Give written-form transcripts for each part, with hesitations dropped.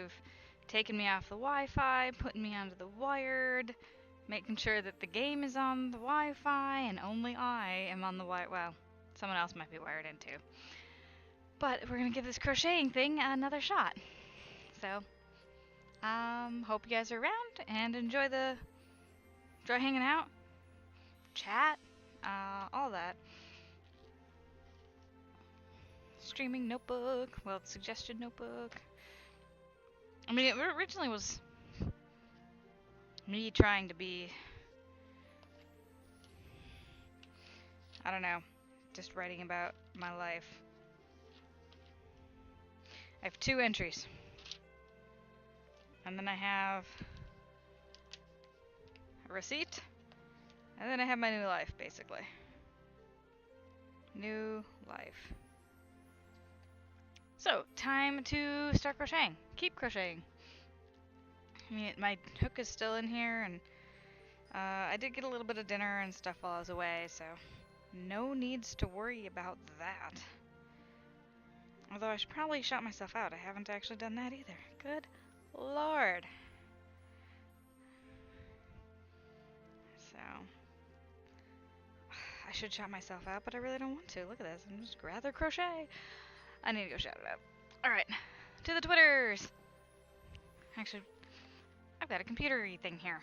of taking me off the Wi-Fi, putting me onto the wired, making sure that the game is on the Wi-Fi, and only I am on the well, someone else might be wired in too. But we're gonna give this crocheting thing another shot. So, hope you guys are around and enjoy hanging out, chat, all that. Streaming notebook, well, suggestion notebook. I mean, it originally was me trying to be, I don't know, just writing about my life. I have 2 entries. And then I have a receipt. And then I have my new life, basically. New life. So, time to start crocheting. Keep crocheting. I mean, my hook is still in here, and I did get a little bit of dinner and stuff while I was away, so no needs to worry about that. Although I should probably shout myself out. I haven't actually done that either. Good Lord. So, I should shout myself out, but I really don't want to. Look at this. I'm just rather crochet. I need to go shout it out. Alright, to the Twitters! Actually, I've got a computer-y thing here.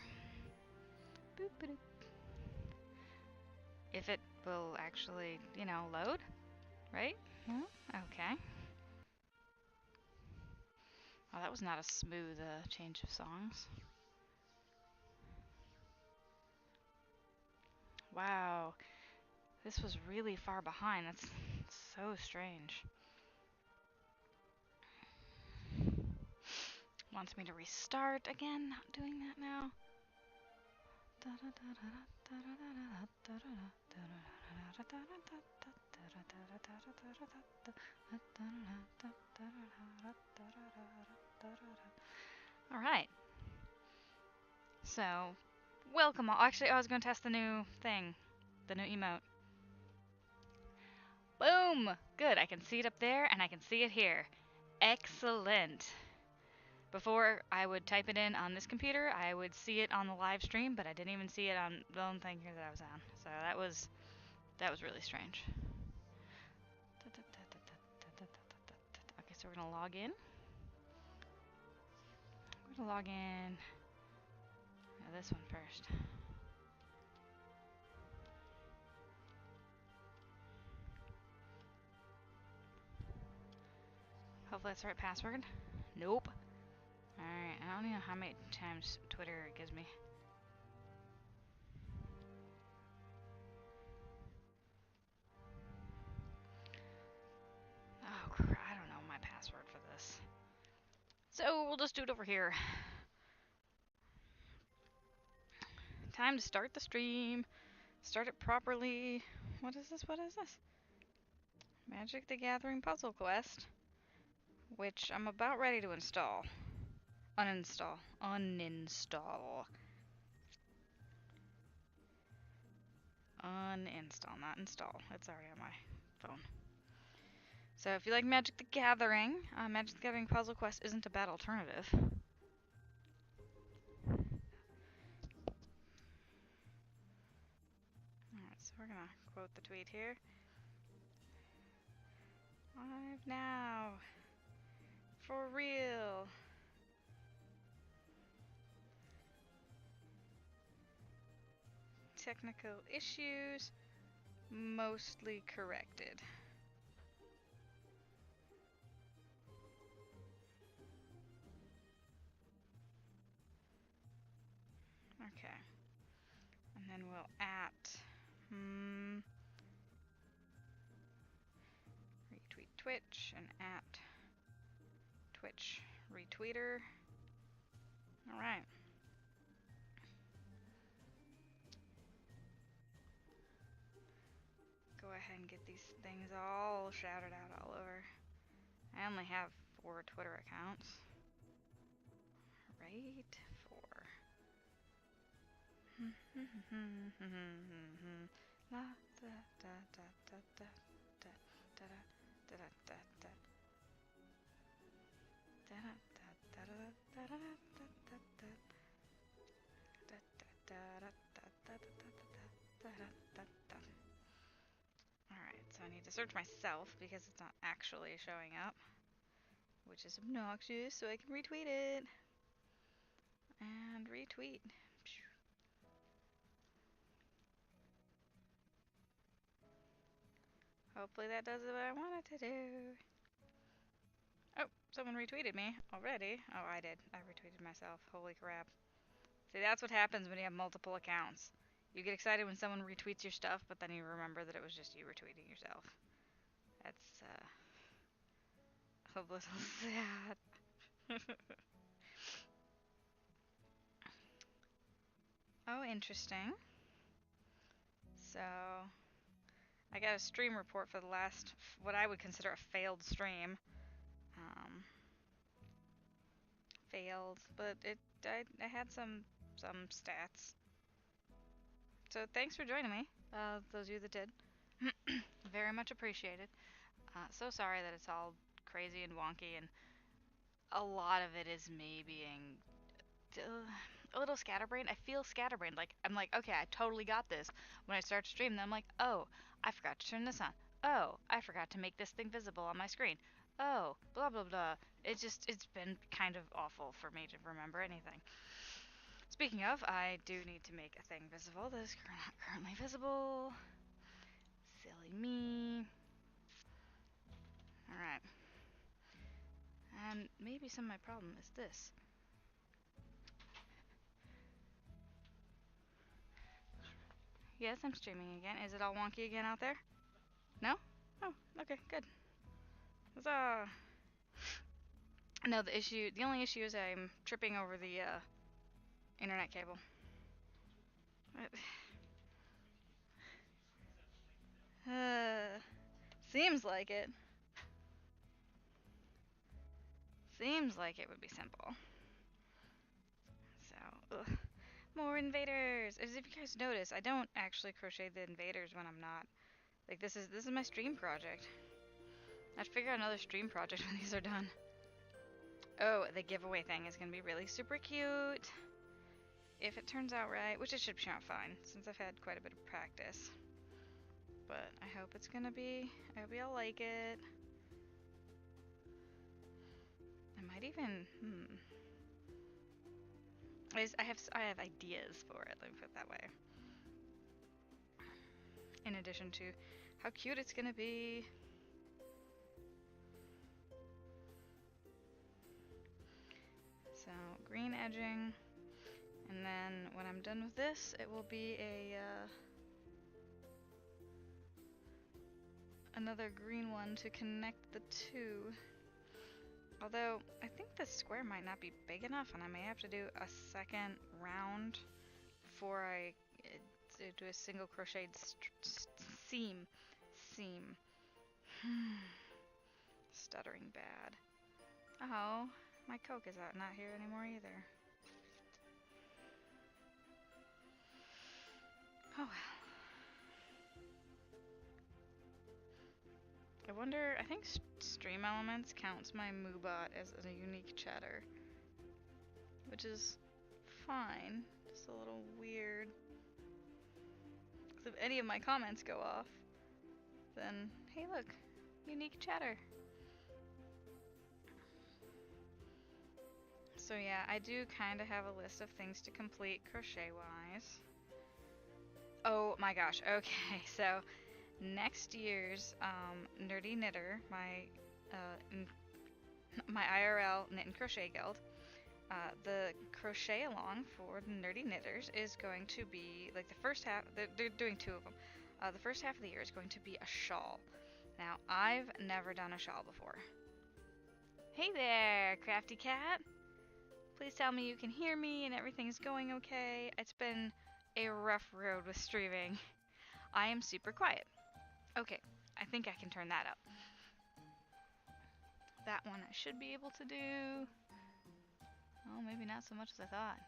Boop-a-doop. If it will actually, you know, load, right? Well, okay. Oh, that was not a smooth change of songs. Wow. This was really far behind. That's so strange. Wants me to restart again. Not doing that now. Alright. So, welcome all. Actually, I was going to test the new thing. The new emote. Boom! Good, I can see it up there and I can see it here. Excellent. Before I would type it in on this computer, I would see it on the live stream, but I didn't even see it on the own thing here that I was on. So that was really strange. Okay, so we're gonna log in. We're gonna log in. This one first. Hopefully that's the right password. Nope. Alright, I don't know how many times Twitter gives me. Oh crap, I don't know my password for this. So we'll just do it over here. Time to start the stream. Start it properly. What is this? What is this? Magic the Gathering Puzzle Quest. Which I'm about ready to install. Uninstall. Uninstall. Uninstall, not install. It's already on my phone. So if you like Magic the Gathering, Magic the Gathering Puzzle Quest isn't a bad alternative. Alright, so we're gonna quote the tweet here. Live now. For real. Technical issues mostly corrected. Okay. And then we'll retweet Twitch and Twitch retweeter. Alright. Go ahead and get these things all shouted out all over. I only have 4 Twitter accounts. Right? 4. La da da da da da da da da da da da da da da da search myself because it's not actually showing up, which is obnoxious, so I can retweet it. And retweet. Hopefully that does what I want it to do. Oh, someone retweeted me already. Oh, I did. I retweeted myself. Holy crap. See, that's what happens when you have multiple accounts. You get excited when someone retweets your stuff, but then you remember that it was just you retweeting yourself. That's, a little sad. Oh, interesting. So, I got a stream report for the last, what I would consider a failed stream. Failed, but I had some stats. So thanks for joining me, those of you that did. Very much appreciated. So sorry that it's all crazy and wonky, and a lot of it is me being a little scatterbrained. I feel scatterbrained. Like, I'm like, okay, I totally got this. When I start to stream, then I'm like, oh, I forgot to turn this on. Oh, I forgot to make this thing visible on my screen. Oh, blah, blah, blah. It's been kind of awful for me to remember anything. Speaking of, I do need to make a thing visible that is not currently visible. Silly me. Alright. And maybe some of my problem is this. Yes, I'm streaming again. Is it all wonky again out there? No? Oh, okay, good. Huzzah! No, the only issue is I'm tripping over the, internet cable. Seems like it. Seems like it would be simple. So, ugh. More invaders! As if you guys notice, I don't actually crochet the invaders when I'm not. Like, this is my stream project. I'd figure out another stream project when these are done. Oh, the giveaway thing is gonna be really super cute. If it turns out right, which it should turn out fine, since I've had quite a bit of practice. But I hope it's gonna be, I hope y'all like it. I might even, I have ideas for it, let me put it that way. In addition to how cute it's gonna be. So, green edging, and then when I'm done with this, it will be a, another green one to connect the two. Although, I think this square might not be big enough, and I may have to do a second round before I do a single crocheted seam. Stuttering bad. Oh, my Coke is not here anymore either. Oh well. I wonder, I think Stream Elements counts my Moobot as a unique chatter. Which is fine. Just a little weird. Because if any of my comments go off, then, hey look, unique chatter. So yeah, I do kind of have a list of things to complete crochet-wise. Oh my gosh, okay, so next year's Nerdy Knitter, my IRL Knit and Crochet Guild, the crochet along for the Nerdy Knitters is going to be, like the first half, they're doing two of them. The first half of the year is going to be a shawl. Now, I've never done a shawl before. Hey there, Crafty Cat! Please tell me you can hear me and everything's going okay. It's been a rough road with streaming. I am super quiet. Okay, I think I can turn that up. That one I should be able to do. Oh, maybe not so much as I thought.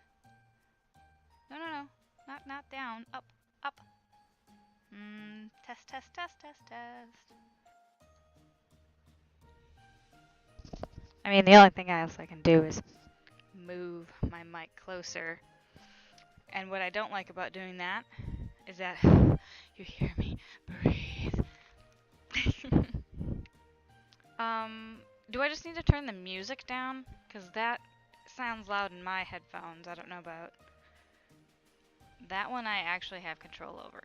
No, no, no. Not down. Up, up. Test, test, test, test, test. I mean, the only thing else I can do is move my mic closer. And what I don't like about doing that is that you hear me breathe. Do I just need to turn the music down? Because that sounds loud in my headphones. I don't know about that one. I actually have control over.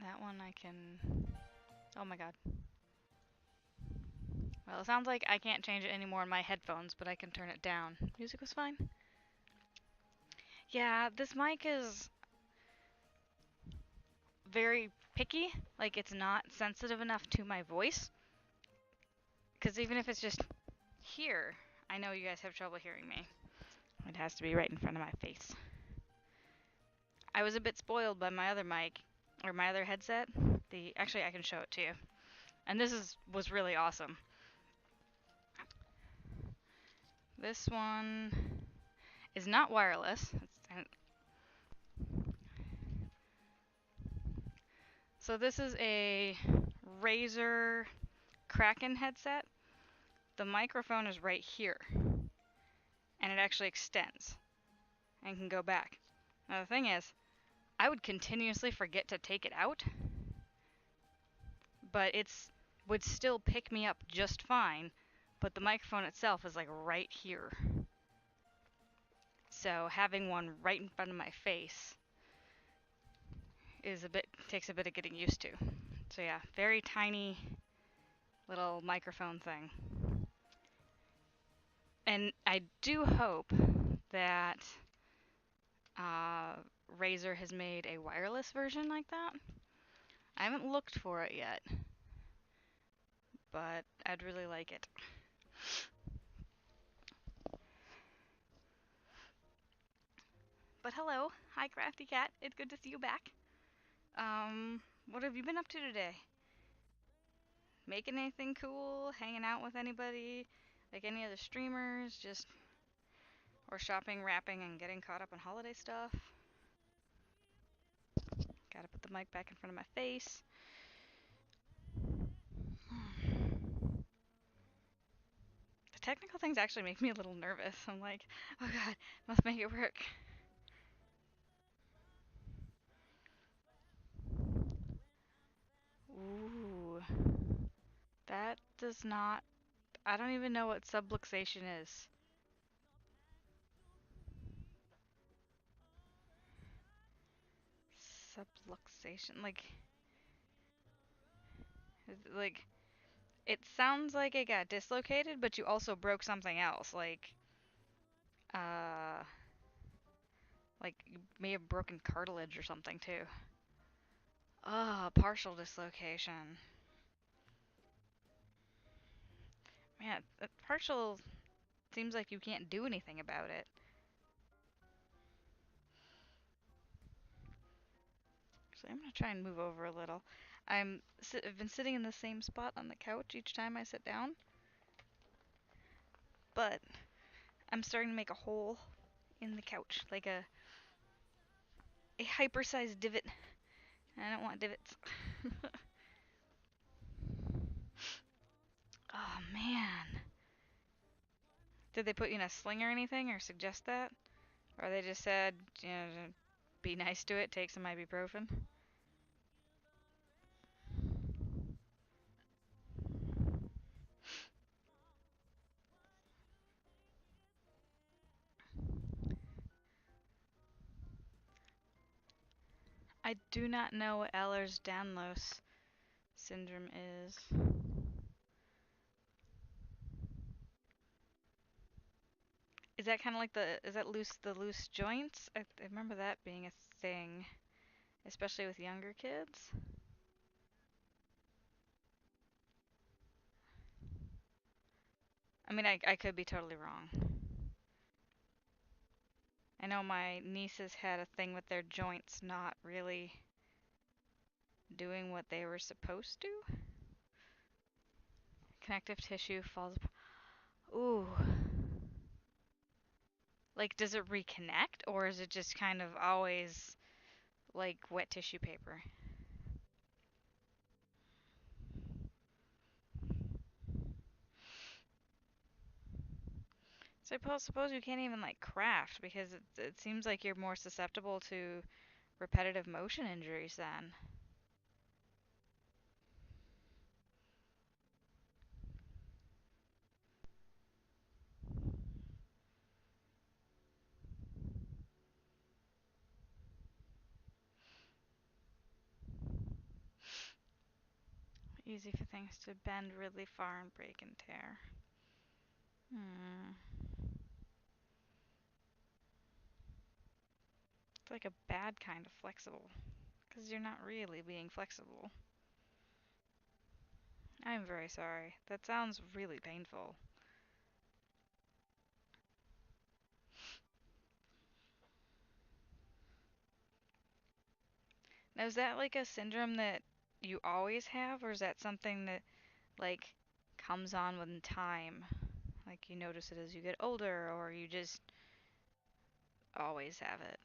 That one I can. Oh my god. Well, it sounds like I can't change it anymore in my headphones, but I can turn it down. Music was fine. Yeah, this mic is very picky. Like, it's not sensitive enough to my voice. Because even if it's just here, I know you guys have trouble hearing me. It has to be right in front of my face. I was a bit spoiled by my other mic, or my other headset. Actually, I can show it to you. And this was really awesome. This one is not wireless. So this is a Razer Kraken headset. The microphone is right here, and it actually extends and can go back. Now the thing is, I would continuously forget to take it out, but would still pick me up just fine, but the microphone itself is like right here. So having one right in front of my face takes a bit of getting used to. So yeah, very tiny little microphone thing. And I do hope that Razer has made a wireless version like that. I haven't looked for it yet, but I'd really like it. But hello, hi Crafty Cat. It's good to see you back. What have you been up to today? Making anything cool? Hanging out with anybody? Like any other streamers? Or shopping, wrapping, and getting caught up on holiday stuff? Gotta put the mic back in front of my face. The technical things actually make me a little nervous. I'm like, oh god, must make it work. Ooh. That does not... I don't even know what subluxation is. Subluxation? Like, it sounds like it got dislocated, but you also broke something else. Like you may have broken cartilage or something too. Oh, partial dislocation. Man, partial seems like you can't do anything about it. So I'm gonna try and move over a little. I've been sitting in the same spot on the couch each time I sit down, but I'm starting to make a hole in the couch, like a hyper-sized divot. I don't want divots. Oh man. Did they put you in a sling or anything, or suggest that? Or they just said, you know, be nice to it, take some ibuprofen? I do not know what Ehlers-Danlos syndrome is. Is that kind of like is that the loose joints? I remember that being a thing, especially with younger kids. I mean, I could be totally wrong. I know my nieces had a thing with their joints not really doing what they were supposed to. Connective tissue falls apart. Ooh. Like, does it reconnect, or is it just kind of always like wet tissue paper? So I suppose you can't even like craft because it seems like you're more susceptible to repetitive motion injuries then. Easy for things to bend really far and break and tear. It's like a bad kind of flexible, because you're not really being flexible. I'm very sorry. That sounds really painful. Now, is that like a syndrome that you always have, or is that something that, like, comes on with time? Like, you notice it as you get older, or you just always have it?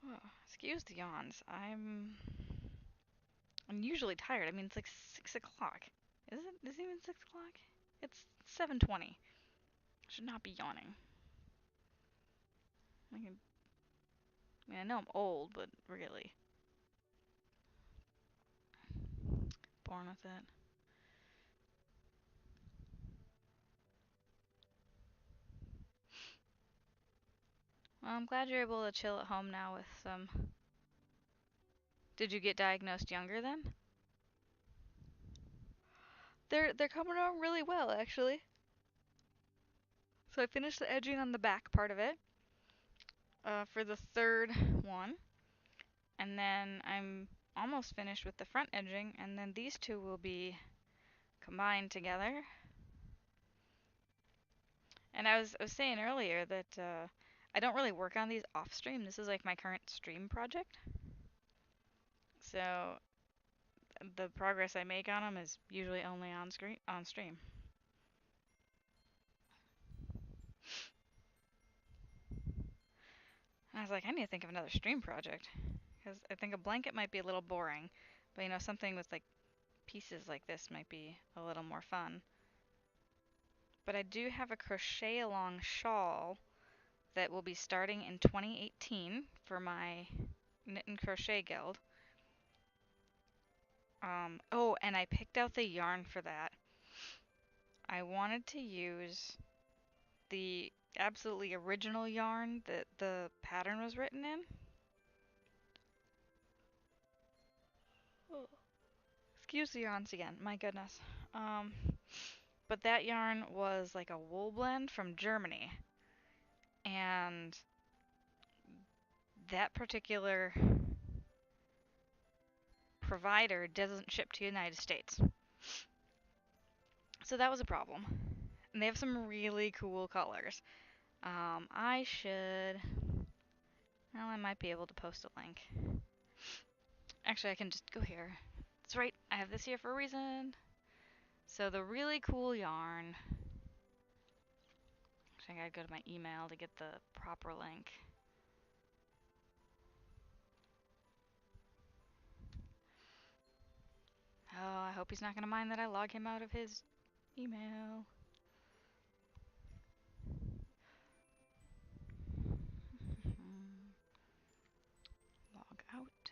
Oh, excuse the yawns. I'm unusually tired. I mean, it's like 6 o'clock. Is it? Is it even 6 o'clock? It's 7:20. I should not be yawning. I mean, I know I'm old, but really. Born with it. Well, I'm glad you're able to chill at home now with some. Did you get diagnosed younger then? They're coming along really well, actually. So I finished the edging on the back part of it for the third one, and then I'm almost finished with the front edging, and then these two will be combined together. And I was saying earlier that I don't really work on these off stream. This is like my current stream project. So the progress I make on them is usually only on stream. And I was like, I need to think of another stream project because I think a blanket might be a little boring, but you know, something with like pieces like this might be a little more fun. But I do have a crochet along shawl that will be starting in 2018 for my knit and crochet guild. Oh, and I picked out the yarn for that. I wanted to use the absolutely original yarn that the pattern was written in. Oh. Excuse the yawns again, my goodness. But that yarn was like a wool blend from Germany. And that particular provider doesn't ship to the United States. So that was a problem. And they have some really cool colors. I should. Well, I might be able to post a link. Actually, I can just go here. That's right, I have this here for a reason. So the really cool yarn. Actually, I gotta go to my email to get the proper link. Oh, I hope he's not gonna mind that I log him out of his email. Log out.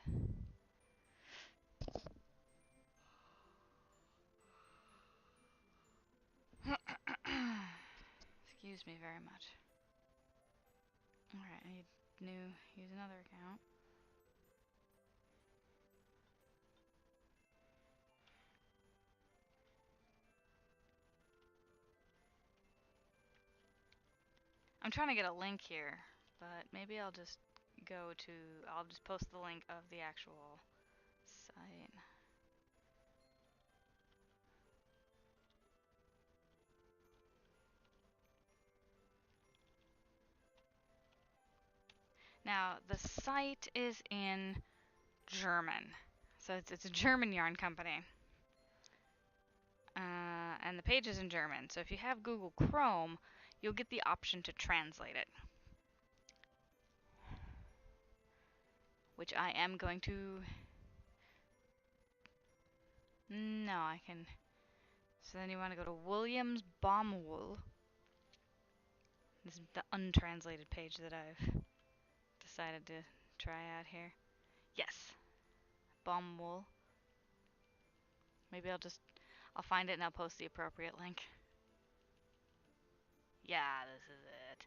Excuse me very much. Alright, I need use another account. I'm trying to get a link here, but maybe I'll just I'll just post the link of the actual site. Now, the site is in German. So it's a German yarn company. And the page is in German. So if you have Google Chrome, you'll get the option to translate it. Which I am going to. No, I can. So then you want to go to Williams Baumwool. This is the untranslated page that I've decided to try out here. Yes, bomb wool. Maybe I'll find it and I'll post the appropriate link. Yeah, this is it.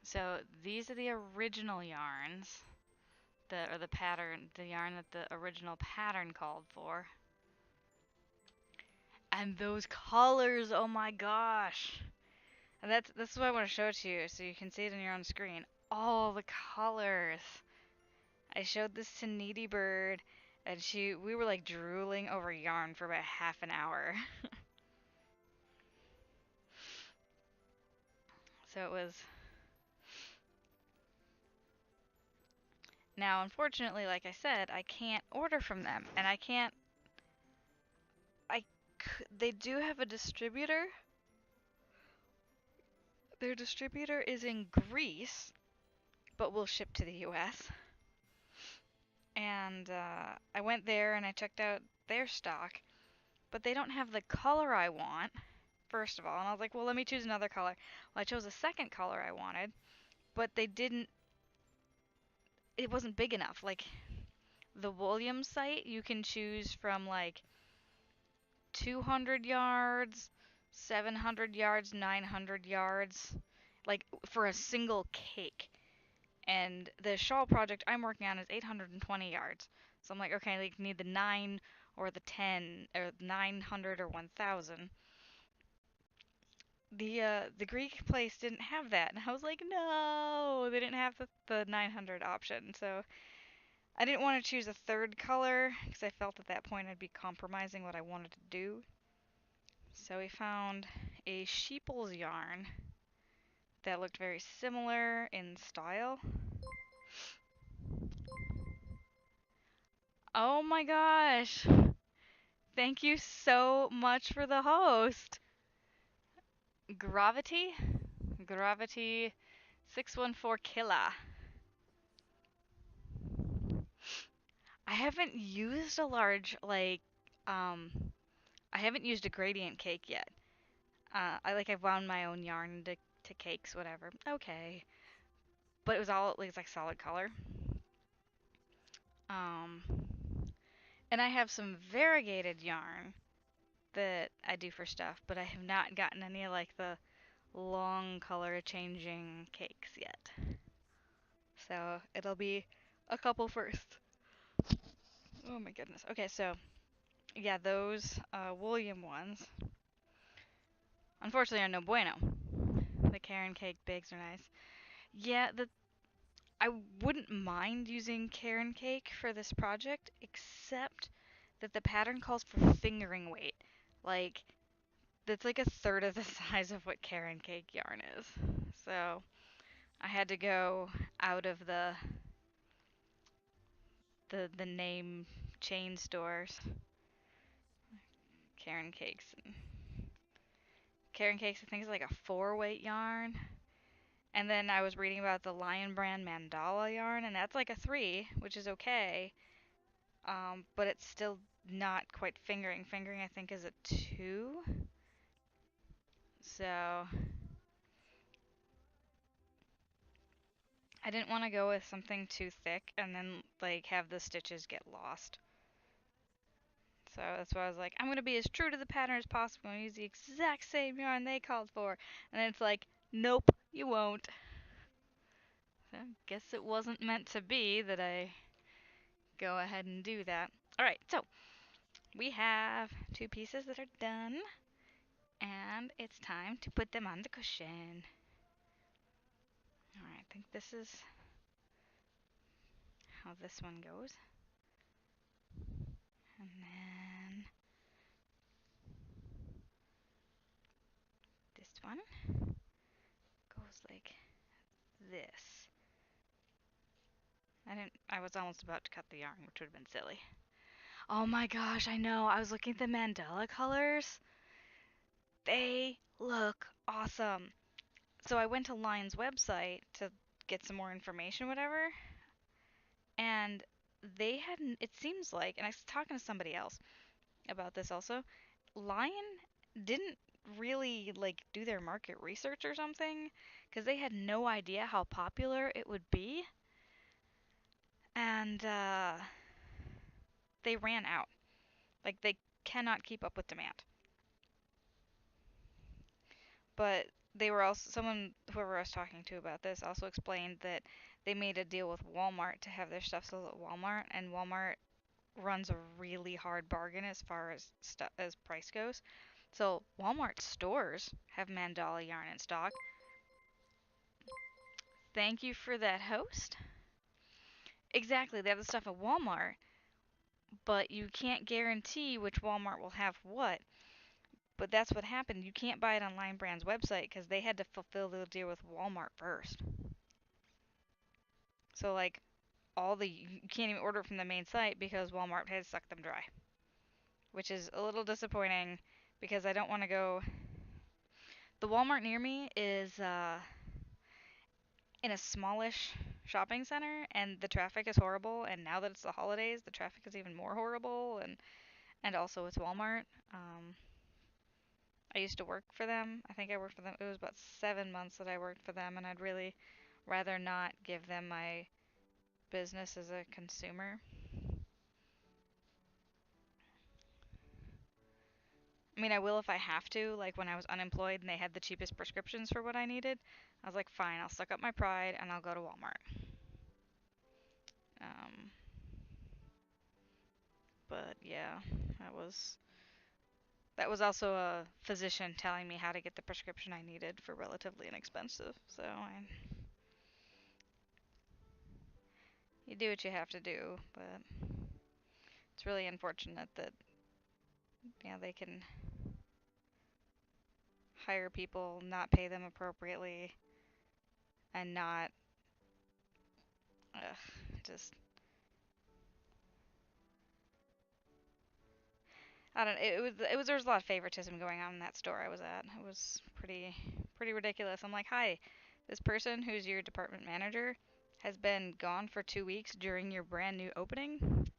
So these are the original yarns, the pattern, the yarn that the original pattern called for. And those colors, oh my gosh. And this is what I want to show to you so you can see it on your own screen. All the colors. I showed this to Needy Bird and we were like drooling over yarn for about half an hour. So it was. Now, unfortunately, like I said, I can't order from them, and they do have a distributor. Their distributor is in Greece, but will ship to the US. And I went there and I checked out their stock, but they don't have the color I want, first of all. And I was like, well, let me choose another color. Well, I chose a second color I wanted, but it wasn't big enough. Like, the Williams site, you can choose from like 200 yards, 700 yards, 900 yards, like for a single cake. And the shawl project I'm working on is 820 yards. So I'm like, okay, I like need the 9 or the 10 or 900 or 1000. The Greek place didn't have that, and I was like, no, they didn't have the 900 option. So I didn't want to choose a third color because I felt at that point I'd be compromising what I wanted to do. So we found a sheeple's yarn that looked very similar in style. Oh my gosh! Thank you so much for the host. Gravity? Gravity 614 Killa. I haven't used a large, I haven't used a gradient cake yet. I've wound my own yarn to cakes, whatever. Okay. But it was all, like solid color. Um, and I have some variegated yarn that I do for stuff, but I have not gotten any like the long color changing cakes yet. So it'll be a couple first. Oh my goodness. Okay, so yeah, those William ones, unfortunately, are no bueno. The Karen cake bigs are nice. Yeah, I wouldn't mind using Karen cake for this project, except that the pattern calls for fingering weight. Like, that's like a third of the size of what Karen cake yarn is. So I had to go out of the name chain stores. Karen cakes. Karen cakes, I think, is like a 4-weight yarn. And then I was reading about the Lion Brand Mandala yarn, and that's like a 3, which is okay. But it's still not quite fingering. Fingering, I think, is a 2. So I didn't want to go with something too thick and then like have the stitches get lost. So that's why I was like, I'm going to be as true to the pattern as possible and use the exact same yarn they called for. And then it's like, nope, you won't. So I guess it wasn't meant to be that I go ahead and do that. Alright, so we have 2 pieces that are done. And it's time to put them on the cushion. Alright, I think this is how this one goes. And then this one goes like this. I was almost about to cut the yarn, which would have been silly. Oh my gosh, I know. I was looking at the Mandela colors. They look awesome. So I went to Lion's website to get some more information, whatever. And they hadn't, it seems like, and I was talking to somebody else about this also, Lion didn't really like do their market research or something, because they had no idea how popular it would be, and they ran out. Like they cannot keep up with demand. But they were also someone whoever I was talking to about this also explained that they made a deal with Walmart to have their stuff sold at Walmart, and Walmart runs a really hard bargain as far as as price goes. So Walmart stores have mandala yarn in stock. Thank you for that, host. Exactly, they have the stuff at Walmart, but you can't guarantee which Walmart will have what. But that's what happened. You can't buy it on Line Brand's website because they had to fulfill the deal with Walmart first. So like you can't even order from the main site because Walmart has sucked them dry, which is a little disappointing because I don't want to go. The Walmart near me is in a smallish shopping center, and the traffic is horrible. And now that it's the holidays, the traffic is even more horrible. And also it's Walmart. Um, I used to work for them. I think I worked for them. It was about 7 months that I worked for them, and I'd really rather not give them my business as a consumer. I mean, I will if I have to. Like when I was unemployed and they had the cheapest prescriptions for what I needed, I was like, fine, I'll suck up my pride and I'll go to Walmart. Um, but yeah, that was also a physician telling me how to get the prescription I needed for relatively inexpensive. So you do what you have to do, but it's really unfortunate that they can hire people, not pay them appropriately, and not just I don't. It was there was a lot of favoritism going on in that store I was at. It was pretty ridiculous. I'm like, hi, this person who's your department manager has been gone for 2 weeks during your brand new opening.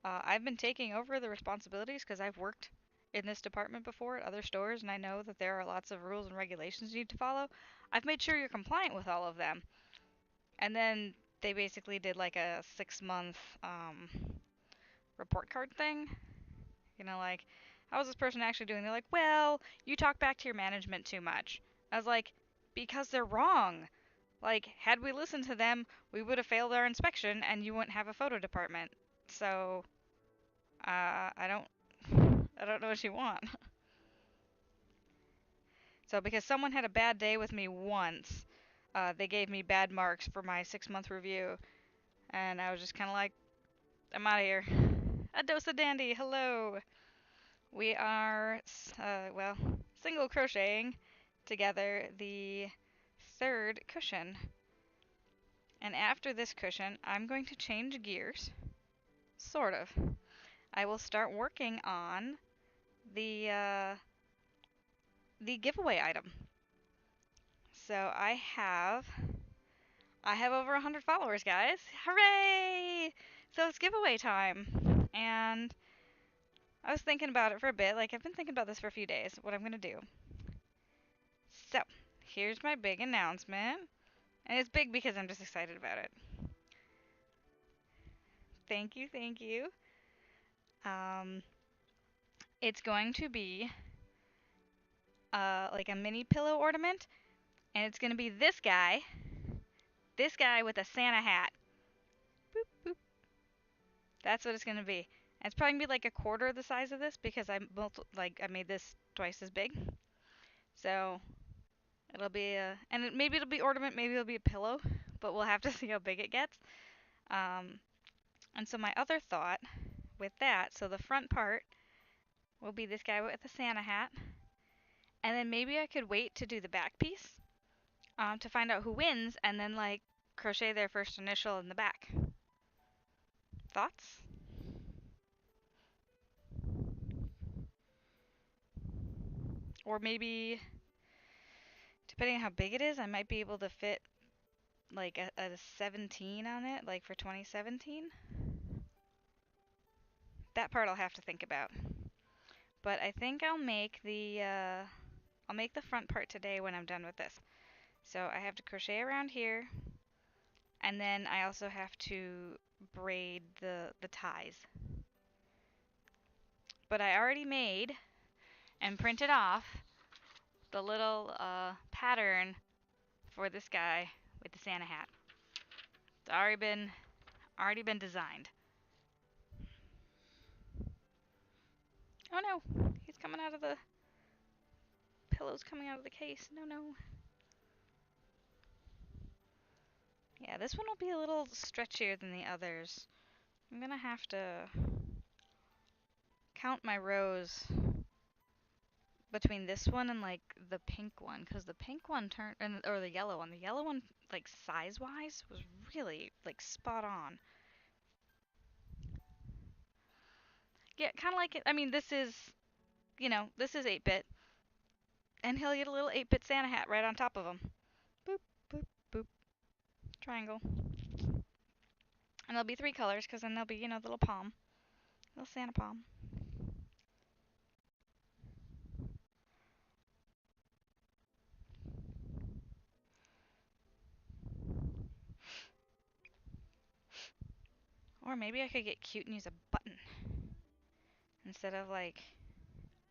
I've been taking over the responsibilities because I've worked in this department before at other stores, and I know that there are lots of rules and regulations you need to follow. I've made sure you're compliant with all of them. And then they basically did like a 6 month report card thing. Like, how is this person actually doing? They're like, well, you talk back to your management too much. I was like, because they're wrong. Like, had we listened to them, we would have failed our inspection and you wouldn't have a photo department. So, I don't know what you want. So, because someone had a bad day with me once, they gave me bad marks for my 6 month review. And I was just kind of like, I'm out of here. Adosa Dandy, hello. We are, single crocheting together the third cushion. And after this cushion, I'm going to change gears. Sort of. I will start working on the giveaway item. So I have over 100 followers, guys. Hooray! So it's giveaway time. And I was thinking about it for a bit. Like, I've been thinking about this for a few days, what I'm going to do. So, here's my big announcement. And it's big because I'm just excited about it. Thank you, thank you. Um, it's going to be like a mini pillow ornament, and it's going to be this guy with a Santa hat. Boop, boop. That's what it's going to be. And it's probably going to be like a quarter of the size of this because I made this twice as big. So it'll be maybe it'll be ornament, maybe it'll be a pillow, but we'll have to see how big it gets. And so my other thought with that, so the front part will be this guy with the Santa hat. And then maybe I could wait to do the back piece to find out who wins and then like crochet their first initial in the back. Thoughts? Or maybe, depending on how big it is, I might be able to fit like a 17 on it, like for 2017. That part I'll have to think about. But I think I'll make the I'll make the front part today when I'm done with this. So I have to crochet around here, and then I also have to braid the ties. But I already made and printed off the little pattern for this guy with the Santa hat. It's already been designed. Oh no, he's coming out of the pillows coming out of the case. No, no. Yeah, this one will be a little stretchier than the others. I'm gonna have to count my rows between this one and like the pink one, because the pink one turned, or the yellow one. The yellow one, like size-wise, was really like spot on. Yeah, kind of like it. I mean, this is, this is 8-bit, and he'll get a little 8-bit Santa hat right on top of him. Boop, boop, boop. Triangle. And there'll be 3 colors, because then there'll be, the little palm. Little Santa palm. Or maybe I could get cute and use a button. Instead of like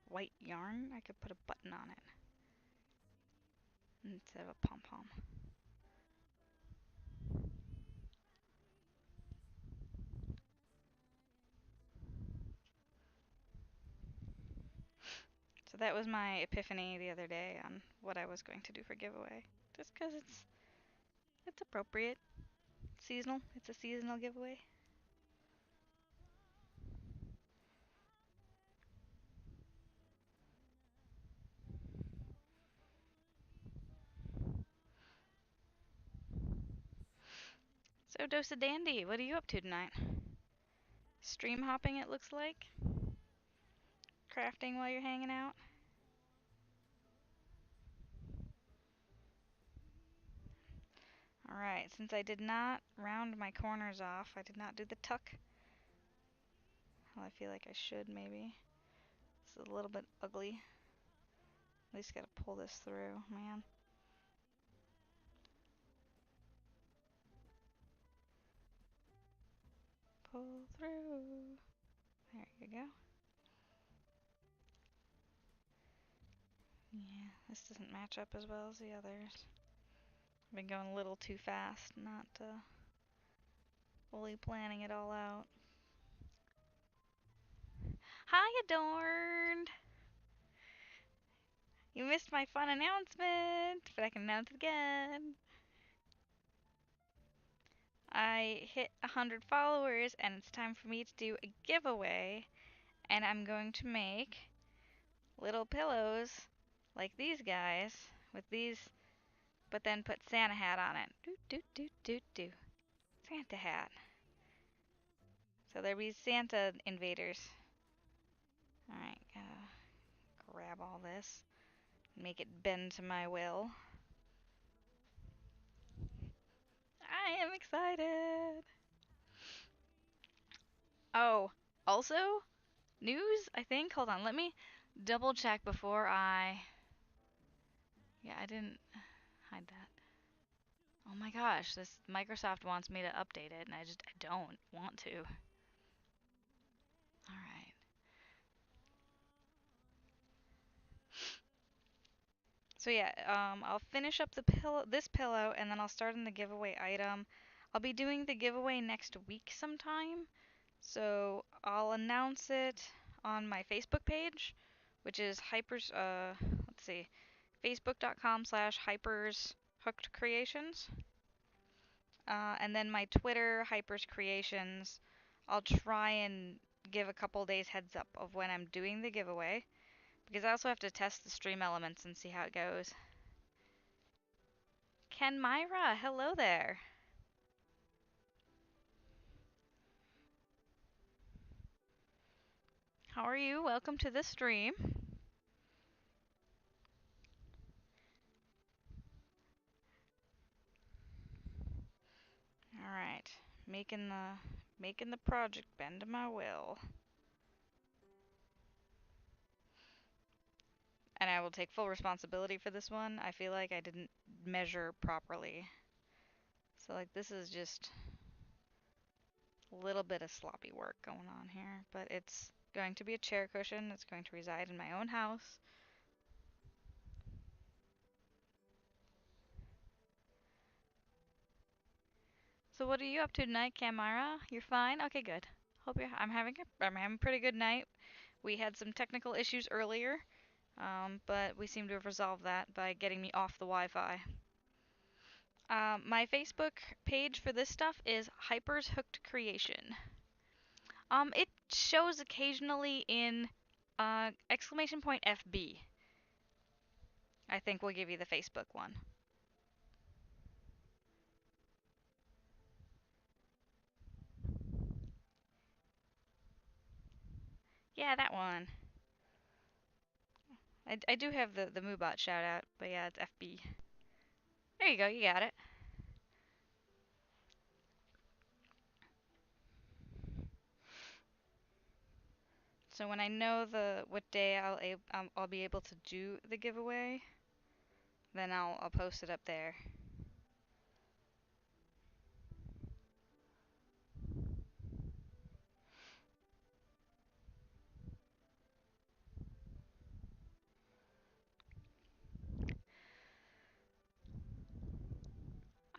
white yarn, I could put a button on it. Instead of a pom-pom. So that was my epiphany the other day on what I was going to do for giveaway. Just because it's appropriate. Seasonal. It's a seasonal giveaway. So Dosa Dandy, what are you up to tonight? Stream hopping, it looks like. Crafting while you're hanging out. Alright, since I did not round my corners off, I did not do the tuck. Well, I feel like I should, maybe. This is a little bit ugly. At least gotta pull this through, man. Pull through. There you go. Yeah, this doesn't match up as well as the others. I've been going a little too fast, not fully planning it all out. Hi, Adorned! You missed my fun announcement, but I can announce it again. I hit 100 followers, and it's time for me to do a giveaway. And I'm going to make little pillows like these guys with these, but then put Santa hat on it. Do do do do do. Santa hat. So there'll be Santa invaders. Alright, gotta grab all this. Make it bend to my will. I am excited! Oh, also, news, I think. Hold on, let me double check before I... Yeah, I didn't hide that. Oh my gosh, this Microsoft wants me to update it, and I don't want to. Alright. So yeah, I'll finish up this pillow, and then I'll start on the giveaway item. I'll be doing the giveaway next week sometime, so I'll announce it on my Facebook page, which is hypers. Let's see, facebook.com/hypersHookedCreations, and then my Twitter hyperscreations. I'll try and give a couple days heads up of when I'm doing the giveaway, because I also have to test the stream elements and see how it goes. Ken Myra, hello there. How are you? Welcome to the stream. All right, making the project bend to my will. And I will take full responsibility for this one. I feel like I didn't measure properly. So like this is just a little bit of sloppy work going on here, but it's going to be a chair cushion that's going to reside in my own house. So what are you up to tonight, Camara? You're fine? Okay, good. I'm having a pretty good night. We had some technical issues earlier, but we seem to have resolved that by getting me off the Wi-Fi. My Facebook page for this stuff is Hyper's Hooked Creation. It shows occasionally in exclamation point FB. I think we'll give you the Facebook one. Yeah, that one. I do have the Moobot shout out, but yeah, it's FB. There you go, you got it. So when I know what day I'll be able to do the giveaway, then I'll post it up there.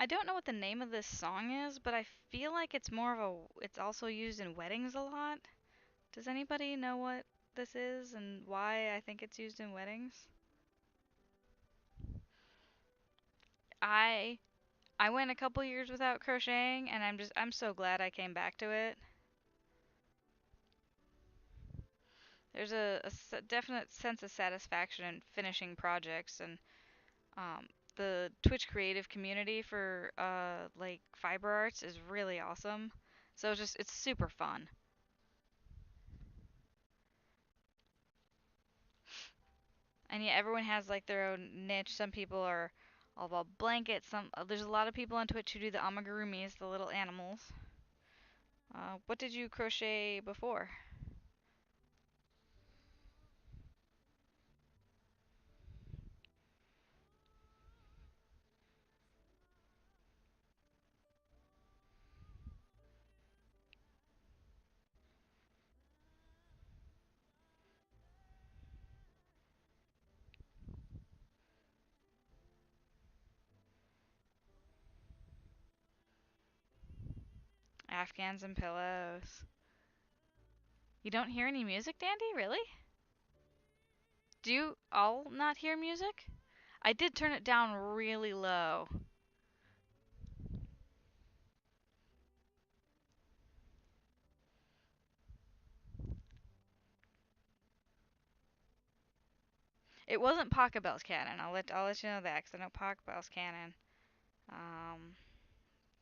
I don't know what the name of this song is, but I feel like it's also used in weddings a lot. Does anybody know what this is and why I think it's used in weddings? I I went a couple years without crocheting and I'm so glad I came back to it. There's a definite sense of satisfaction in finishing projects, and um, the Twitch creative community for like fiber arts is really awesome. So it's super fun. And yeah, everyone has like their own niche. Some people are all about blankets. There's a lot of people on Twitch who do the amigurumis, the little animals. What did you crochet before? Afghans and pillows. You don't hear any music, Dandy? Really? Do you all not hear music? I did turn it down really low. It wasn't Pachelbel's canon. I'll let you know that, 'cause I know Pachelbel's canon. Um,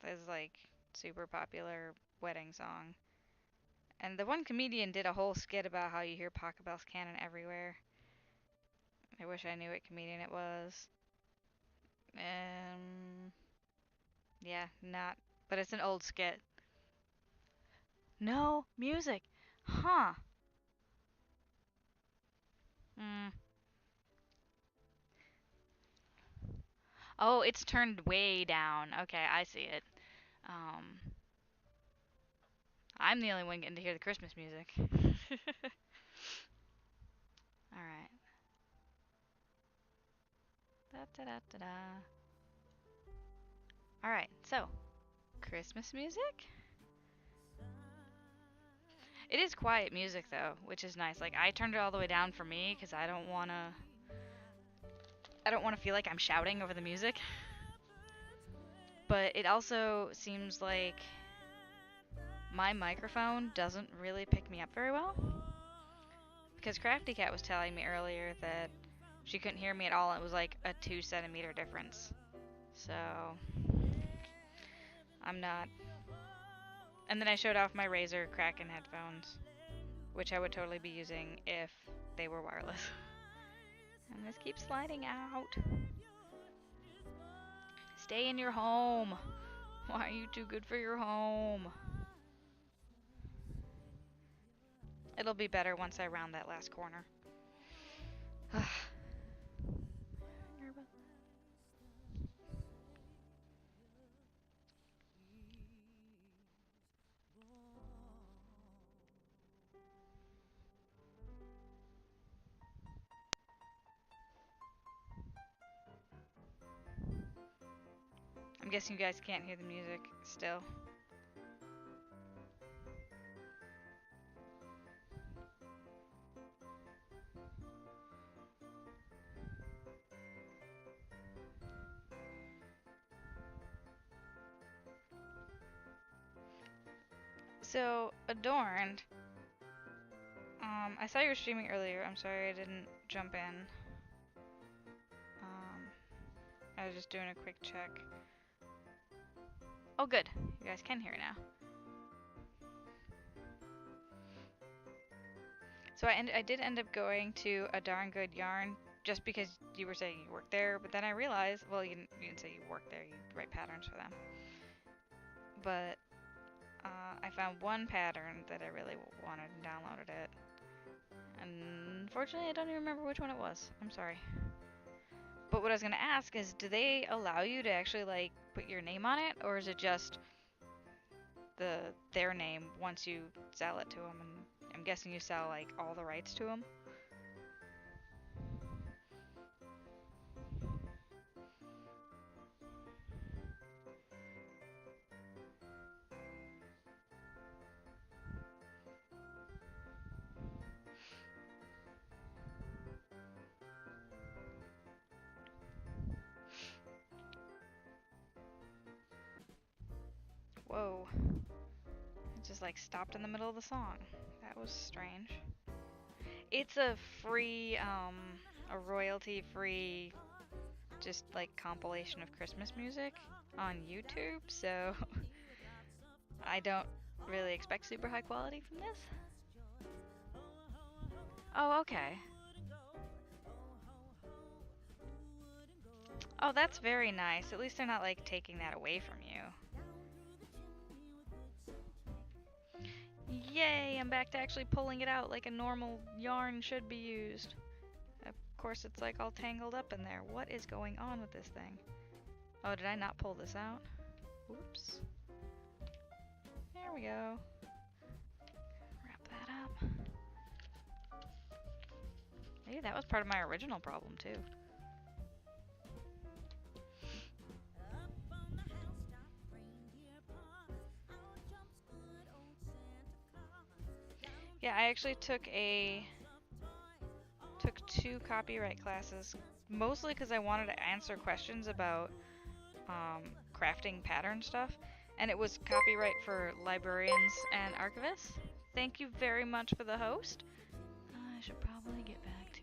is like super popular wedding song. And the one comedian did a whole skit about how you hear Pachelbel's canon everywhere. I wish I knew what comedian it was. Um, yeah, not. But it's an old skit. No music. Huh. Mm. Oh, it's turned way down. Okay, I see it. Um, I'm the only one getting to hear the Christmas music. Alright. Da da da da da. Alright, so, Christmas music? It is quiet music though, which is nice. Like I turned it all the way down for me because I don't want to feel like I'm shouting over the music. But it also seems like my microphone doesn't really pick me up very well. Because Crafty Cat was telling me earlier that she couldn't hear me at all. It was like a 2 centimeter difference. So I'm not. And then I showed off my Razer Kraken headphones, which I would totally be using if they were wireless. And this keeps sliding out. Stay in your home. Why are you too good for your home? It'll be better once I round that last corner. guessing you guys can't hear the music still. So, Adorned, I saw you were streaming earlier. I'm sorry I didn't jump in. I was just doing a quick check. Oh, good. You guys can hear now. So I did end up going to A Darn Good Yarn just because you were saying you worked there, but then I realized, well, you didn't say you worked there, you write patterns for them. But I found one pattern that I really wanted and downloaded it. And unfortunately, I don't even remember which one it was. I'm sorry. But what I was going to ask is, do they allow you to actually, like, put your name on it? Or is it just their name once you sell it to them? And I'm guessing you sell, like, all the rights to them? Whoa. It just like stopped in the middle of the song. That was strange. It's a free, a royalty-free, just like compilation of Christmas music on YouTube, so I don't really expect super high quality from this. Oh, okay. Oh, that's very nice. At least they're not like taking that away from you. Yay, I'm back to actually pulling it out like a normal yarn should be used. Of course, it's like all tangled up in there. What is going on with this thing? Oh, did I not pull this out? Oops. There we go. Wrap that up. Maybe that was part of my original problem, too. Yeah, I actually took two copyright classes, mostly because I wanted to answer questions about crafting pattern stuff, and it was copyright for librarians and archivists. Thank you very much for the host. I should probably get back to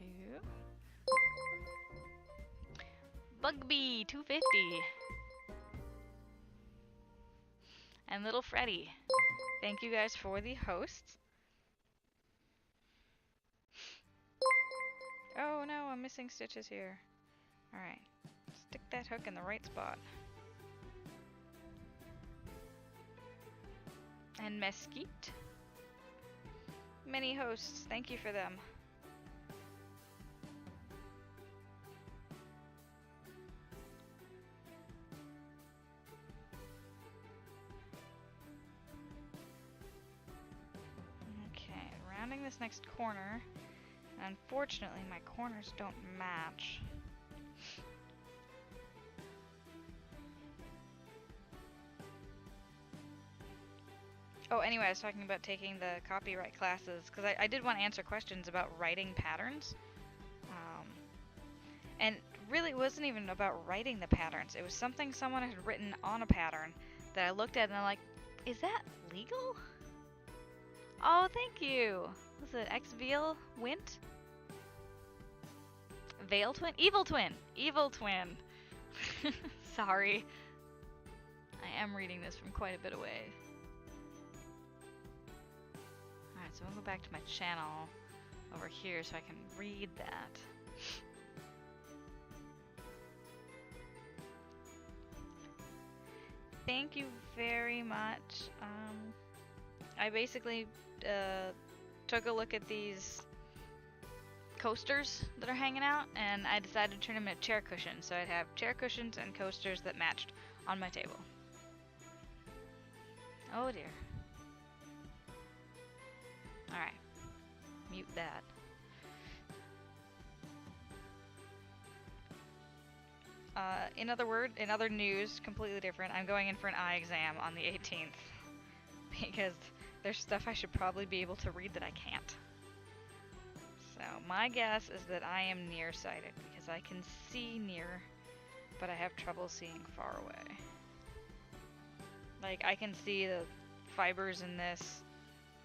Bugbee 250 and Little Freddy. Thank you guys for the hosts. Oh no, I'm missing stitches here. Alright, stick that hook in the right spot. And Mesquite. Many hosts, thank you for them. Okay, rounding this next corner. Unfortunately, my corners don't match. Oh, anyway, I was talking about taking the copyright classes, because I did want to answer questions about writing patterns. And really, it wasn't even about writing the patterns. It was something someone had written on a pattern that I looked at and I'm like, is that legal? Oh, thank you. Was it X-Veal Wint? Veil Twin? Evil Twin! Evil Twin! Sorry. I am reading this from quite a bit away. Alright, so I'm gonna go back to my channel over here so I can read that. Thank you very much. I basically took a look at these coasters that are hanging out, and I decided to turn them into chair cushions. So I'd have chair cushions and coasters that matched on my table. Oh dear. Alright. Mute that. In other news, completely different, I'm going in for an eye exam on the 18th because there's stuff I should probably be able to read that I can't. So my guess is that I am nearsighted because I can see near, but I have trouble seeing far away. Like, I can see the fibers in this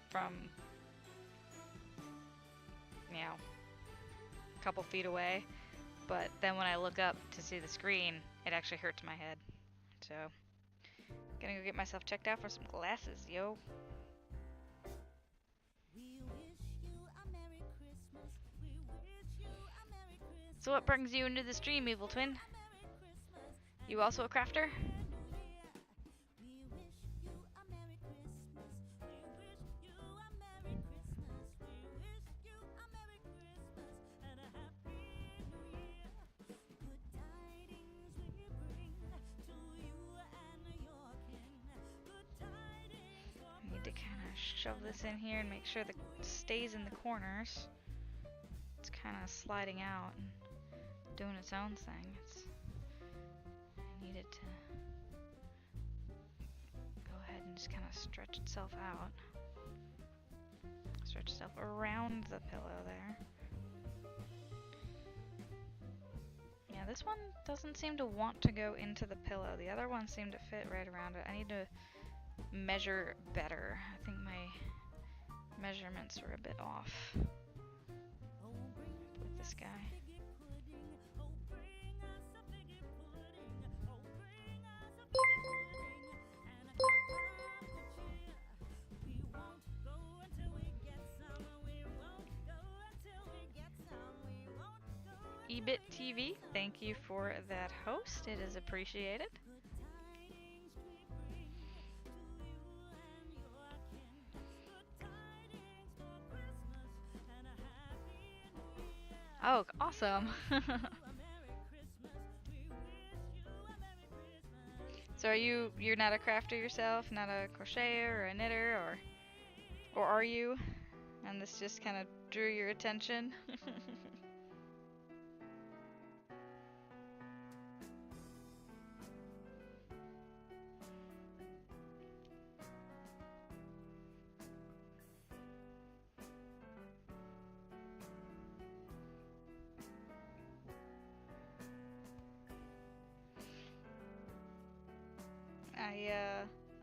from, you know, a couple feet away, but then when I look up to see the screen, it actually hurts my head. So, gonna go get myself checked out for some glasses, yo. So what brings you into the stream, Evil Twin? You also a crafter? Need to kind of shove this in here and make sure that it stays in the corners. It's kind of sliding out and doing its own thing. I need it to go ahead and just kind of stretch itself out. Stretch itself around the pillow there. Yeah, this one doesn't seem to want to go into the pillow. The other ones seem to fit right around it. I need to measure better. I think my measurements were a bit off with this guy. Ebit TV, thank you for that host. It is appreciated. Oh, awesome. So you're not a crafter yourself, not a crocheter or a knitter, or are you? And this just kind of drew your attention?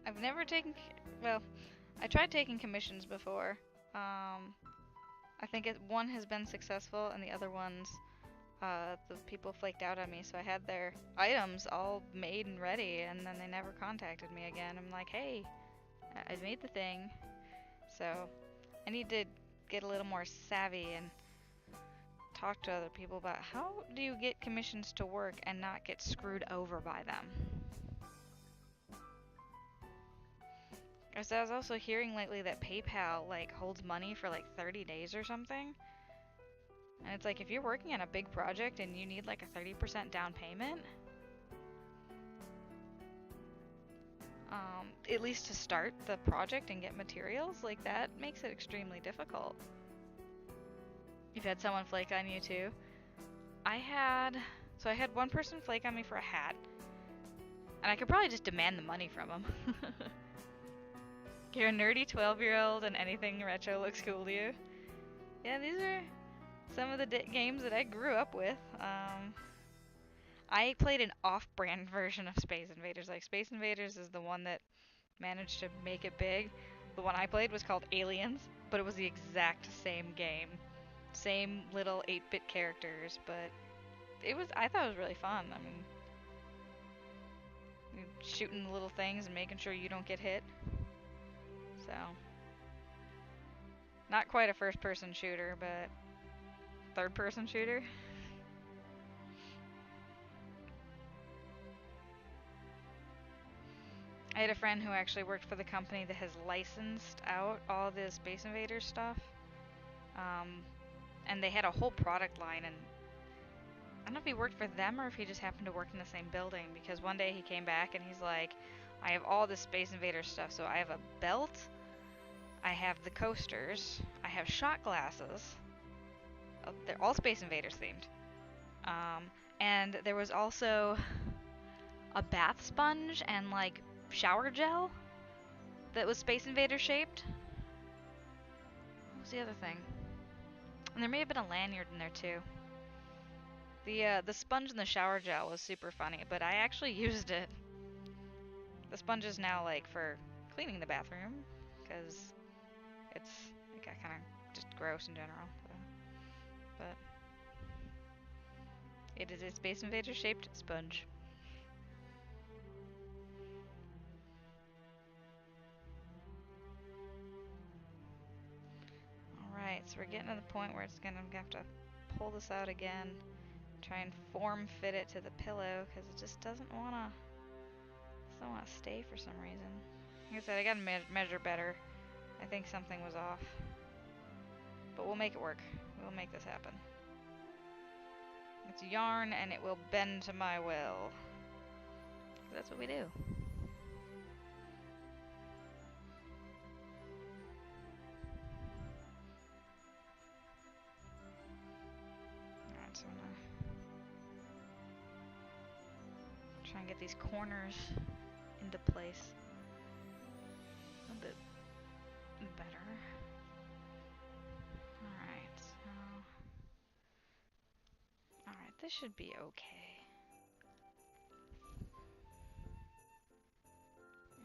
I've never taken, well, I tried taking commissions before. I think one has been successful, and the other ones, the people flaked out on me, so I had their items all made and ready, and then they never contacted me again. I'm like, hey, I made the thing. So, I need to get a little more savvy and talk to other people about how do you get commissions to work and not get screwed over by them. So I was also hearing lately that PayPal like holds money for like 30 days or something. And it's like if you're working on a big project and you need like a 30% down payment, at least to start the project and get materials, like that makes it extremely difficult. You've had someone flake on you too. I had one person flake on me for a hat. And I could probably just demand the money from them. You're a nerdy 12-year-old and anything retro looks cool to you. Yeah, these are some of the games that I grew up with. I played an off-brand version of Space Invaders. Like, Space Invaders is the one that managed to make it big. The one I played was called Aliens, but it was the exact same game. Same little 8-bit characters, but I thought it was really fun. I mean, shooting little things and making sure you don't get hit. So, not quite a first-person shooter, but third-person shooter. I had a friend who actually worked for the company that has licensed out all the Space Invaders stuff. And they had a whole product line, and I don't know if he worked for them or if he just happened to work in the same building, because one day he came back and he's like, I have all this Space Invaders stuff. So I have a belt, I have the coasters, I have shot glasses. They're all Space Invaders themed. And there was also a bath sponge and like shower gel that was Space Invader shaped. What was the other thing? And there may have been a lanyard in there too. The sponge and the shower gel was super funny, but I actually used it. The sponge is now like for cleaning the bathroom because it's like kind of just gross in general. So. But it is a Space Invader shaped sponge. Alright, so we're getting to the point where it's gonna have to pull this out again, try and form fit it to the pillow because it just doesn't wanna stay for some reason. Like I said, I gotta measure better. I think something was off. But we'll make it work. We'll make this happen. It's yarn and it will bend to my will. That's what we do. Alright, so I'm gonna try and get these corners into place a bit better. Alright, so... Alright, this should be okay.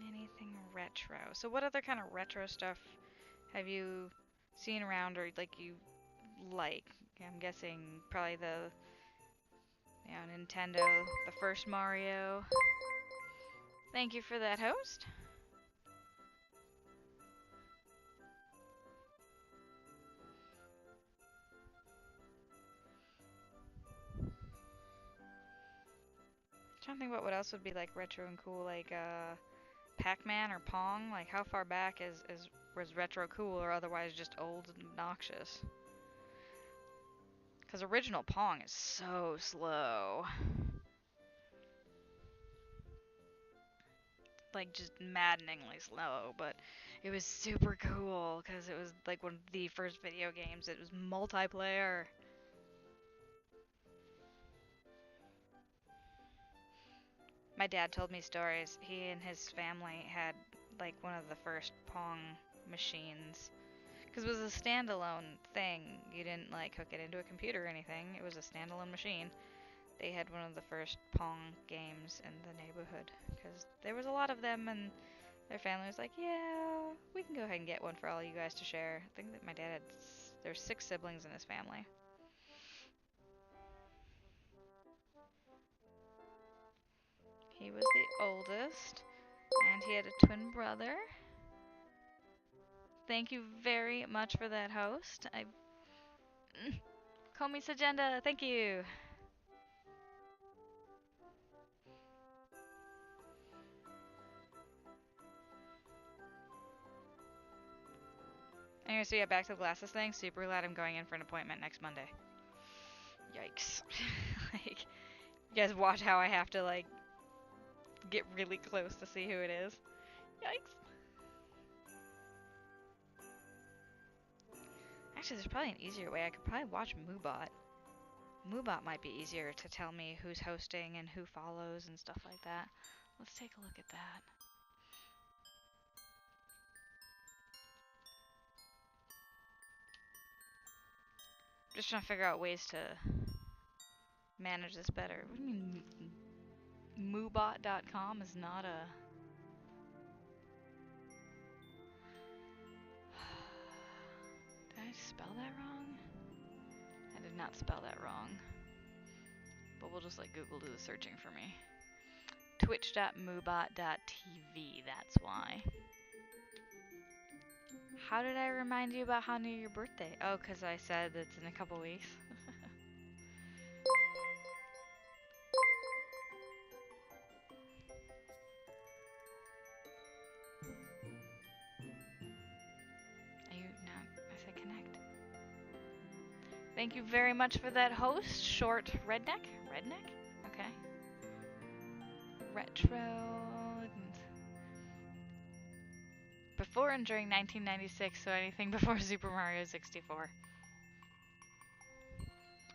Anything retro. So what other kind of retro stuff have you seen around or like you like? I'm guessing probably the Nintendo, the first Mario. Thank you for that, host. I'm trying to think about what else would be like retro and cool, like Pac-Man or Pong. Like how far back was retro cool or otherwise just old and obnoxious? Because original Pong is so slow. Like just maddeningly slow, but it was super cool because it was like one of the first video games. It was multiplayer. My dad told me stories. He and his family had like one of the first Pong machines because it was a standalone thing. You didn't like hook it into a computer or anything. It was a standalone machine. They had one of the first Pong games in the neighborhood because there was a lot of them and their family was like, yeah, we can go ahead and get one for all you guys to share. I think that my dad had, there's 6 siblings in his family. He was the oldest, and he had a twin brother. Thank you very much for that, host. Komi's agenda, thank you. Anyway, so yeah, back to the glasses thing. Super glad I'm going in for an appointment next Monday. Yikes. Like, you guys watch how I have to, like, get really close to see who it is. Yikes. Actually, there's probably an easier way. I could probably watch Moobot. Moobot might be easier to tell me who's hosting and who follows and stuff like that. Let's take a look at that. Just trying to figure out ways to manage this better. What do you mean Moobot.com is not a... Did I spell that wrong? I did not spell that wrong. But we'll just let Google do the searching for me. Twitch.moobot.tv, that's why. How did I remind you about how near your birthday? Oh, because I said it's in a couple weeks. Thank you very much for that, host. Short redneck? Redneck? Okay. Retro. Before and during 1996, so anything before Super Mario 64.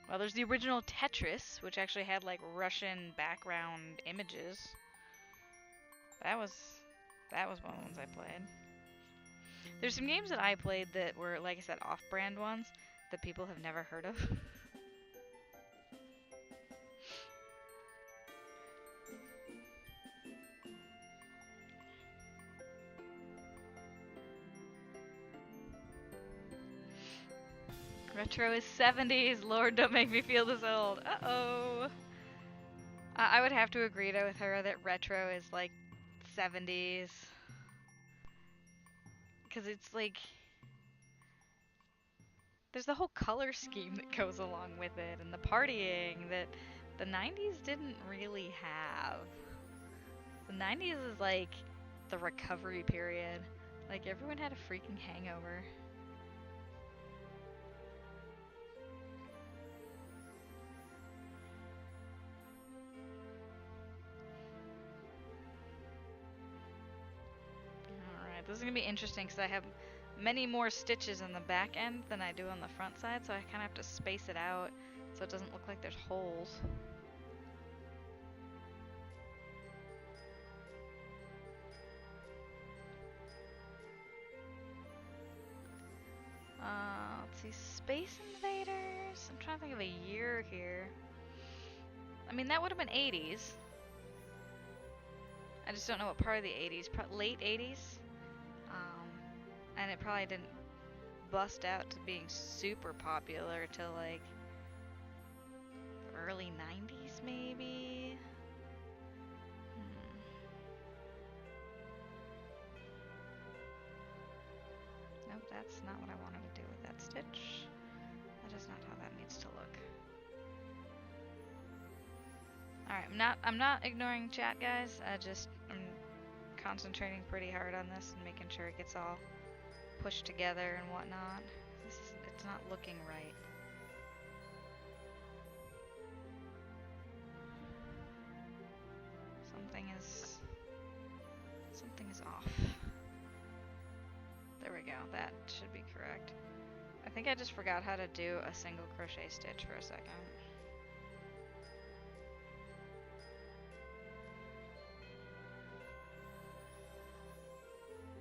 Well, there's the original Tetris, which actually had like Russian background images. That was one of the ones I played. There's some games that I played that were, like I said, off-brand ones that people have never heard of. Retro is 70s. Lord, don't make me feel this old. Uh-oh. I would have to agree with her that retro is like 70s. Because it's like, there's the whole color scheme that goes along with it and the partying that the 90s didn't really have. The 90s is like the recovery period. Like, everyone had a freaking hangover. Alright, this is going to be interesting because I have many more stitches in the back end than I do on the front side, so I kind of have to space it out so it doesn't look like there's holes. Let's see, Space Invaders? I'm trying to think of a year here. I mean, that would have been 80s. I just don't know what part of the 80s. Late 80s? And it probably didn't bust out to being super popular till like early 90s, maybe? Nope, that's not what I wanted to do with that stitch. That is not how that needs to look. Alright, I'm not ignoring chat, guys. I'm concentrating pretty hard on this and making sure it gets all pushed together and whatnot. It's not looking right. Something is off. There we go. That should be correct. I think I just forgot how to do a single crochet stitch for a second.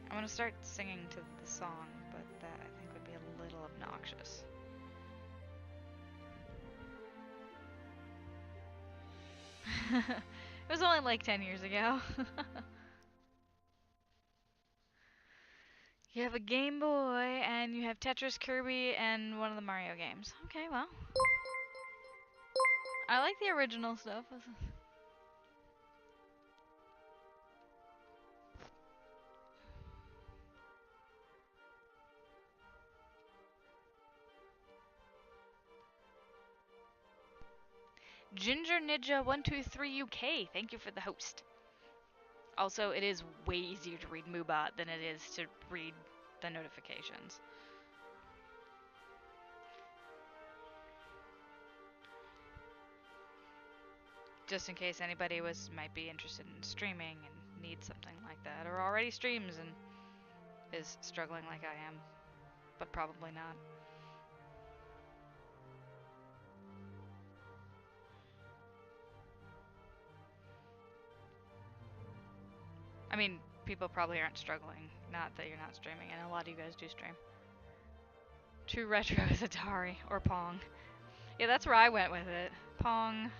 I'm gonna start singing to the song, but that I think would be a little obnoxious. It was only like 10 years ago. You have a Game Boy, and you have Tetris, Kirby, and one of the Mario games. Okay, well. I like the original stuff. Ginger Ninja 123 UK, thank you for the host. Also, it is way easier to read Moobot than it is to read the notifications. Just in case anybody might be interested in streaming and needs something like that, or already streams and is struggling like I am, but probably not. I mean, people probably aren't struggling, not that you're not streaming, and a lot of you guys do stream. True retro is Atari or Pong. Yeah, that's where I went with it. Pong.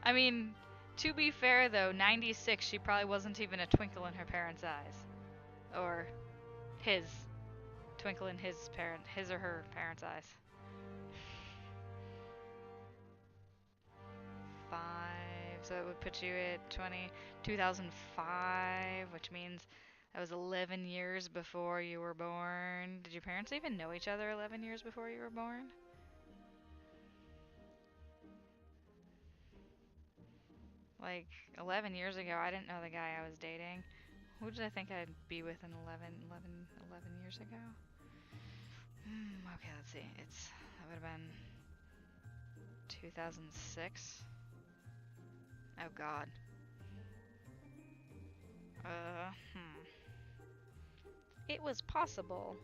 I mean, to be fair though, 96, she probably wasn't even a twinkle in her parents' eyes. Or his. Twinkle in his or her parents' eyes. 5, so it would put you at 2005, which means that was 11 years before you were born. Did your parents even know each other 11 years before you were born? Like, 11 years ago, I didn't know the guy I was dating. Who did I think I'd be with in 11 years ago? Okay, let's see. That would have been 2006. Oh god. it was possible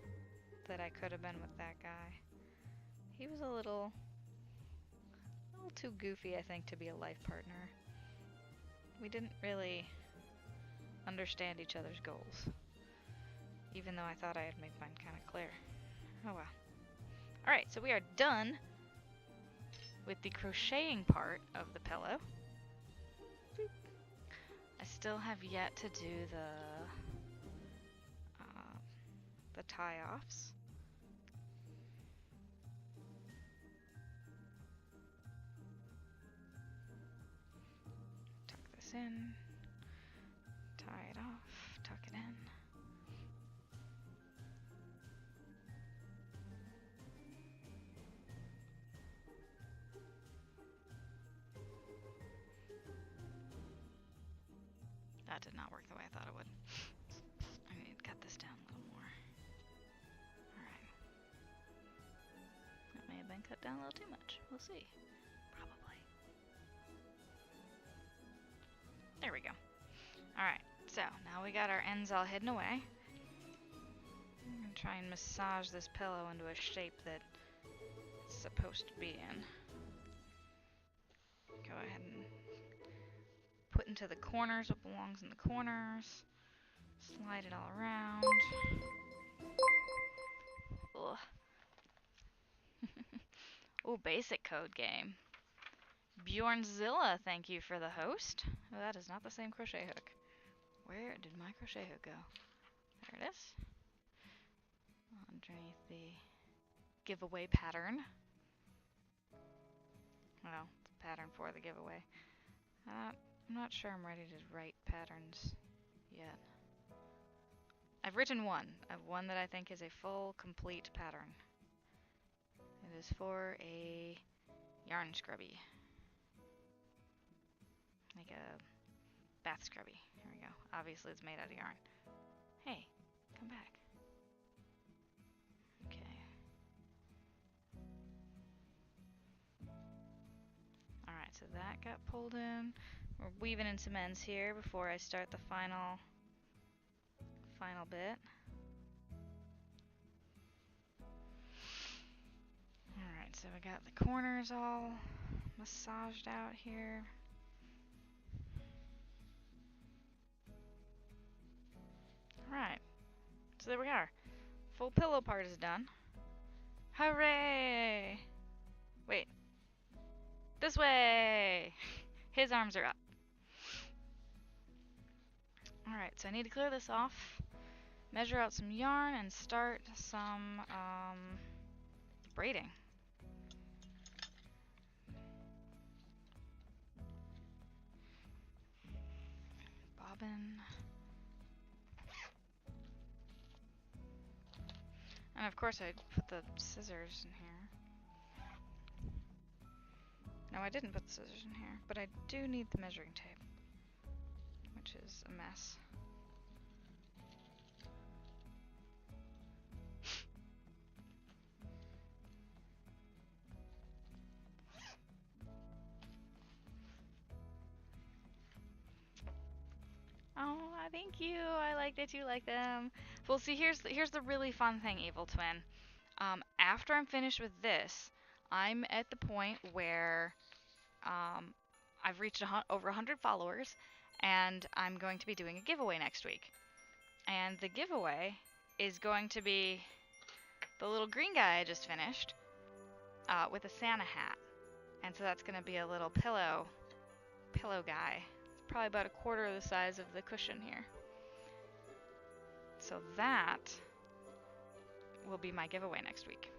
that I could have been with that guy. He was a little too goofy, I think, to be a life partner. We didn't really understand each other's goals, even though I thought I had made mine kind of clear. Oh well. Alright, so we are done with the crocheting part of the pillow. I still have yet to do the tie-offs. Tuck this in, tie it off, tuck it in. That did not work the way I thought it would. I need to cut this down a little more. Alright. That may have been cut down a little too much. We'll see. Probably. There we go. Alright, so now we got our ends all hidden away. I'm going to try and massage this pillow into a shape that it's supposed to be in. Go ahead and put into the corners what belongs in the corners. Slide it all around. Ugh. Ooh, basic code game. Bjornzilla, thank you for the host. Oh, that is not the same crochet hook. Where did my crochet hook go? There it is. Underneath the giveaway pattern. Well, it's a pattern for the giveaway. I'm not sure I'm ready to write patterns yet. I've written one. I have one that I think is a full, complete pattern. It is for a yarn scrubby. Like a bath scrubby. Here we go. Obviously it's made out of yarn. Hey, come back. Okay. Alright, so that got pulled in. We're weaving in some ends here before I start the final bit. Alright, so we got the corners all massaged out here. Alright, so there we are. Full pillow part is done. Hooray! Wait. This way! His arms are up. Alright, so I need to clear this off, measure out some yarn, and start some braiding. Bobbin. And of course I put the scissors in here. No, I didn't put the scissors in here, but I do need the measuring tape, which is a mess. Oh, thank you. I like that you like them. Well, see, here's the really fun thing, Evil Twin. After I'm finished with this, I'm at the point where I've reached over 100 followers, and I'm going to be doing a giveaway next week. And the giveaway is going to be the little green guy I just finished with a Santa hat. And so that's going to be a little pillow guy. It's probably about 1/4 the size of the cushion here. So that will be my giveaway next week.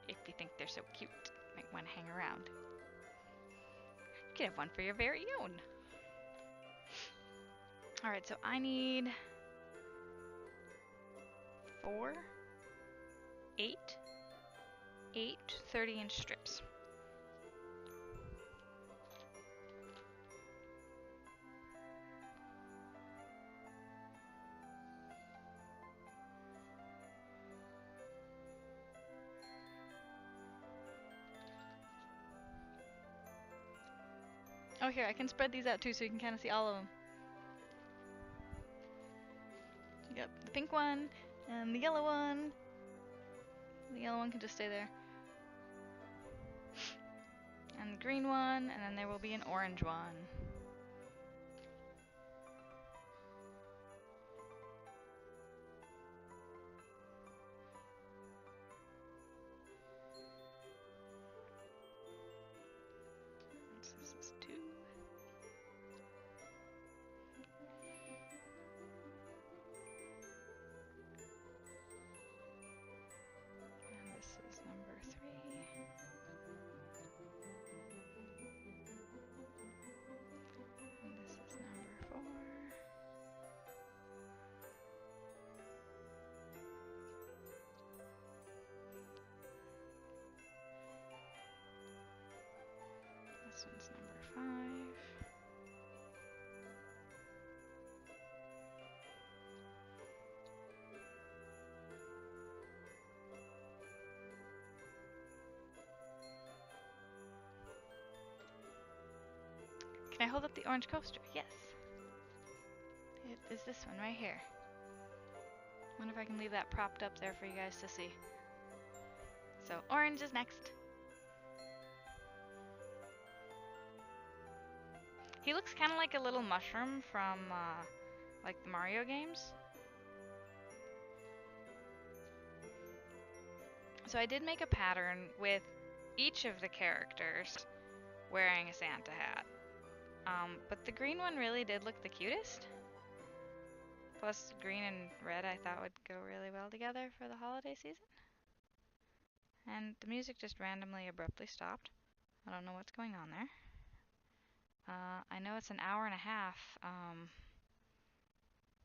If you think they're so cute, might want to hang around. You can have one for your very own. Alright, so I need 4, 8 30-inch strips. Oh, here, I can spread these out too so you can kind of see all of them. You Yep, the pink one and the yellow one. The yellow one can just stay there. And the green one, and then there will be an orange one. This is 2. And this is number 3. And this is number 4. This one's number 5. Can I hold up the orange coaster? Yes. It is this one right here. Wonder if I can leave that propped up there for you guys to see. So orange is next. He looks kind of like a little mushroom from like the Mario games. So I did make a pattern with each of the characters wearing a Santa hat. But the green one really did look the cutest. Plus green and red I thought would go really well together for the holiday season. And the music just randomly abruptly stopped. I don't know what's going on there. I know it's an hour and a half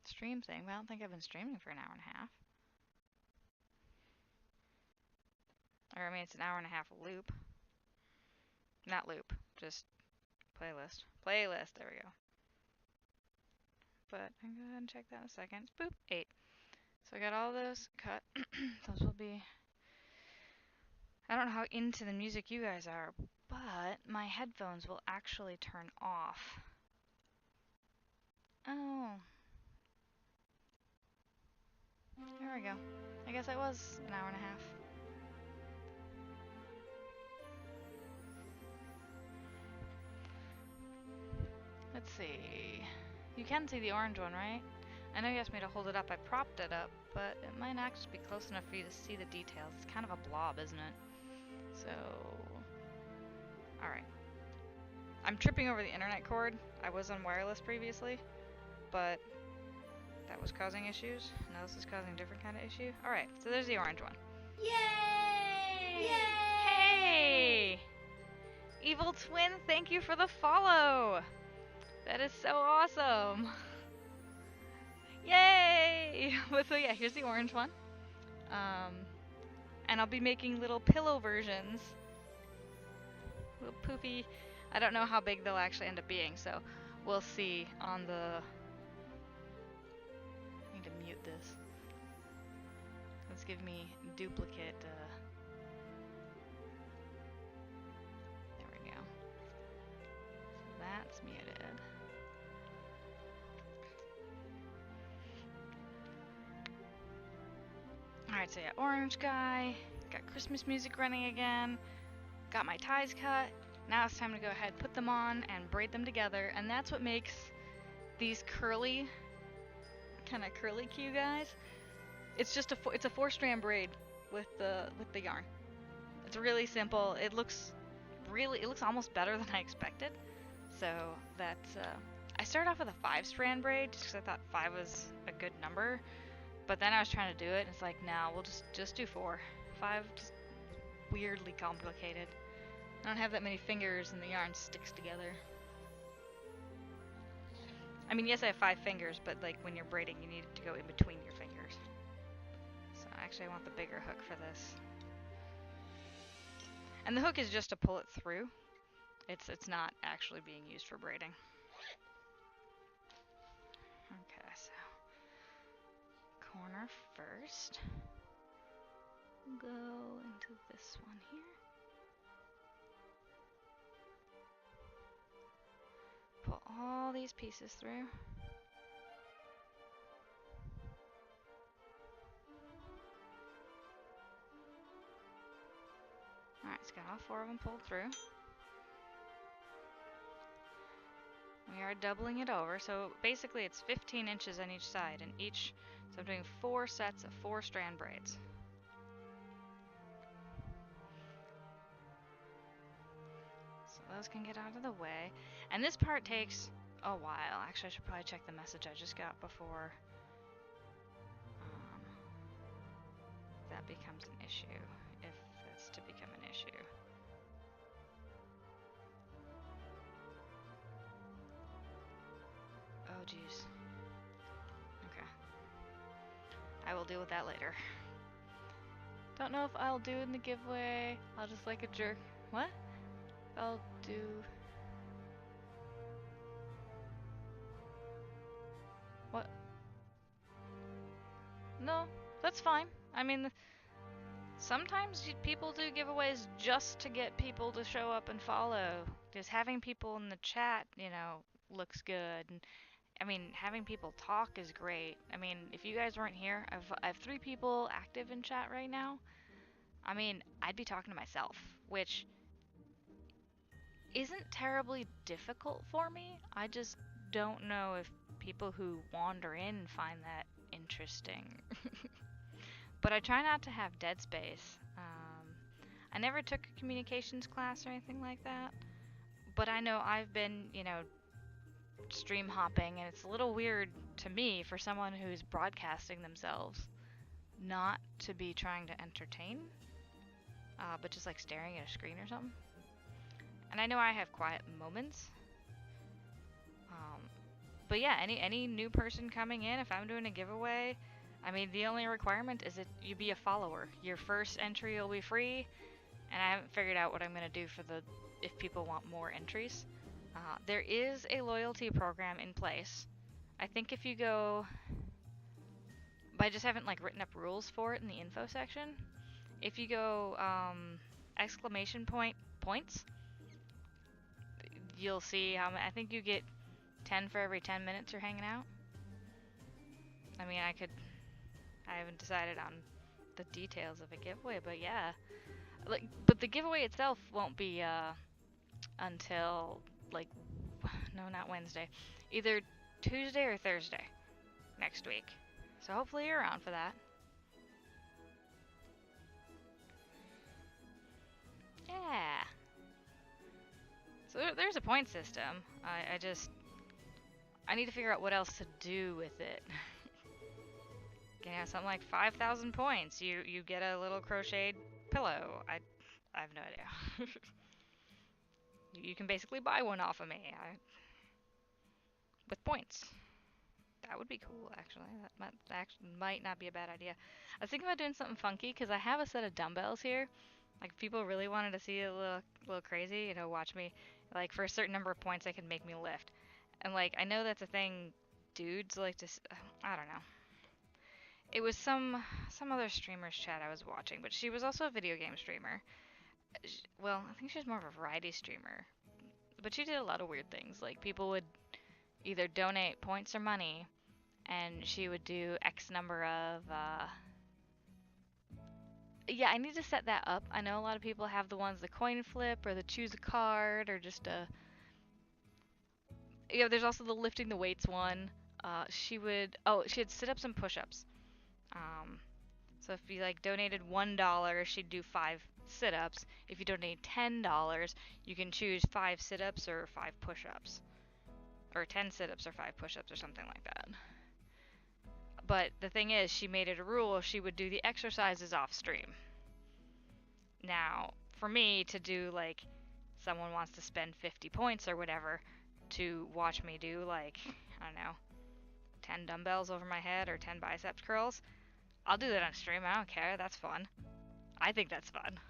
stream thing, but I don't think I've been streaming for an hour and a half. Or I mean, it's an hour and a half loop. Not loop, just playlist. Playlist, there we go. But I'm going to go ahead and check that in a second. Boop, 8. So I got all those cut. Those will be... I don't know how into the music you guys are, but my headphones will actually turn off. Oh. There we go. I guess I was an hour and a half. Let's see. You can see the orange one, right? I know you asked me to hold it up. I propped it up, but it might actually be close enough for you to see the details. It's kind of a blob, isn't it? So... Alright. I'm tripping over the internet cord. I was on wireless previously, but that was causing issues. Now this is causing a different kind of issue. Alright, so there's the orange one. Yay! Yay! Hey! Evil Twin, thank you for the follow! That is so awesome! Yay! But so yeah, here's the orange one. And I'll be making little pillow versions. Little poofy. I don't know how big they'll actually end up being, so we'll see on the... I need to mute this. Let's give me duplicate. There we go. So that's muted. Alright, so yeah, orange guy. Got Christmas music running again. Got my ties cut. Now it's time to go ahead, put them on, and braid them together. And that's what makes these curly, kind of curly Q guys. It's just it's a 4-strand braid with the yarn. It's really simple. It looks almost better than I expected. So that's I started off with a 5-strand braid just because I thought 5 was a good number. But then I was trying to do it, and it's like, no, we'll just do 4. 5 just weirdly complicated. I don't have that many fingers, and the yarn sticks together. I mean, yes, I have 5 fingers, but like when you're braiding, you need it to go in between your fingers. So actually, I want the bigger hook for this. And the hook is just to pull it through. It's not actually being used for braiding. Okay, so corner first. Go into this one here. Pull all these pieces through. 4 of them pulled through. We are doubling it over, so basically it's 15 inches on each side, and so I'm doing 4 sets of 4 strand braids. So those can get out of the way. And this part takes a while. Actually, I should probably check the message I just got before that becomes an issue, if that's to become an issue. Oh, jeez. Okay. I will deal with that later. Don't know if I'll do in the giveaway. I'll just like a jerk. What? I'll do... What? No, that's fine. I mean, sometimes people do giveaways just to get people to show up and follow. Just having people in the chat, you know, looks good. And I mean, having people talk is great. I mean, if you guys weren't here, I have 3 people active in chat right now. I mean, I'd be talking to myself, which isn't terribly difficult for me. I just don't know if people who wander in find that interesting. But I try not to have dead space. I never took a communications class or anything like that. But I know I've been, you know, stream hopping, and it's a little weird to me for someone who's broadcasting themselves not to be trying to entertain, but just like staring at a screen or something. And I know I have quiet moments. But yeah, any new person coming in, if I'm doing a giveaway, I mean, the only requirement is that you be a follower. Your first entry will be free, and I haven't figured out what I'm going to do for if people want more entries. There is a loyalty program in place. I think if you go, but I just haven't like written up rules for it in the info section. If you go exclamation points, you'll see how I think you get 10 for every 10 minutes you're hanging out. I mean, I haven't decided on the details of a giveaway, but yeah. But the giveaway itself won't be until like, no, not Wednesday, either Tuesday or Thursday next week. So hopefully you're around for that. Yeah. So there's a point system. I need to figure out what else to do with it. Can have something like 5,000 points. You get a little crocheted pillow. I have no idea. You can basically buy one off of me with points. That would be cool, actually. That actually might not be a bad idea. I was thinking about doing something funky because I have a set of dumbbells here. Like, if people really wanted to see it a little crazy, you know, watch me. Like, for a certain number of points, they can make me lift. And, like, I know that's a thing dudes like to... I don't know. It was some other streamer's chat I was watching, but she was also a video game streamer. Well, I think she was more of a variety streamer. But she did a lot of weird things. Like, people would either donate points or money, and she would do X number of... Yeah, I need to set that up. I know a lot of people have the ones, the coin flip, or the choose a card, or just a... Yeah, there's also the lifting the weights one. She had sit-ups and push-ups. So if you like donated $1, she'd do 5 sit-ups. If you donate $10, you can choose 5 sit-ups or 5 push-ups. Or 10 sit-ups or 5 push-ups or something like that. But the thing is, she made it a rule she would do the exercises off stream. Now, for me to do, like, someone wants to spend 50 points or whatever to watch me do, like, I don't know, 10 dumbbells over my head or 10 biceps curls, I'll do that on stream. I don't care. That's fun. I think that's fun.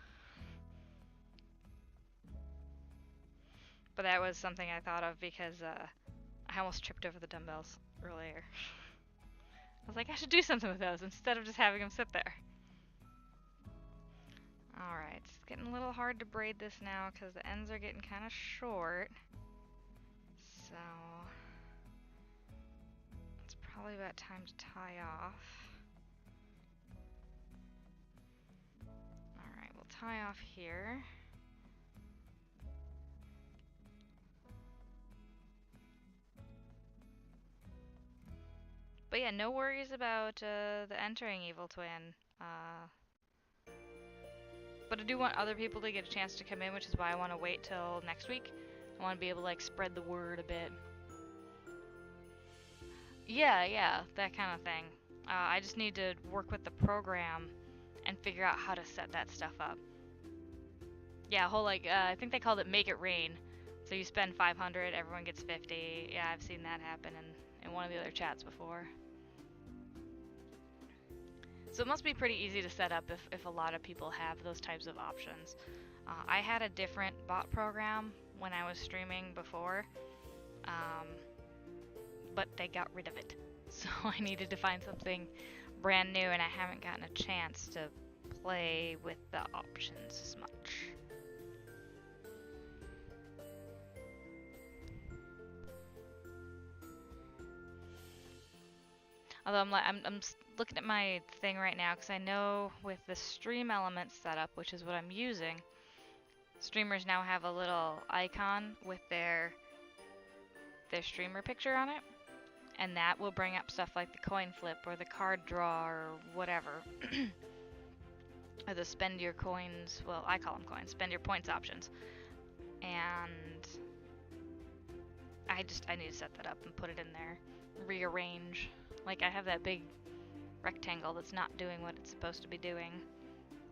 But that was something I thought of because I almost tripped over the dumbbells earlier. I was like, I should do something with those instead of just having them sit there. Alright, it's getting a little hard to braid this now because the ends are getting kind of short. So, it's probably about time to tie off. Alright, we'll tie off here. But yeah, no worries about the entering Evil Twin. But I do want other people to get a chance to come in, which is why I want to wait till next week. I want to be able to like spread the word a bit. Yeah, that kind of thing. I just need to work with the program and figure out how to set that stuff up. Yeah, whole like I think they called it Make It Rain. So you spend 500, everyone gets 50. Yeah, I've seen that happen in one of the other chats before. So it must be pretty easy to set up if a lot of people have those types of options. I had a different bot program when I was streaming before, but they got rid of it. So I needed to find something brand new, and I haven't gotten a chance to play with the options as much. Although I'm looking at my thing right now because I know with the stream elements setup, which is what I'm using, streamers now have a little icon with their streamer picture on it, and that will bring up stuff like the coin flip or the card draw or whatever, or the spend your coins. Well, I call them coins. Spend your points options, and I need to set that up and put it in there, rearrange. Like, I have that big rectangle that's not doing what it's supposed to be doing.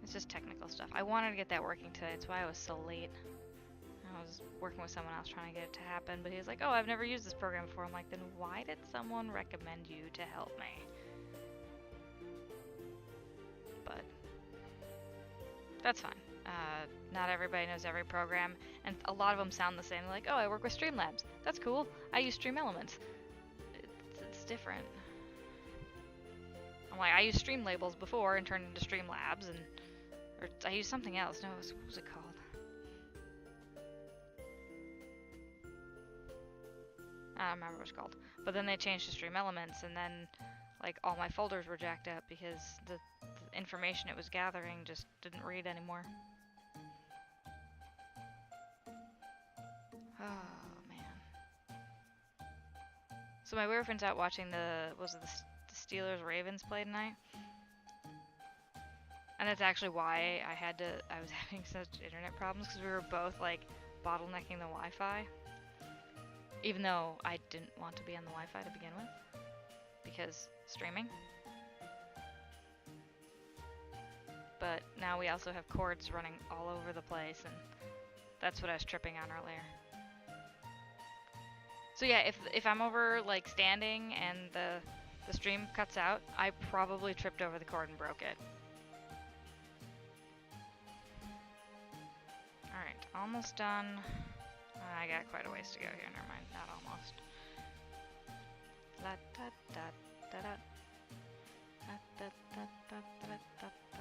It's just technical stuff. I wanted to get that working today. That's why I was so late. I was working with someone else trying to get it to happen, but he was like, oh, I've never used this program before. I'm like, then why did someone recommend you to help me? But that's fine. Not everybody knows every program, and a lot of them sound the same. They're like, oh, I work with Streamlabs. That's cool. I use Stream Elements. It's different. I'm like, I used Stream Labels before and turned into Streamlabs, or I used something else. No, what was it called? I don't remember what it's called. But then they changed to Stream Elements, and then like all my folders were jacked up because the information it was gathering just didn't read anymore. Oh man. So my boyfriend's out watching the Steelers Ravens play tonight. And that's actually why I was having such internet problems, because we were both like bottlenecking the Wi-Fi. Even though I didn't want to be on the Wi-Fi to begin with, because streaming. But now we also have cords running all over the place, and that's what I was tripping on earlier. So yeah, if I'm over like standing and the stream cuts out, I probably tripped over the cord and broke it. Alright, almost done. I got quite a ways to go here, never mind, not almost. La da da da da. Da da da da da da da.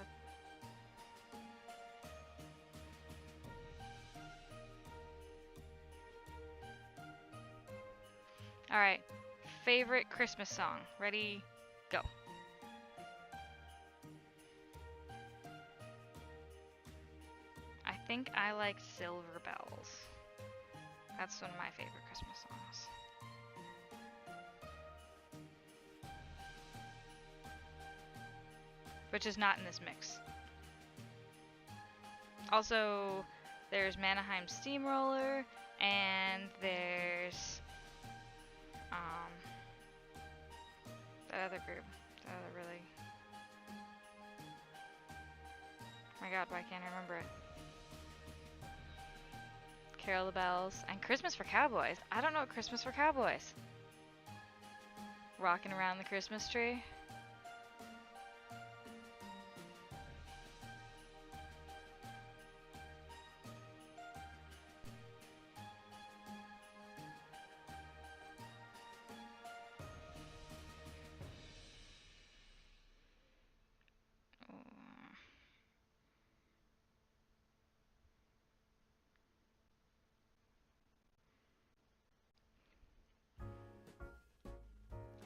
Alright, favorite Christmas song. Ready, go. I think I like Silver Bells. That's one of my favorite Christmas songs. Which is not in this mix. Also, there's Mannheim Steamroller, and there's that other group. The other really... Oh my god, why can't I remember it? Carol the Bells, and Christmas for Cowboys. I don't know what Christmas for Cowboys. Rocking around the Christmas tree.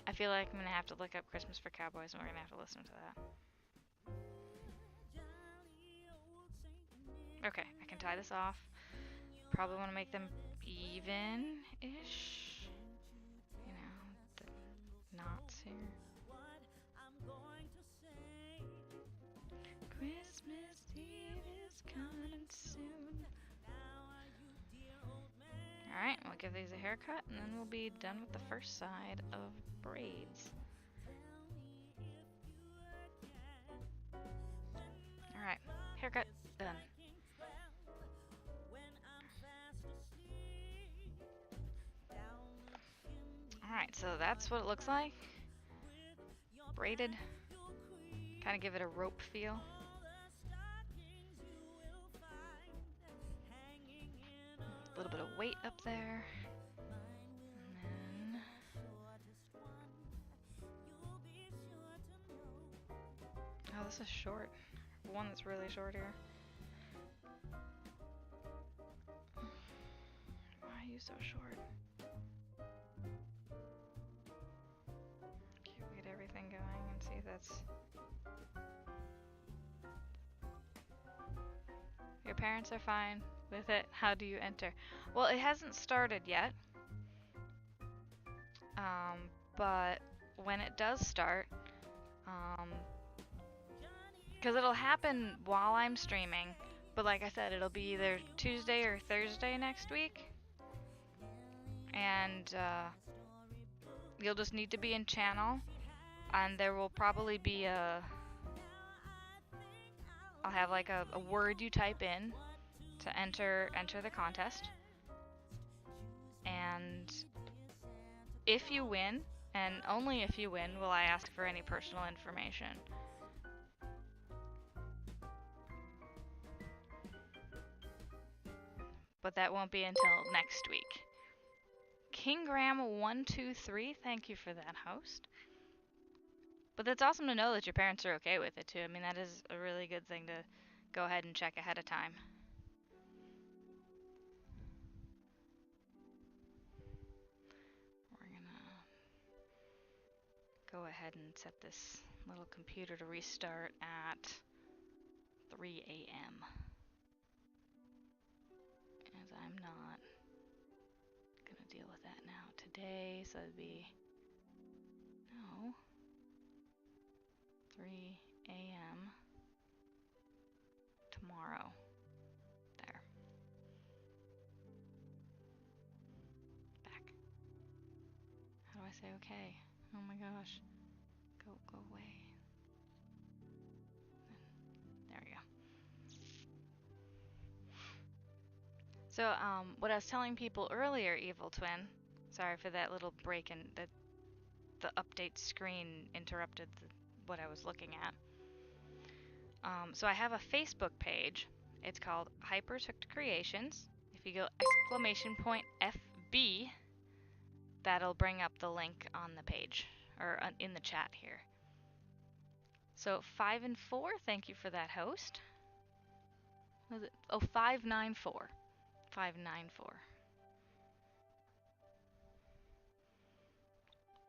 I feel like I'm gonna have to look up Christmas for Cowboys, and we're gonna have to listen to that. Okay, I can tie this off. Probably want to make them even-ish. You know, the knots here. coming soon. Alright, we'll give these a haircut and then we'll be done with the first side of braids. Alright, haircut done. Alright, so that's what it looks like. Braided. Kind of give it a rope feel. A little bit of weight up there. And then oh, this is short. One that's really short here. Why are you so short? Okay, we'll get everything going and see if that's... Your parents are fine with it. How do you enter? Well, it hasn't started yet. But when it does start, because it'll happen while I'm streaming, but like I said, it'll be either Tuesday or Thursday next week. And you'll just need to be in channel, and there will probably be a... I'll have like a word you type in to enter the contest. And if you win, and only if you win, will I ask for any personal information. But that won't be until next week. Kingram123, thank you for that, host. But that's awesome to know that your parents are okay with it too. I mean, that is a really good thing to go ahead and check ahead of time. We're gonna go ahead and set this little computer to restart at 3 a.m. as I'm not gonna deal with that now today, so it'd be 3 a.m. tomorrow. There. Back. How do I say okay? Oh my gosh. Go away. There we go. So, what I was telling people earlier, Evil Twin, sorry for that little break and the update screen interrupted what I was looking at. So I have a Facebook page. It's called Hyper's Hooked Creations. If you go !FB, that'll bring up the link on the page, or in the chat here. So 5 and 4, thank you for that, host. Was it? Oh, 594. 594.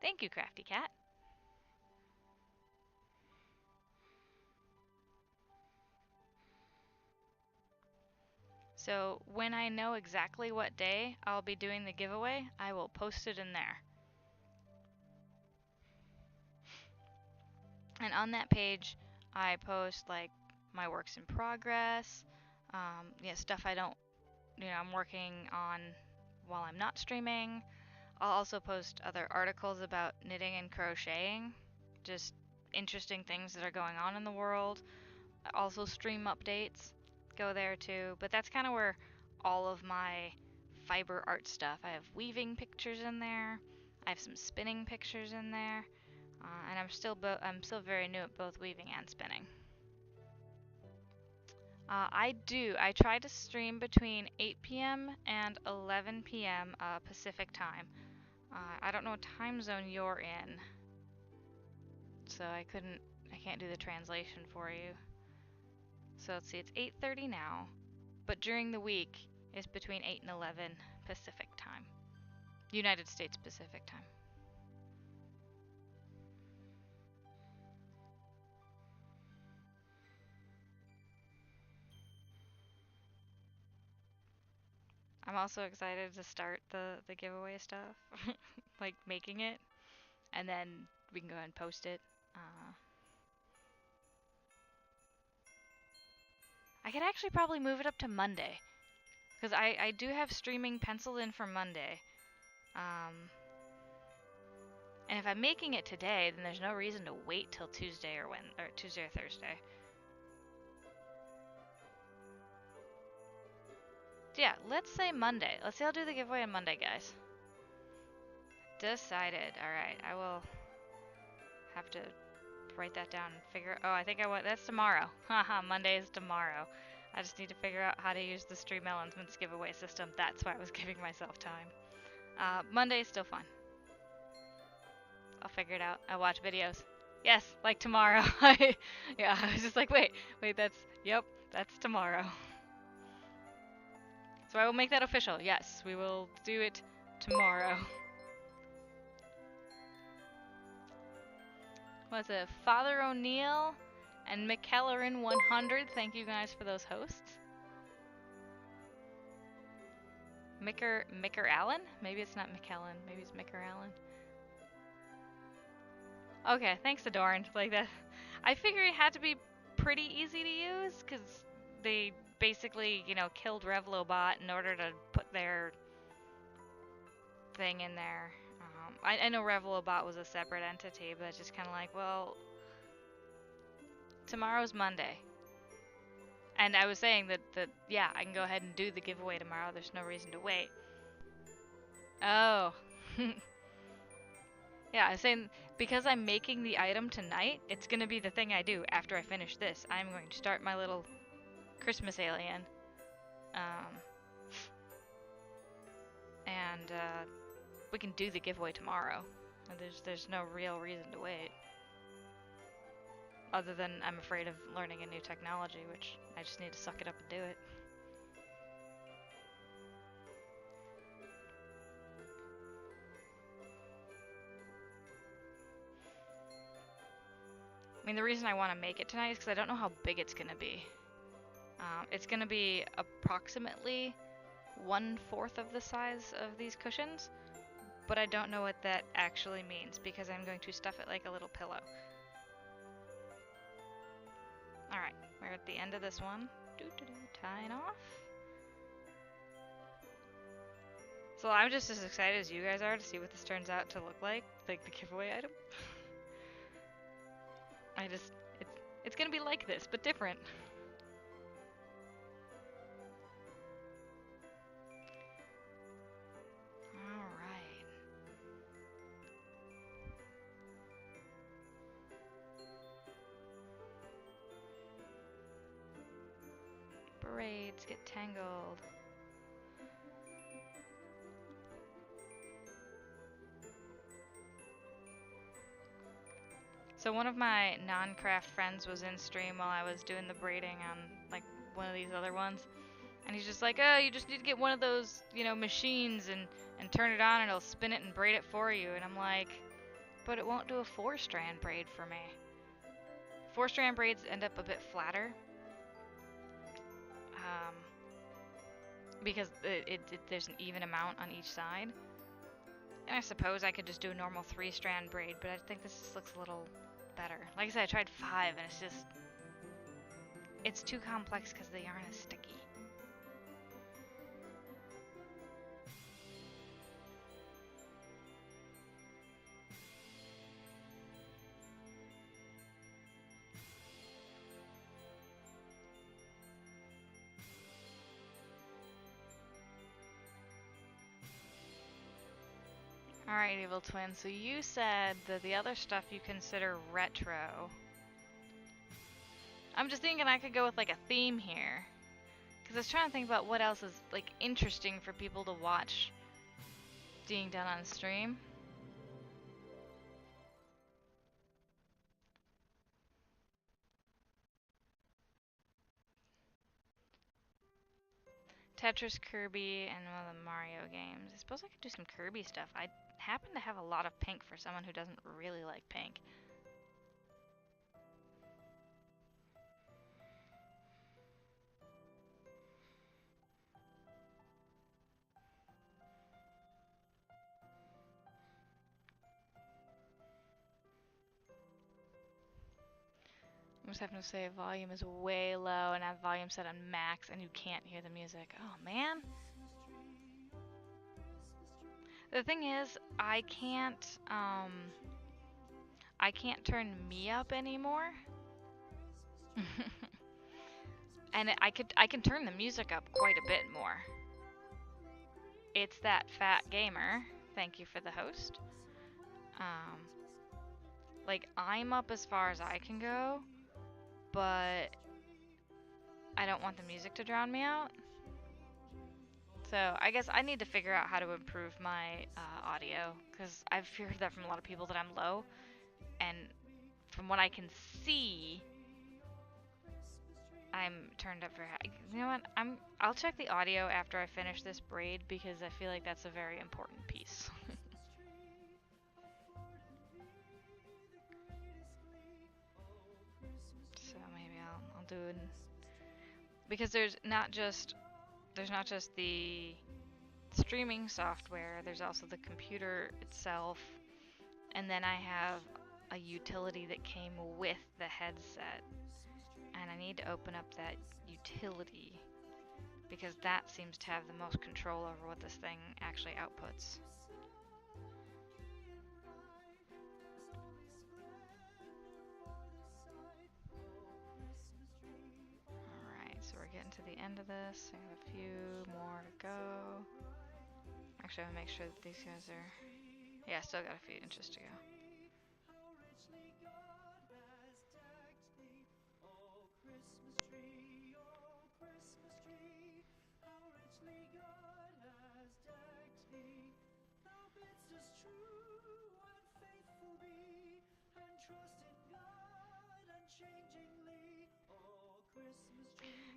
Thank you, Crafty Cat. So when I know exactly what day I'll be doing the giveaway, I will post it in there. And on that page, I post like my works in progress, stuff I'm working on while I'm not streaming. I'll also post other articles about knitting and crocheting, just interesting things that are going on in the world. Also stream updates go there too, but that's kind of where all of my fiber art stuff. I have weaving pictures in there. I have some spinning pictures in there. And I'm still very new at both weaving and spinning. I try to stream between 8 p.m. and 11 p.m. Pacific time. I don't know what time zone you're in, so I can't do the translation for you. So let's see, it's 8:30 now, but during the week it's between 8 and 11 Pacific time. United States Pacific time. I'm also excited to start the giveaway stuff, like making it, and then we can go ahead and post it. I could actually probably move it up to Monday. Because I do have streaming penciled in for Monday. And if I'm making it today, then there's no reason to wait till Tuesday or Tuesday or Thursday. So yeah, let's say Monday. Let's say I'll do the giveaway on Monday, guys. Decided. Alright, I will have to write that down and figure. Oh, I think I want. That's tomorrow. Haha, Monday is tomorrow. I just need to figure out how to use the Stream Elements giveaway system. That's why I was giving myself time. Monday is still fine. I'll figure it out. I watch videos. Yes, like tomorrow. Yeah, I was just like, wait, that's tomorrow. So I will make that official. Yes, we will do it tomorrow. What's it? Father O'Neill and McKellerin 100. Thank you guys for those hosts. Micker Allen? Maybe it's not McKellen. Maybe it's Micker Allen. Okay, thanks, Adorn. Like that. I figure it had to be pretty easy to use because they basically, killed Revlobot in order to put their thing in there. I know Revlobot was a separate entity, but it's just kind of like, well, tomorrow's Monday. And I was saying that yeah, I can go ahead and do the giveaway tomorrow. There's no reason to wait. Oh. Yeah, I was saying because I'm making the item tonight, it's going to be the thing I do after I finish this. I'm going to start my little Christmas alien. And we can do the giveaway tomorrow. There's no real reason to wait. Other than I'm afraid of learning a new technology, which I just need to suck it up and do it. I mean, the reason I want to make it tonight is because I don't know how big it's going to be. It's going to be approximately 1/4 of the size of these cushions, but I don't know what that actually means because I'm going to stuff it like a little pillow. Alright, we're at the end of this one. Tying off. So I'm just as excited as you guys are to see what this turns out to look like the giveaway item. It's gonna be like this, but different. Alright. Braids get tangled. So one of my non-craft friends was in stream while I was doing the braiding on like one of these other ones. And he's just like, oh, you just need to get one of those, machines and turn it on and it'll spin it and braid it for you. And I'm like, but it won't do a 4-strand braid for me. 4-strand braids end up a bit flatter. Because there's an even amount on each side. And I suppose I could just do a normal 3-strand braid, but I think this just looks a little better. Like I said, I tried 5 and it's too complex because the yarn is sticky. Alright, Evil Twin, so you said that the other stuff you consider retro. I'm just thinking I could go with like a theme here. Because I was trying to think about what else is like interesting for people to watch being done on stream. Tetris, Kirby, and one of the Mario games. I suppose I could do some Kirby stuff. I happen to have a lot of pink for someone who doesn't really like pink. I'm just having to say volume is way low and I have volume set on max and you can't hear the music. Oh man. The thing is, I can't turn me up anymore. And I can turn the music up quite a bit more. It's that fat gamer. Thank you for the host. Like I'm up as far as I can go, but I don't want the music to drown me out. So I guess I need to figure out how to improve my audio, because I've heard that from a lot of people that I'm low, and from what I can see, I'm turned up for. You know what? I'll check the audio after I finish this braid because I feel like that's a very important piece. So maybe I'll do it because there's not just the streaming software, there's also the computer itself, and then I have a utility that came with the headset, and I need to open up that utility because that seems to have the most control over what this thing actually outputs. Alright, so we're getting to the end of this. I have a few more to go. Actually, I'm gonna make sure that these guys are... Yeah, still got a few inches to go.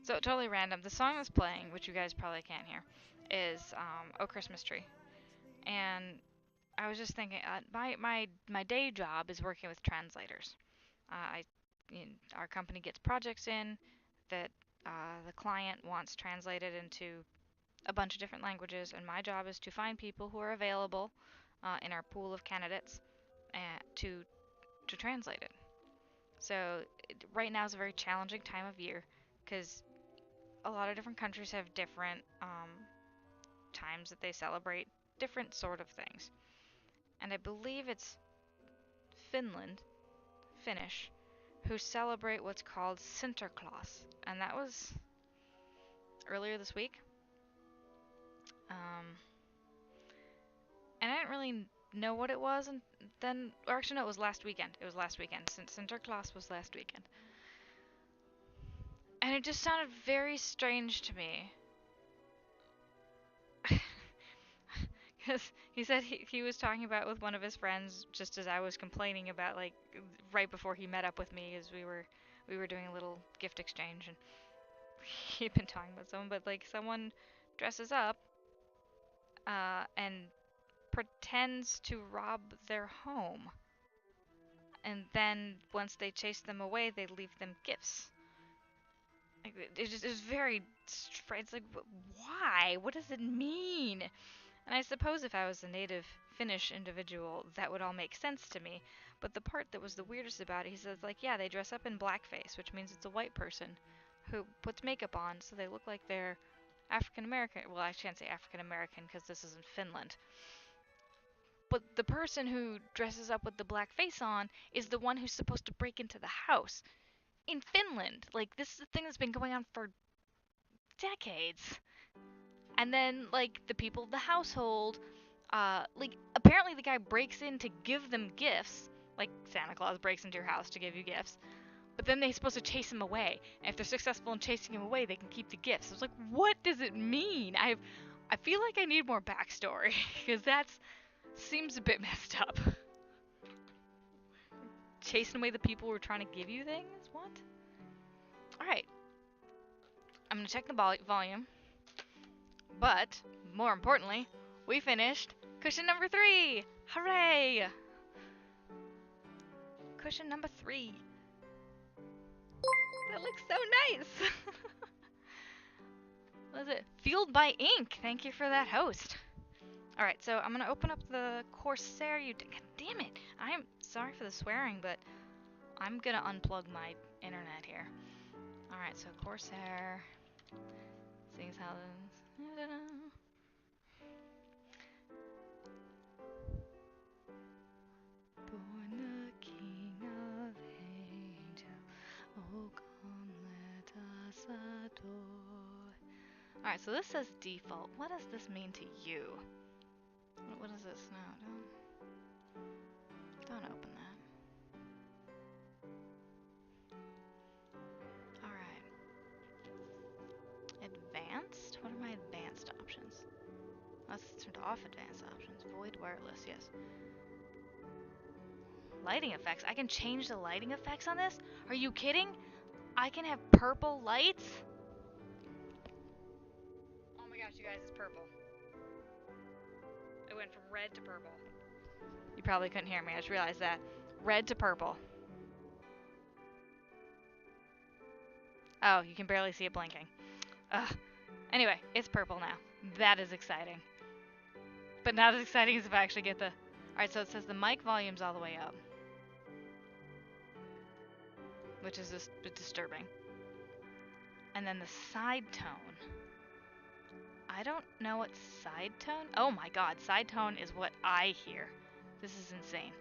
So totally random. The song that's playing, which you guys probably can't hear, is "Oh Christmas Tree," and I was just thinking, my day job is working with translators. Our company gets projects in that the client wants translated into a bunch of different languages, and my job is to find people who are available in our pool of candidates to translate it. So right now is a very challenging time of year because a lot of different countries have different times that they celebrate different sort of things. And I believe it's Finnish, who celebrate what's called Sinterklaas. And that was earlier this week. And I didn't really know what it was, and then, or actually no, it was last weekend. It was last weekend, since Sinterklaas was last weekend. And it just sounded very strange to me. Because he said he was talking about it with one of his friends just as I was complaining about, like, right before he met up with me, as we were doing a little gift exchange, and he'd been talking about someone, but like someone dresses up and pretends to rob their home. And then once they chase them away, they leave them gifts. Like, it was very strange. It's like, why? What does it mean? And I suppose if I was a native Finnish individual, that would all make sense to me. But the part that was the weirdest about it, he says, like, yeah, they dress up in blackface, which means it's a white person who puts makeup on so they look like they're African American. Well, I can't say African American because this isn't Finland. But the person who dresses up with the black face on is the one who's supposed to break into the house in Finland. Like, this is a thing that's been going on for decades. And then, like, the people of the household, like, apparently the guy breaks in to give them gifts. Like, Santa Claus breaks into your house to give you gifts. But then they're supposed to chase him away. And if they're successful in chasing him away, they can keep the gifts. I was like, what does it mean? I feel like I need more backstory, because that seems a bit messed up. Chasing away the people who are trying to give you things? What? Alright. I'm going to check the volume. But, more importantly, we finished cushion number 3! Hooray! Cushion number 3. That looks so nice! What is it? Fueled by ink! Thank you for that, host. Alright, so I'm gonna open up the Corsair. God damn it! I'm sorry for the swearing, but I'm gonna unplug my internet here. Alright, so Corsair. Seeing how this. Born the King of Angels, oh come let us adore. Alright, so this says default. What does this mean to you? What is this now? Don't open that. Alright. Advanced? What are my advanced options? Let's turn off advanced options. Void wireless, yes. Lighting effects? I can change the lighting effects on this? Are you kidding? I can have purple lights? Oh my gosh, you guys, it's purple. It went from red to purple. You probably couldn't hear me, I just realized that. Red to purple. Oh, you can barely see it blinking. Ugh. Anyway, it's purple now. That is exciting. But not as exciting as if I actually get the... Alright, so it says the mic volume's all the way up. Which is just disturbing. And then the side tone. I don't know what side tone... Oh my god, side tone is what I hear. This is insane.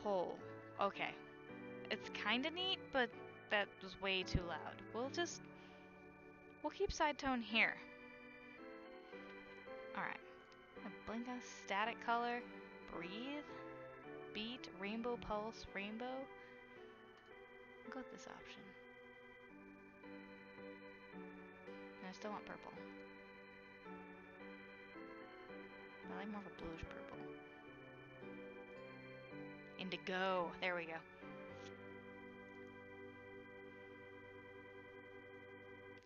Oh, okay. It's kinda neat, but that was way too loud. We'll keep side tone here. Alright. Blinka, static color, breathe, beat, rainbow pulse, rainbow. I'll go with this option. And I still want purple. I like more of a bluish purple. Indigo. There we go.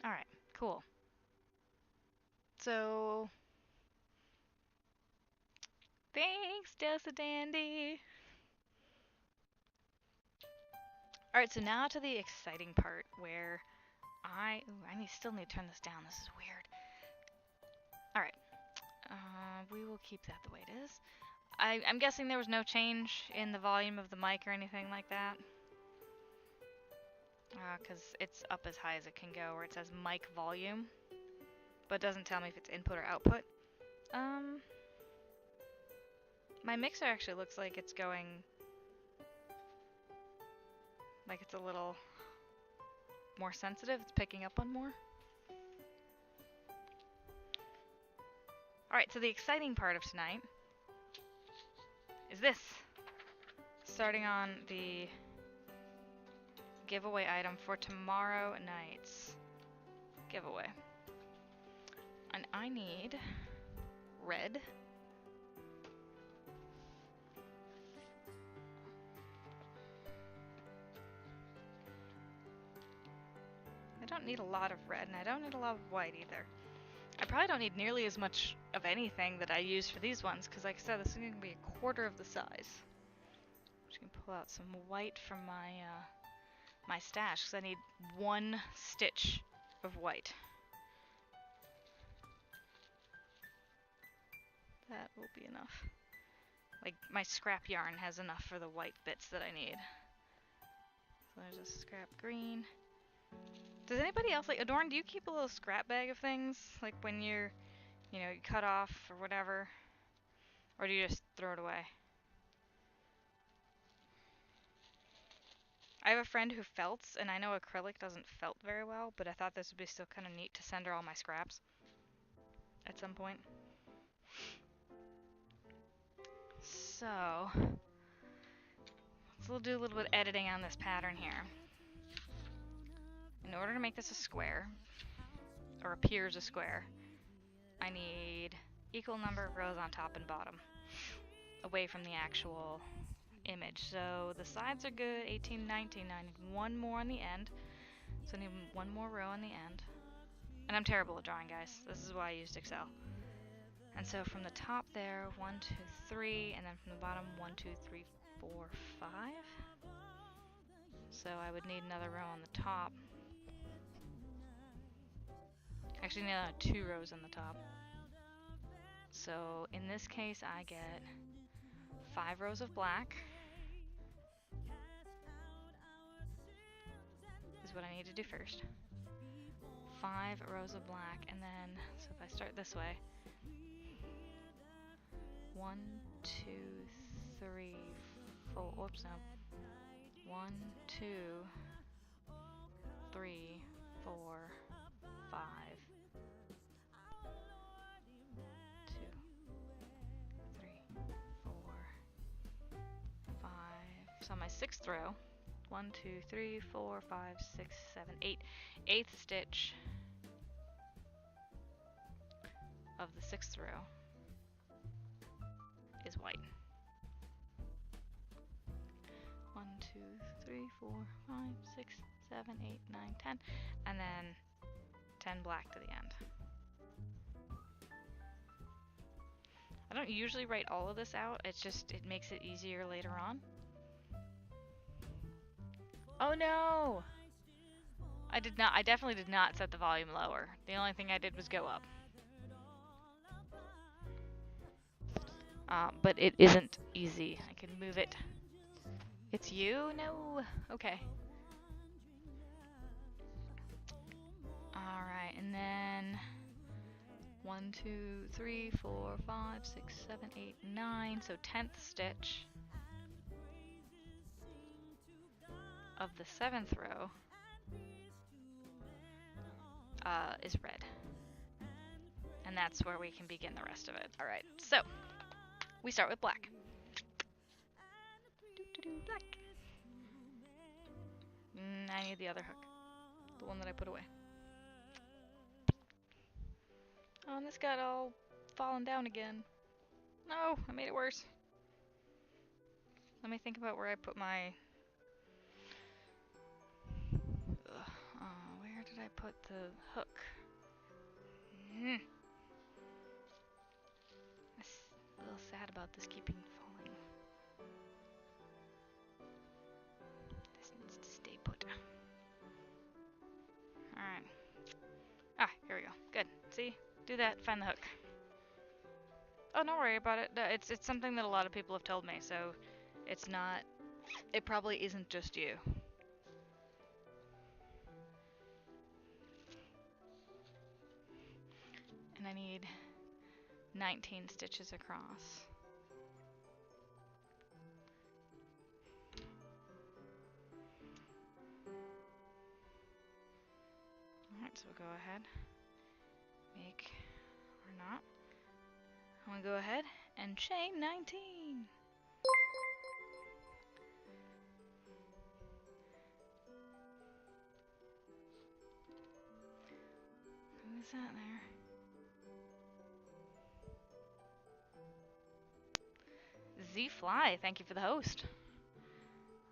Alright, cool. So... Thanks, Delta Dandy! Alright, so now to the exciting part where I still need to turn this down. This is weird. Alright. We will keep that the way it is. I'm guessing there was no change in the volume of the mic or anything like that. Because it's up as high as it can go, where it says mic volume. But it doesn't tell me if it's input or output. My mixer actually looks like it's going... like it's a little more sensitive. It's picking up on more. Alright, so the exciting part of tonight is this. Starting on the giveaway item for tomorrow night's giveaway. And I need red. I don't need a lot of red, and I don't need a lot of white either. I probably don't need nearly as much of anything that I use for these ones, because like I said, this is going to be a quarter of the size. I'm just going to pull out some white from my my stash, because I need one stitch of white. That will be enough. Like, my scrap yarn has enough for the white bits that I need. So there's a scrap green. Does anybody else, like, Adorn, do you keep a little scrap bag of things? Like, when you're, you know, you cut off or whatever? Or do you just throw it away? I have a friend who felts, and I know acrylic doesn't felt very well, but I thought this would be still kind of neat to send her all my scraps at some point. So, we'll do a little bit of editing on this pattern here. In order to make this a square, or appears a square, I need equal number of rows on top and bottom, away from the actual image. So the sides are good, 18, 19, I need one more on the end, so I need one more row on the end. And I'm terrible at drawing, guys. This is why I used Excel. And so from the top there, 1, 2, 3, and then from the bottom, 1, 2, 3, 4, 5. So I would need another row on the top. Actually, need another 2 rows on the top. So in this case, I get 5 rows of black. what I need to do first. 5 rows of black, and then, so if I start this way, 1, 2, 3, 4, oops, no. 1, 2, 3, 4, 5, 2, 3, 4, 5. So on my 6th row, 1, 2, 3, 4, 5, 6, 7, 8. 8th stitch of the 6th row is white. 1, 2, 3, 4, 5, 6, 7, 8, 9, 10, and then 10 black to the end. I don't usually write all of this out, it's just, it makes it easier later on. Oh no! I definitely did not set the volume lower. The only thing I did was go up. But it isn't easy. I can move it. It's you? No. Okay. Alright, and then 1, 2, 3, 4, 5, 6, 7, 8, 9. So 10th stitch of the 7th row is red. And that's where we can begin the rest of it. Alright, so we start with black. Black. I need the other hook. The one that I put away. Oh, and this got all fallen down again. No, I made it worse. Let me think about where I put my... where did I put the hook? I'm a little sad about this keeping falling. This needs to stay put. Alright. Ah, here we go. Good. See? Do that, find the hook. Oh, don't worry about it. It's something that a lot of people have told me, so it's not... It probably isn't just you. And I need 19 stitches across. Alright, so we'll go ahead, make, or not, I'm gonna go ahead and chain 19! Who's that there? Z-Fly, thank you for the host.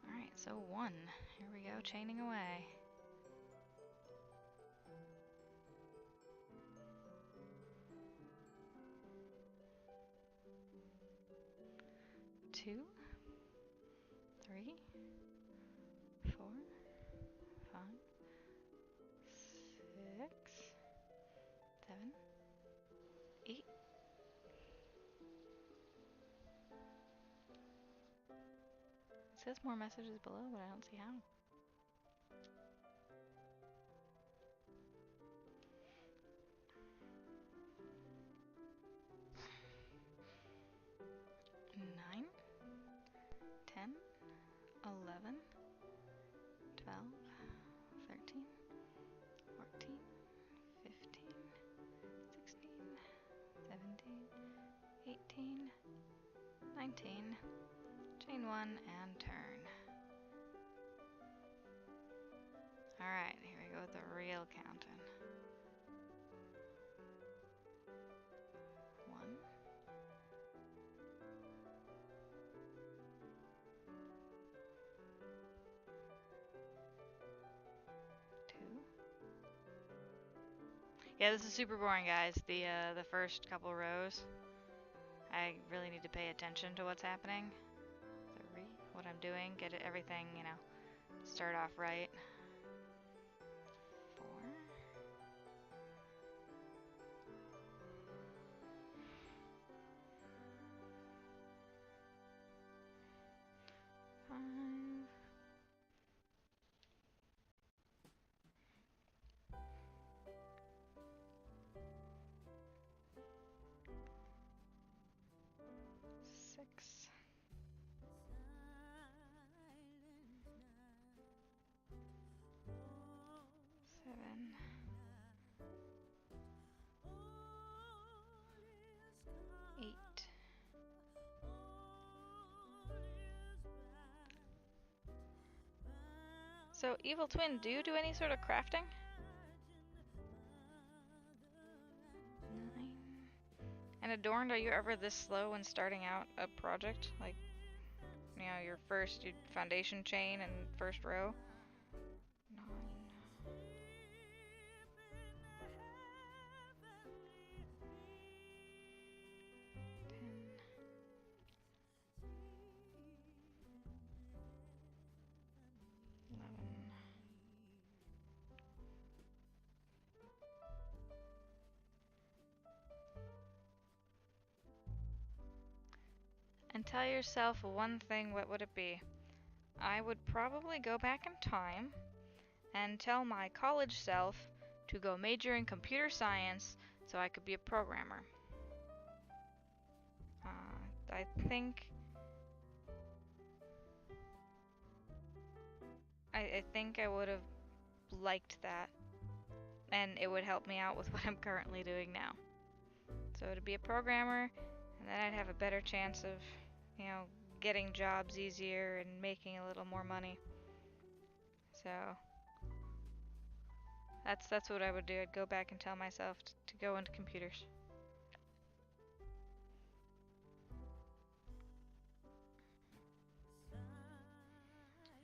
Alright, so 1. Here we go, chaining away. 2, 3, 4, 5, 6, 7, 8. It says more messages below, but I don't see how. 9, 10, 11, 12, 13, 14, 15, 16, 17, 18, 19, chain 1 and turn. Alright, here we go with the real counting. 1, 2. Yeah, this is super boring, guys. The first couple rows. I really need to pay attention to what's happening. 3, what I'm doing, get it, everything, you know, start off right. 4. 5. 7, 8. So, Evil Twin, do you do any sort of crafting? 9. And Adorned, are you ever this slow when starting out a project? Like, you know, your foundation chain and first row? 9. 10. 11. And tell yourself one thing, what would it be? I would probably go back in time and tell my college self to go major in computer science so I could be a programmer. I think I would have liked that, and it would help me out with what I'm currently doing now. So to be a programmer, and then I'd have a better chance of, you know, getting jobs easier and making a little more money. So that's what I would do. I'd go back and tell myself to go into computers.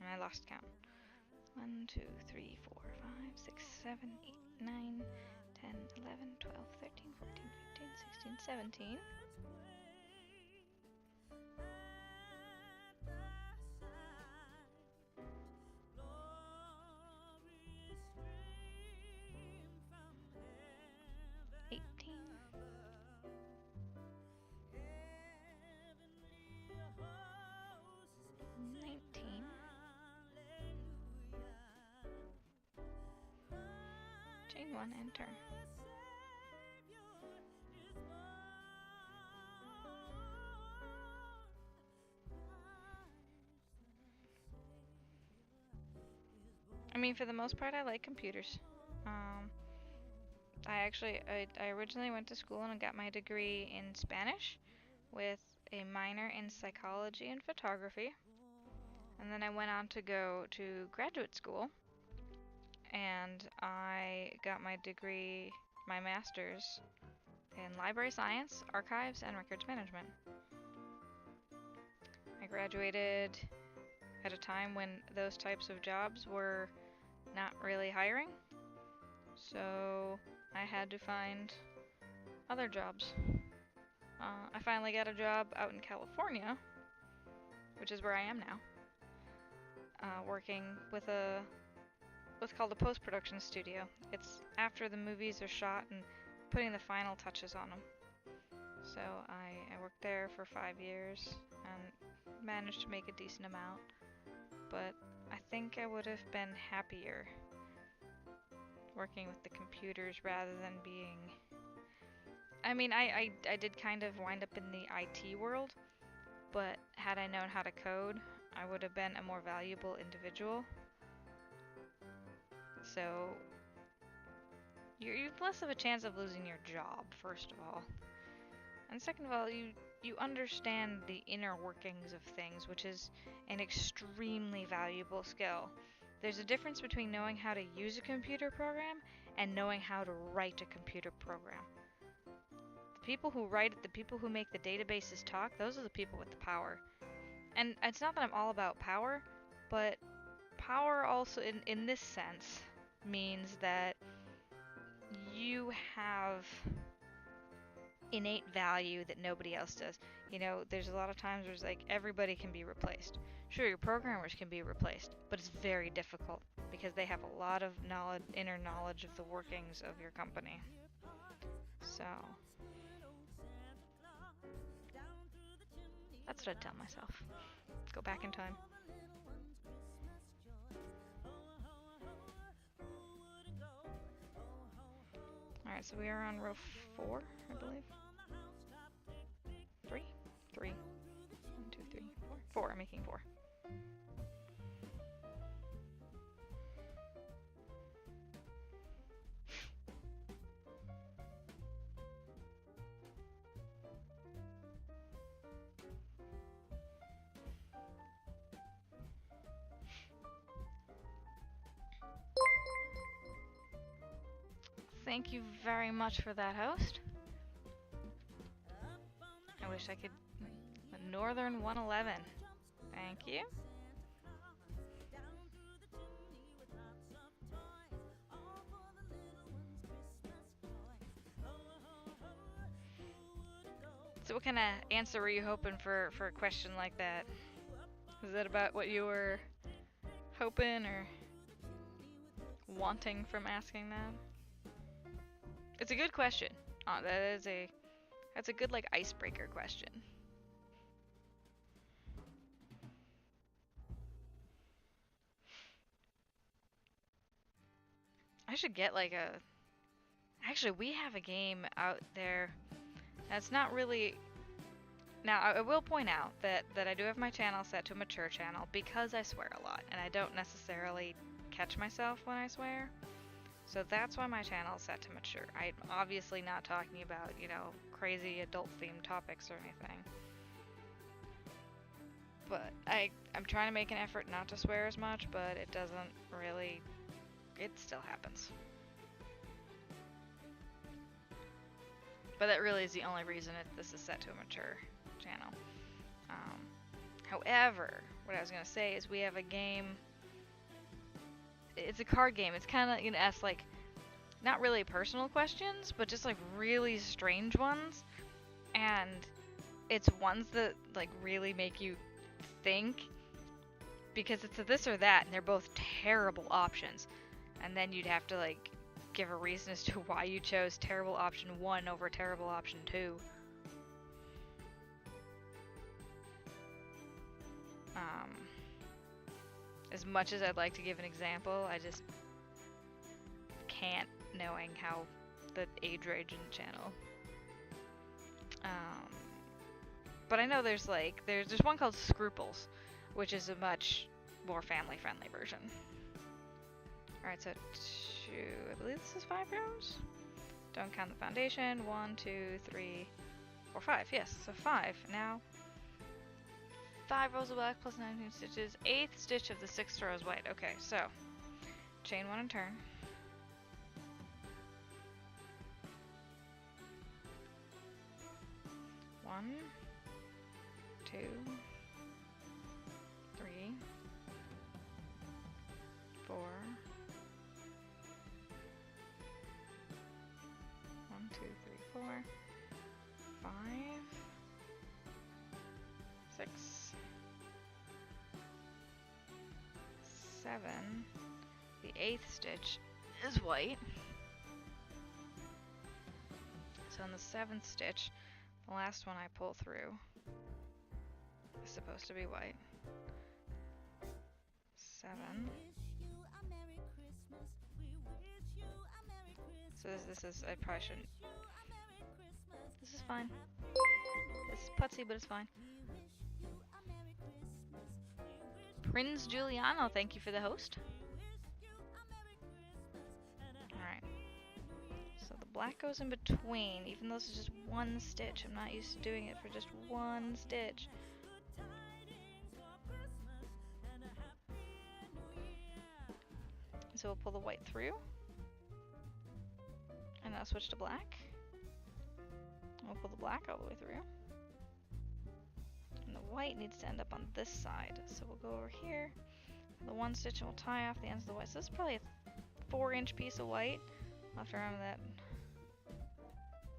And I lost count. 1, 2, 3, 4, 5, 6, 7, 8, 9, 10, 11, 12, 13, 14, 15, 16, 17. Chain 1 and turn. I mean, for the most part, I like computers. I originally went to school and got my degree in Spanish with a minor in psychology and photography. And then I went on to go to graduate school, and I got my degree, my master's, in library science, archives, and records management. I graduated at a time when those types of jobs were not really hiring, so I had to find other jobs. I finally got a job out in California, which is where I am now, working with what's called a post-production studio. It's after the movies are shot and putting the final touches on them. So I worked there for 5 years and managed to make a decent amount, but I think I would have been happier working with the computers rather than being... I mean, I did kind of wind up in the IT world, but had I known how to code, I would have been a more valuable individual. So you've less of a chance of losing your job, first of all. And second of all, you understand the inner workings of things, which is an extremely valuable skill. There's a difference between knowing how to use a computer program and knowing how to write a computer program. The people who write it, the people who make the databases talk, those are the people with the power. And it's not that I'm all about power, but power also, in this sense, means that you have innate value that nobody else does. You know, there's a lot of times where it's like everybody can be replaced. Sure, your programmers can be replaced, but it's very difficult because they have a lot of knowledge, inner knowledge of the workings of your company. So that's what I'd tell myself. Go back in time. Alright, so we are on row 4, I believe. 3? 3. making 4. Thank you very much for that, host. I wish I could... Northern 111. Thank you. So what kind of answer were you hoping for a question like that? Is that about what you were hoping or wanting from asking that? It's a good question. That's a good like icebreaker question. I should get like a... Actually, we have a game out there that's not really... Now, I will point out that I do have my channel set to a mature channel because I swear a lot, and I don't necessarily catch myself when I swear. So that's why my channel is set to mature. I'm obviously not talking about, you know, crazy adult-themed topics or anything. But I'm trying to make an effort not to swear as much, but it doesn't really... It still happens. But that really is the only reason this is set to a mature channel. However, what I was going to say is we have a game... It's a card game. It's kind of, you know, ask like, not really personal questions, but just like really strange ones. And it's ones that like really make you think, because it's a this or that, and they're both terrible options. And then you'd have to like give a reason as to why you chose terrible option 1 over terrible option 2. As much as I'd like to give an example, I just can't, knowing how the age range in the channel. But I know there's one called Scruples, which is a much more family-friendly version. Alright, so I believe this is 5 rows? Don't count the foundation. 1, 2, 3, 4, 5. Yes, so 5. Now, 5 rows of black plus 19 stitches. 8th stitch of the 6th row is white. Okay, so chain 1 and turn. One, 2, 3, 4. 1, 2, 3, 4, 5, 6, 7. The 8th stitch is white. So in the 7th stitch, the last one I pull through is supposed to be white. 7. So this is, I probably shouldn't. This is fine. This is putsy, but it's fine. Prince Giuliano, thank you for the host. Alright. So the black goes in between, even though this is just one stitch. I'm not used to doing it for just one stitch. So we'll pull the white through. And now switch to black. We'll pull the black all the way through. And the white needs to end up on this side. So we'll go over here, the one stitch, and we'll tie off the ends of the white. So this is probably a 4-inch piece of white. I'll have to remember that.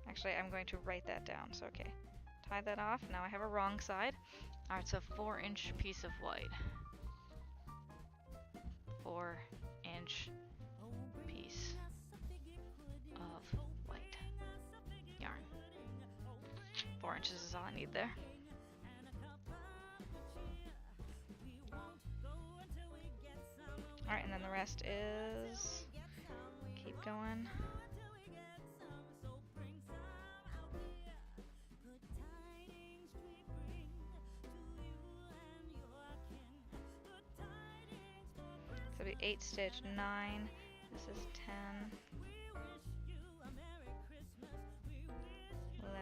Actually, I'm going to write that down. So, okay. Tie that off. Now I have a wrong side. Alright, so 4-inch piece of white. 4-inch piece of white yarn. 4 inches is all I need there. Alright, and then the rest is keep going. be 8 stitch, 9. This is 10. 11.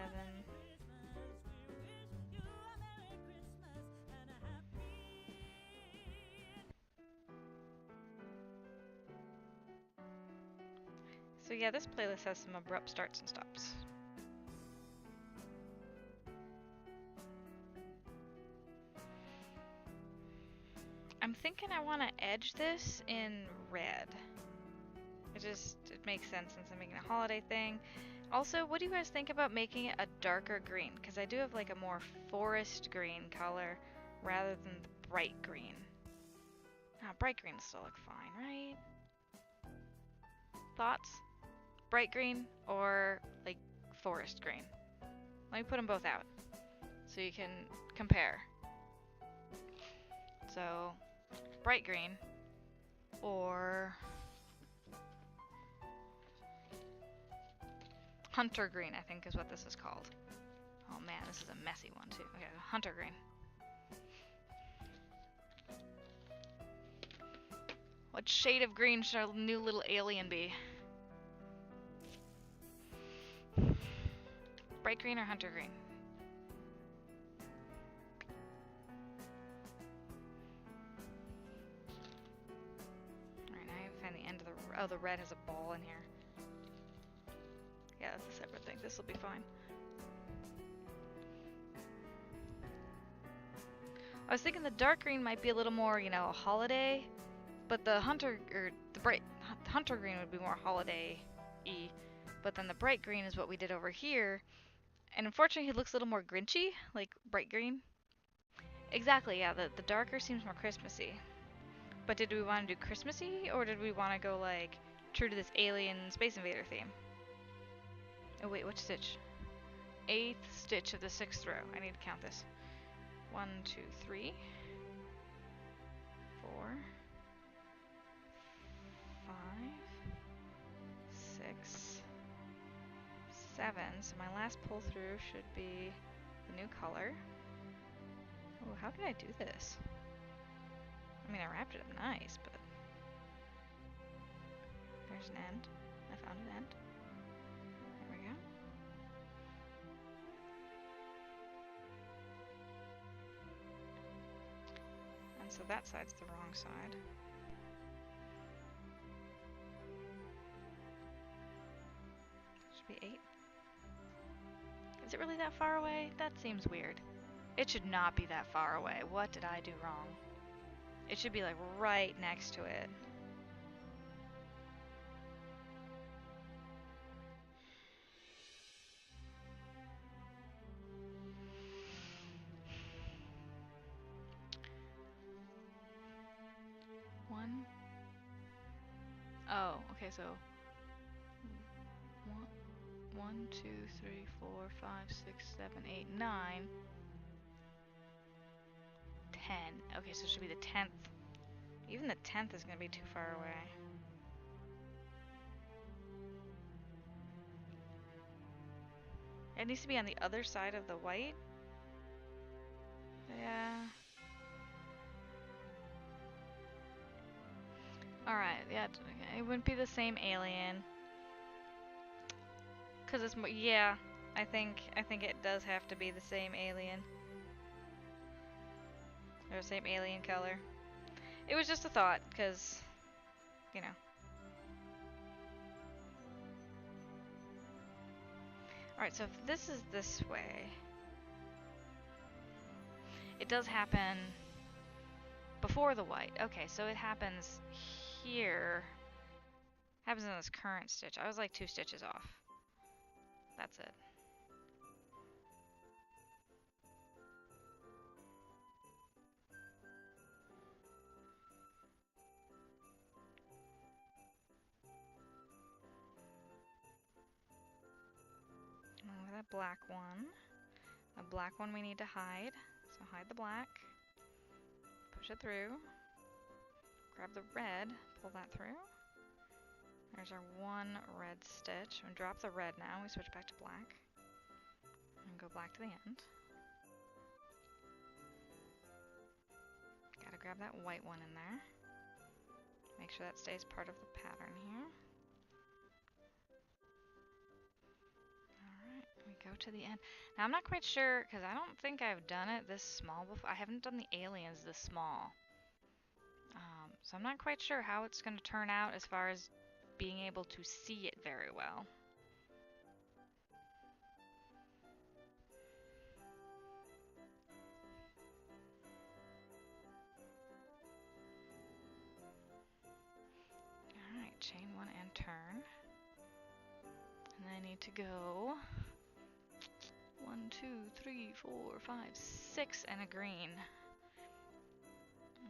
So yeah, this playlist has some abrupt starts and stops. I'm thinking I want to edge this in red. It makes sense since I'm making a holiday thing. Also, what do you guys think about making it a darker green? Because I do have like a more forest green color rather than the bright green. Bright green still look fine, right? Thoughts? Bright green or like forest green? Let me put them both out so you can compare. So, bright green or hunter green, I think is what this is called. Oh man, this is a messy one too. Okay, hunter green. What shade of green should our new little alien be? Bright green or hunter green? Alright, now I have to find the end of the... Oh, the red has a ball in here. Yeah, that's a separate thing. This will be fine. I was thinking the dark green might be a little more, you know, a holiday, but the hunter green would be more holiday-y. But then the bright green is what we did over here, and unfortunately he looks a little more Grinchy, like bright green. Exactly, yeah. The darker seems more Christmassy. But did we want to do Christmassy, or did we want to go like true to this alien Space Invader theme? Oh wait, which stitch? 8th stitch of the 6th row. I need to count this. 1, 2, 3, 4, 5, 6, 7. So my last pull through should be the new color. Oh, how did I do this? I mean, I wrapped it up nice, but there's an end. I found an end. There we go. And so that side's the wrong side. Should be 8. Is it really that far away? That seems weird. It should not be that far away. What did I do wrong? It should be like right next to it. One. Oh, okay, so 1, 2, 3, 4, 5, 6, 7, 8, 9, 10. Okay, so it should be the 10th. Even the 10th is going to be too far away. It needs to be on the other side of the white. Yeah. Alright, yeah, it wouldn't be the same alien. Cause it's more, yeah, I think it does have to be the same alien. Or the same alien color. It was just a thought, cause, you know. Alright, so if this is this way, it does happen before the white. Okay, so it happens here. Happens in this current stitch. I was like 2 stitches off. That's it. Over that black one. The black one we need to hide. So hide the black. Push it through. Grab the red. Pull that through. There's our 1 red stitch. And drop the red now. We switch back to black. And go black to the end. Gotta grab that white one in there. Make sure that stays part of the pattern here. Alright, we go to the end. Now I'm not quite sure, because I don't think I've done it this small before. I haven't done the aliens this small. So I'm not quite sure how it's going to turn out as far as being able to see it very well. Alright, chain one and turn. And then I need to go 1, 2, 3, 4, 5, 6 and a green.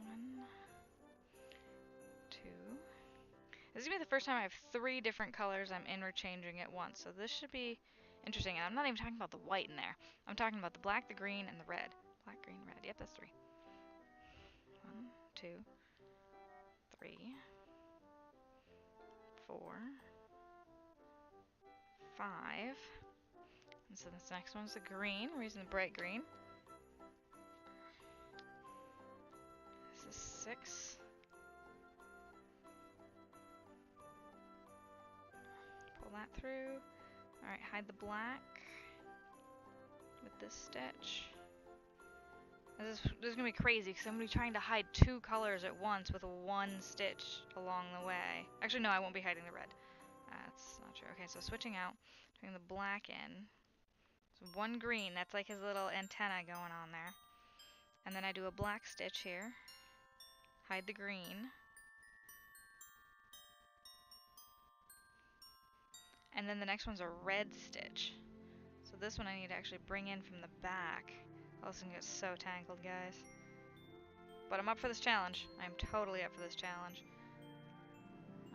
1, 2. This is going to be the first time I have 3 different colors I'm interchanging at once, so this should be interesting. And I'm not even talking about the white in there. I'm talking about the black, the green, and the red. Black, green, red. Yep, that's 3. 1, 2, 3, 4, 5. And so this next one's the green. We're using the bright green. This is 6. Pull that through. Alright, hide the black with this stitch. This is going to be crazy because I'm going to be trying to hide 2 colors at once with 1 stitch along the way. Actually, no, I won't be hiding the red. That's not true. Okay, so switching out, putting the black in. So 1 green, that's like his little antenna going on there. And then I do a black stitch here. Hide the green. And then the next one's a red stitch. So this one I need to actually bring in from the back. Else it's gonna get so tangled, guys. But I'm up for this challenge. I'm totally up for this challenge.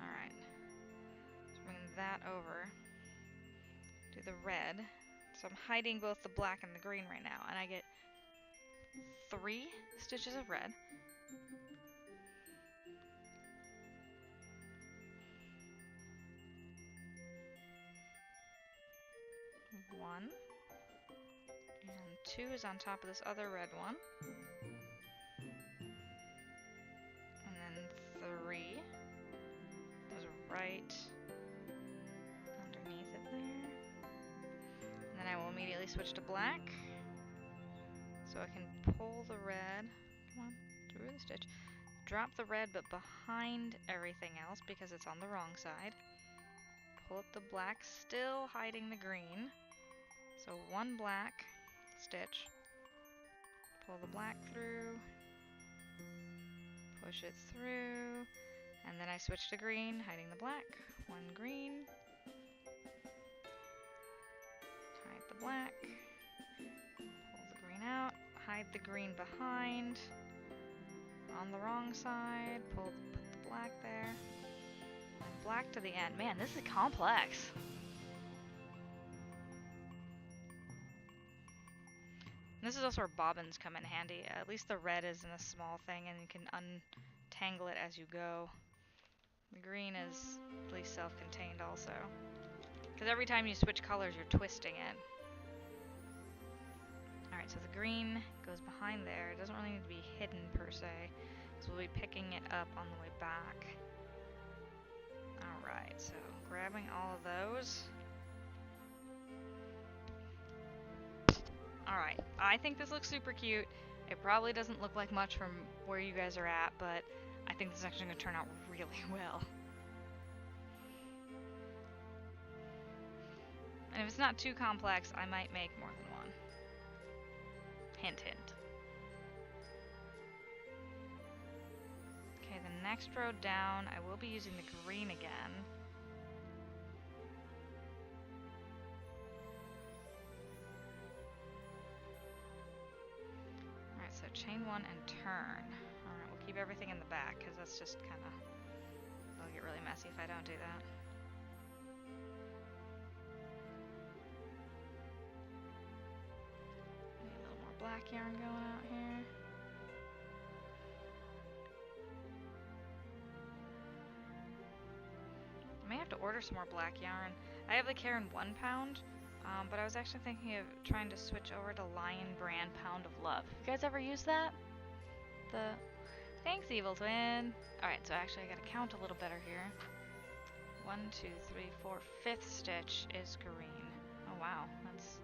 Alright. So bring that over. Do the red. So I'm hiding both the black and the green right now. And I get 3 stitches of red. One. And 2 is on top of this other red one. And then 3 is right underneath it there. And then I will immediately switch to black. So I can pull the red, come on, through the stitch. Drop the red but behind everything else because it's on the wrong side. Pull up the black, still hiding the green. So 1 black stitch. Pull the black through. Push it through. And then I switch to green, hiding the black. 1 green. Hide the black. Pull the green out. Hide the green behind. On the wrong side. Put the black there. And black to the end. Man, this is complex. And this is also where bobbins come in handy. At least the red is in a small thing and you can untangle it as you go. The green is at least self-contained also. Because every time you switch colors, you're twisting it. Alright, so the green goes behind there. It doesn't really need to be hidden per se. So we'll be picking it up on the way back. Alright, so grabbing all of those. Alright, I think this looks super cute. It probably doesn't look like much from where you guys are at, but I think this is actually going to turn out really well. And if it's not too complex, I might make more than one. Hint, hint. Okay, the next row down, I will be using the green again. Alright, so chain 1 and turn. Alright, we'll keep everything in the back, because that's just kind of... it'll get really messy if I don't do that. Black yarn going out here. I may have to order some more black yarn. I have the Karen 1 pound, but I was actually thinking of trying to switch over to Lion brand Pound of Love. You guys ever use that? The Thanks, Evil Twin. Alright, so actually I gotta count a little better here. 1, 2, 3, 4. Fifth stitch is green. Oh wow, that's...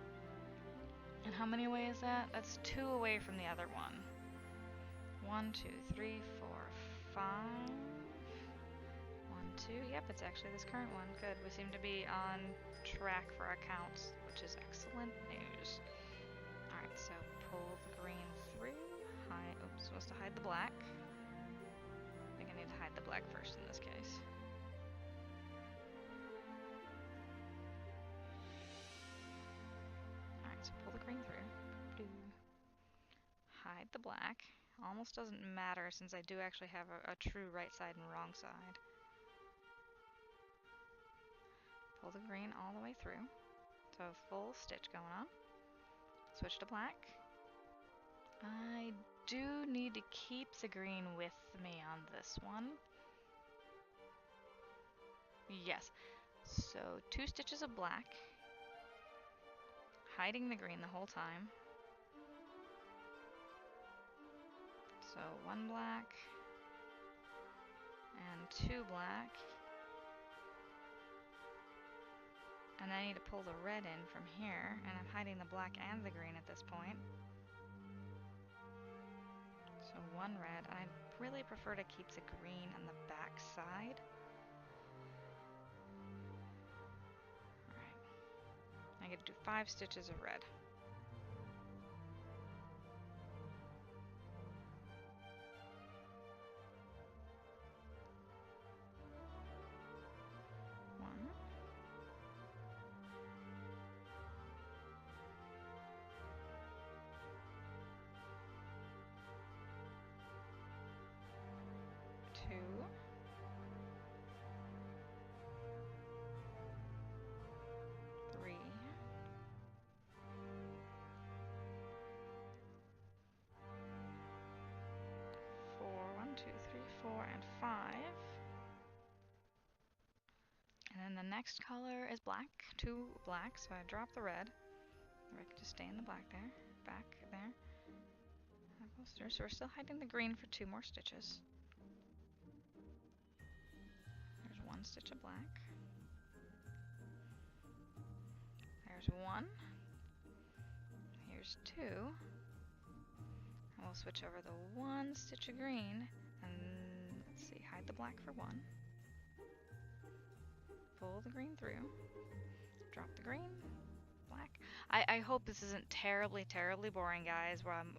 And how many away is that? That's 2 away from the other one. 1, 2, 3, 4, 5. 1, 2. Yep, it's actually this current one. Good. We seem to be on track for our counts, which is excellent news. Alright, so pull the green through. Oops, supposed to hide the black. I think I need to hide the black first in this case. Alright, so pull the green through. Hide the black. Almost doesn't matter since I do actually have a true right side and wrong side. Pull the green all the way through. So full stitch going on. Switch to black. I do need to keep the green with me on this one. Yes. So 2 stitches of black. Hiding the green the whole time. So 1 black. And 2 black. And I need to pull the red in from here, and I'm hiding the black and the green at this point. So 1 red. I really prefer to keep the green on the back side. Alright. I get to do 5 stitches of red. And 5. And then the next color is black. 2 black, so I drop the red. I can just stay in the black there. Back there. So we're still hiding the green for 2 more stitches. There's 1 stitch of black. There's 1. Here's 2. And we'll switch over the 1 stitch of green. And let's see, hide the black for 1. Pull the green through. Drop the green. Black. I hope this isn't terribly, terribly boring, guys, where I'm,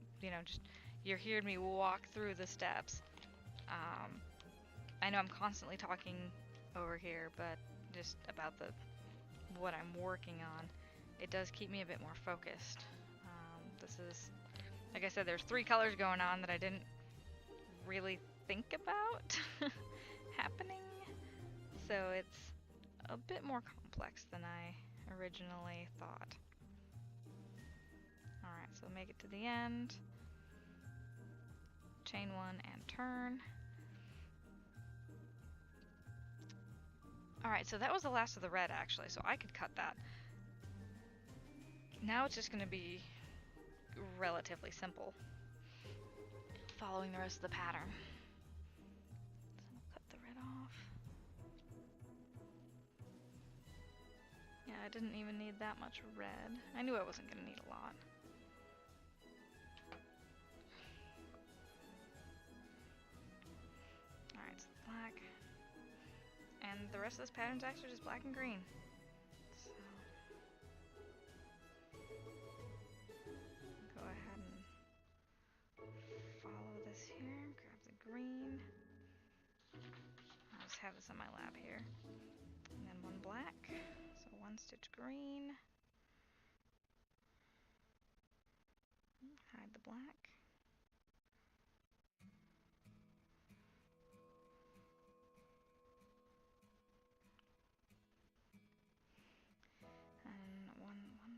just, you're hearing me walk through the steps. I know I'm constantly talking over here, but just about what I'm working on, it does keep me a bit more focused. This is, like I said, there's 3 colors going on that I didn't really think about happening, so it's a bit more complex than I originally thought. Alright, so make it to the end, chain 1 and turn. Alright, so that was the last of the red actually, so I could cut that. Now it's just going to be relatively simple, following the rest of the pattern. So we'll cut the red off. Yeah, I didn't even need that much red. I knew I wasn't going to need a lot. Alright, so black. And the rest of this pattern's actually just black and green. So go ahead and follow this here. Grab the green. I'll just have this on my lap here. And then 1 black. So 1 stitch green. Hide the black. And 1,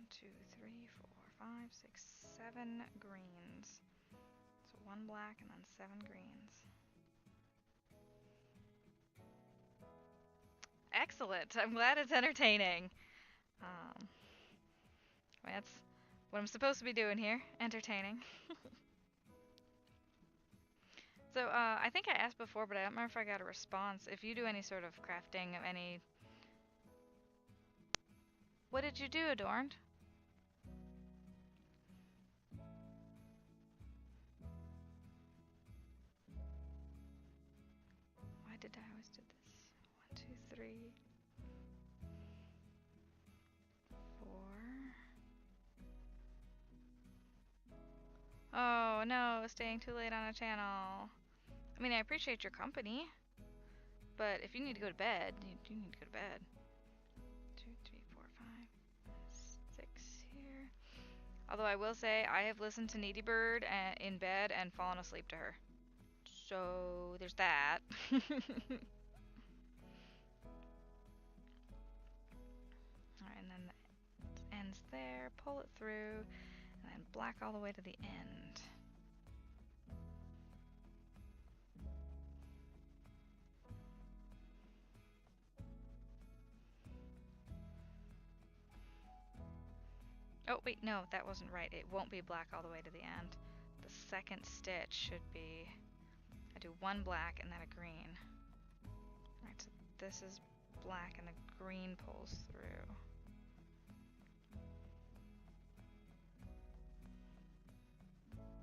2, 3, 4, 5, 6, 7 greens. So 1 black and then 7 greens. Excellent. I'm glad it's entertaining. That's what I'm supposed to be doing here. Entertaining. So, I think I asked before, but I don't remember if I got a response. If you do any sort of crafting of any... What did you do, Adorned? Why did I always do this? 1, 2, 3, 4. Oh, no, staying too late on a channel. I mean, I appreciate your company, but if you need to go to bed, you need to go to bed. 2, 3, 4, 5, 6 here. Although I will say, I have listened to Needy Bird in bed and fallen asleep to her. So, there's that. Alright, and then the ends there, pull it through, and then black all the way to the end. Oh, wait, no, that wasn't right. It won't be black all the way to the end. The second stitch should be... I do one black and then a green. Alright, so this is black and the green pulls through.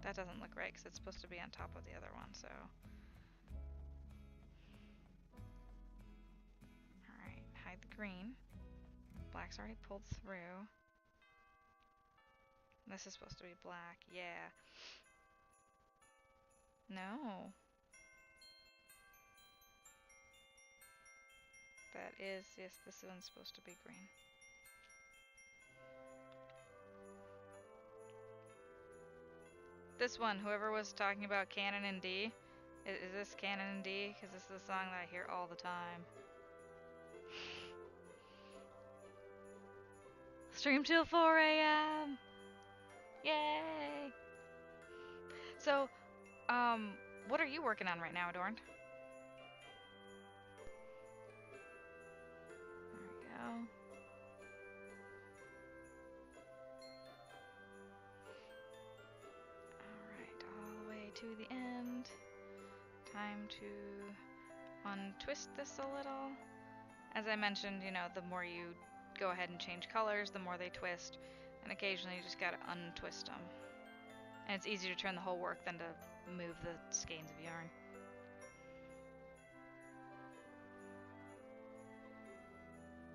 That doesn't look right because it's supposed to be on top of the other one, so... Alright, hide the green. Black's already pulled through. This is supposed to be black, yeah. No. That is, yes, this one's supposed to be green. This one, whoever was talking about Canon in D, is this Canon in D? Because this is a song that I hear all the time. Stream till 4 a.m. Yay! So, what are you working on right now, Adorned? There we go. Alright, all the way to the end. Time to untwist this a little. As I mentioned, you know, the more you go ahead and change colors, the more they twist. And occasionally you just gotta untwist them. And it's easier to turn the whole work than to move the skeins of yarn.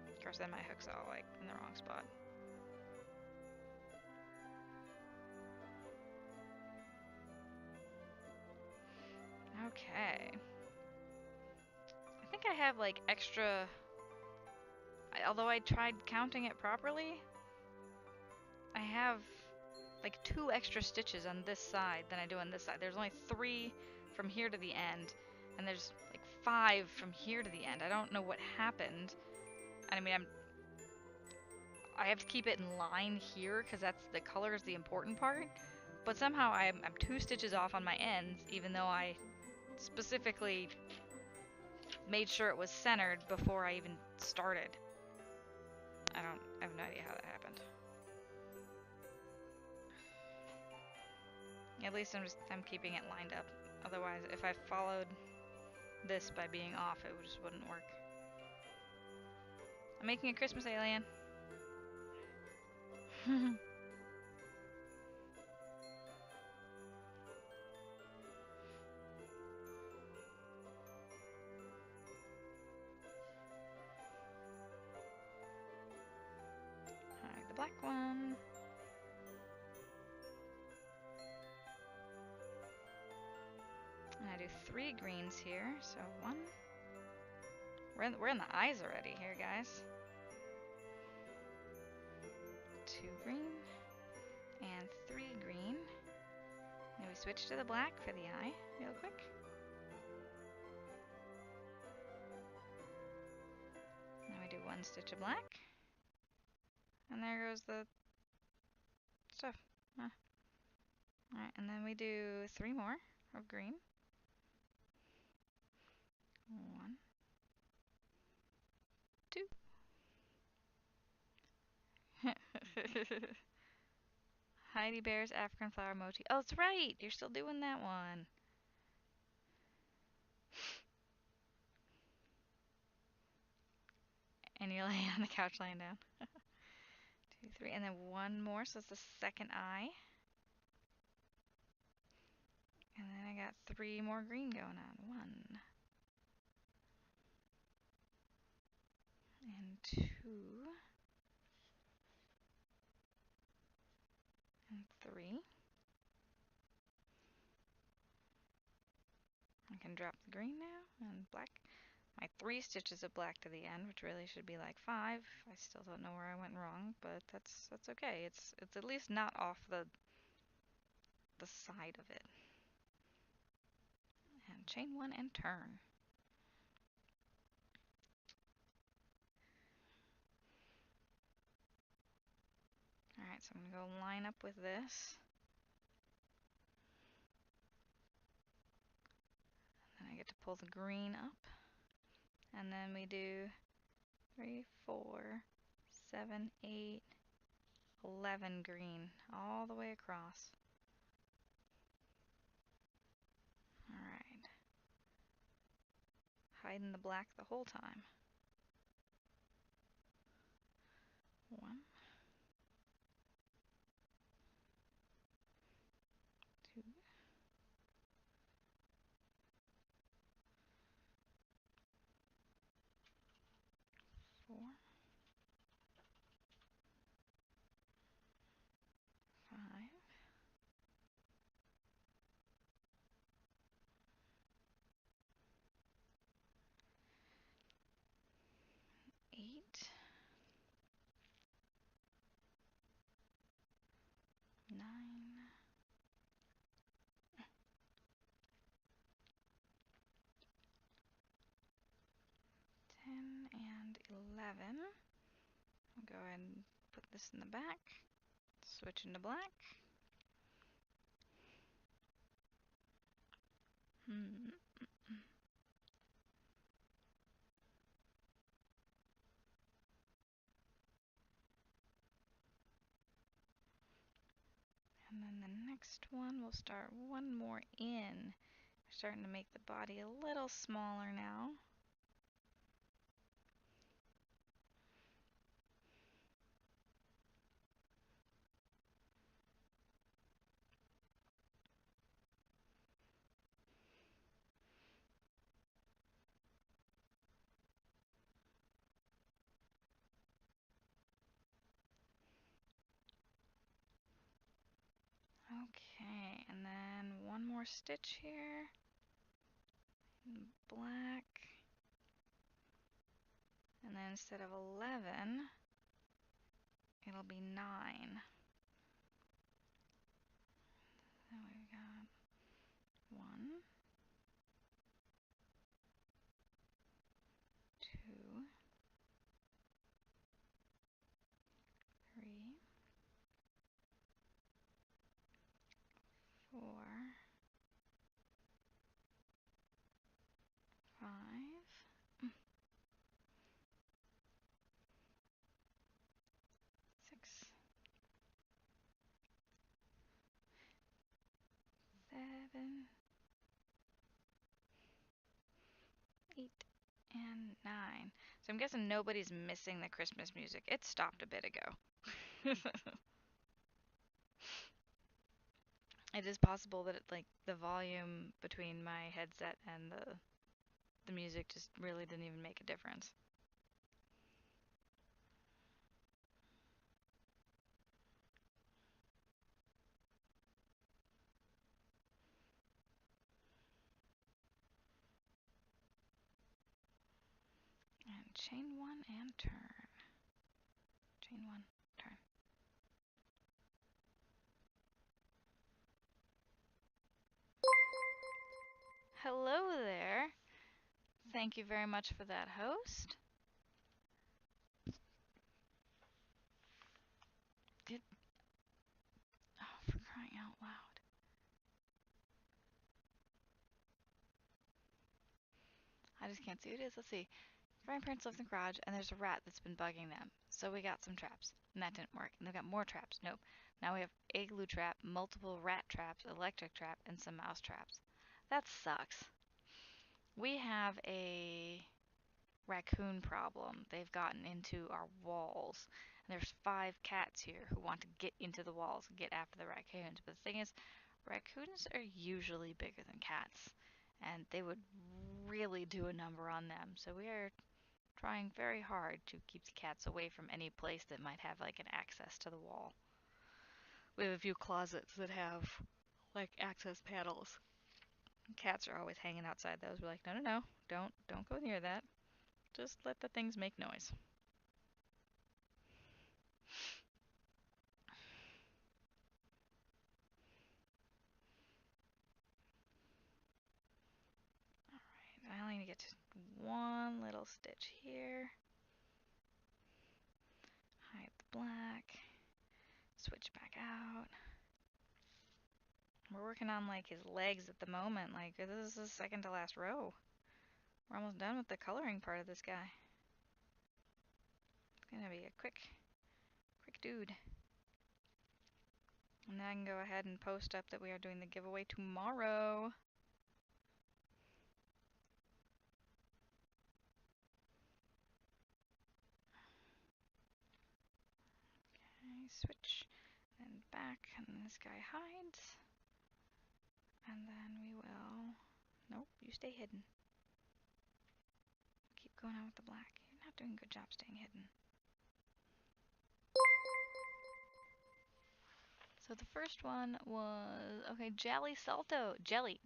Of course, then my hook's all like in the wrong spot. Okay. I think I have like extra... Although I tried counting it properly, I have like 2 extra stitches on this side than I do on this side. There's only 3 from here to the end, and there's like 5 from here to the end. I don't know what happened. I mean, I have to keep it in line here because that's the color is the important part. But somehow I'm 2 stitches off on my ends, even though I specifically made sure it was centered before I even started. I have no idea how that happened. At least I'm keeping it lined up. Otherwise, if I followed this by being off, it just wouldn't work. I'm making a Christmas alien. Alright, the black one. And I do 3 greens here, so 1. We're in the eyes already here, guys. 2 green and 3 green. Now we switch to the black for the eye real quick. Now we do 1 stitch of black. And there goes the stuff. Alright, and then we do 3 more of green. 1, 2. Heidi Bear's African flower mochi. Oh, that's right! You're still doing that one. And you lay on the couch laying down. 2, 3, and then one more, so it's the second eye. And then I got 3 more green going on. 1 and 2 and 3. I can drop the green now and black. My 3 stitches of black to the end, which really should be like 5. I still don't know where I went wrong, but that's okay. It's at least not off the side of it. And chain 1 and turn. Alright, so I'm going to go line up with this. Then I get to pull the green up. And then we do 3, 4, 7, 8, 11 green all the way across. Alright. Hiding the black the whole time. 1, 2, 4, 5, 8, 9, 10, and 11. I'll go ahead and put this in the back. Switch into black. And then the next one, we'll start one more in. We're starting to make the body a little smaller now. Okay, and then one more stitch here. Black. And then instead of 11, it'll be 9. So we've got 1, 2, 3, 4, 5, 6, 7, 8, and 9. So I'm guessing nobody's missing the Christmas music. It stopped a bit ago. It is possible that the volume between my headset and the music just really didn't even make a difference. And chain 1 and turn. Chain 1, turn. Hello there. Thank you very much for that, host. Oh, for crying out loud. I just can't see who it is. Let's see. My parents live in the garage, and there's a rat that's been bugging them. So we got some traps, and that didn't work. And they've got more traps. Nope. Now we have a glue trap, multiple rat traps, electric trap, and some mouse traps. That sucks. We have a raccoon problem. They've gotten into our walls. And there's 5 cats here who want to get into the walls and get after the raccoons. But the thing is, raccoons are usually bigger than cats, and they would really do a number on them. So we are trying very hard to keep the cats away from any place that might have like an access to the wall. We have a few closets that have like access panels. Cats are always hanging outside those. We're like, no, no, no, don't go near that. Just let the things make noise. Alright, I only need to get to one little stitch here. Hide the black. Switch back out. We're working on like his legs at the moment. Like this is the second to last row. We're almost done with the coloring part of this guy. It's gonna be a quick dude. And then I can go ahead and post up that we are doing the giveaway tomorrow. Okay, switch, then back, and this guy hides. And then we will... Nope, you stay hidden. Keep going on with the black. You're not doing a good job staying hidden. So the first one was... Okay, Jelly Salto. Jelly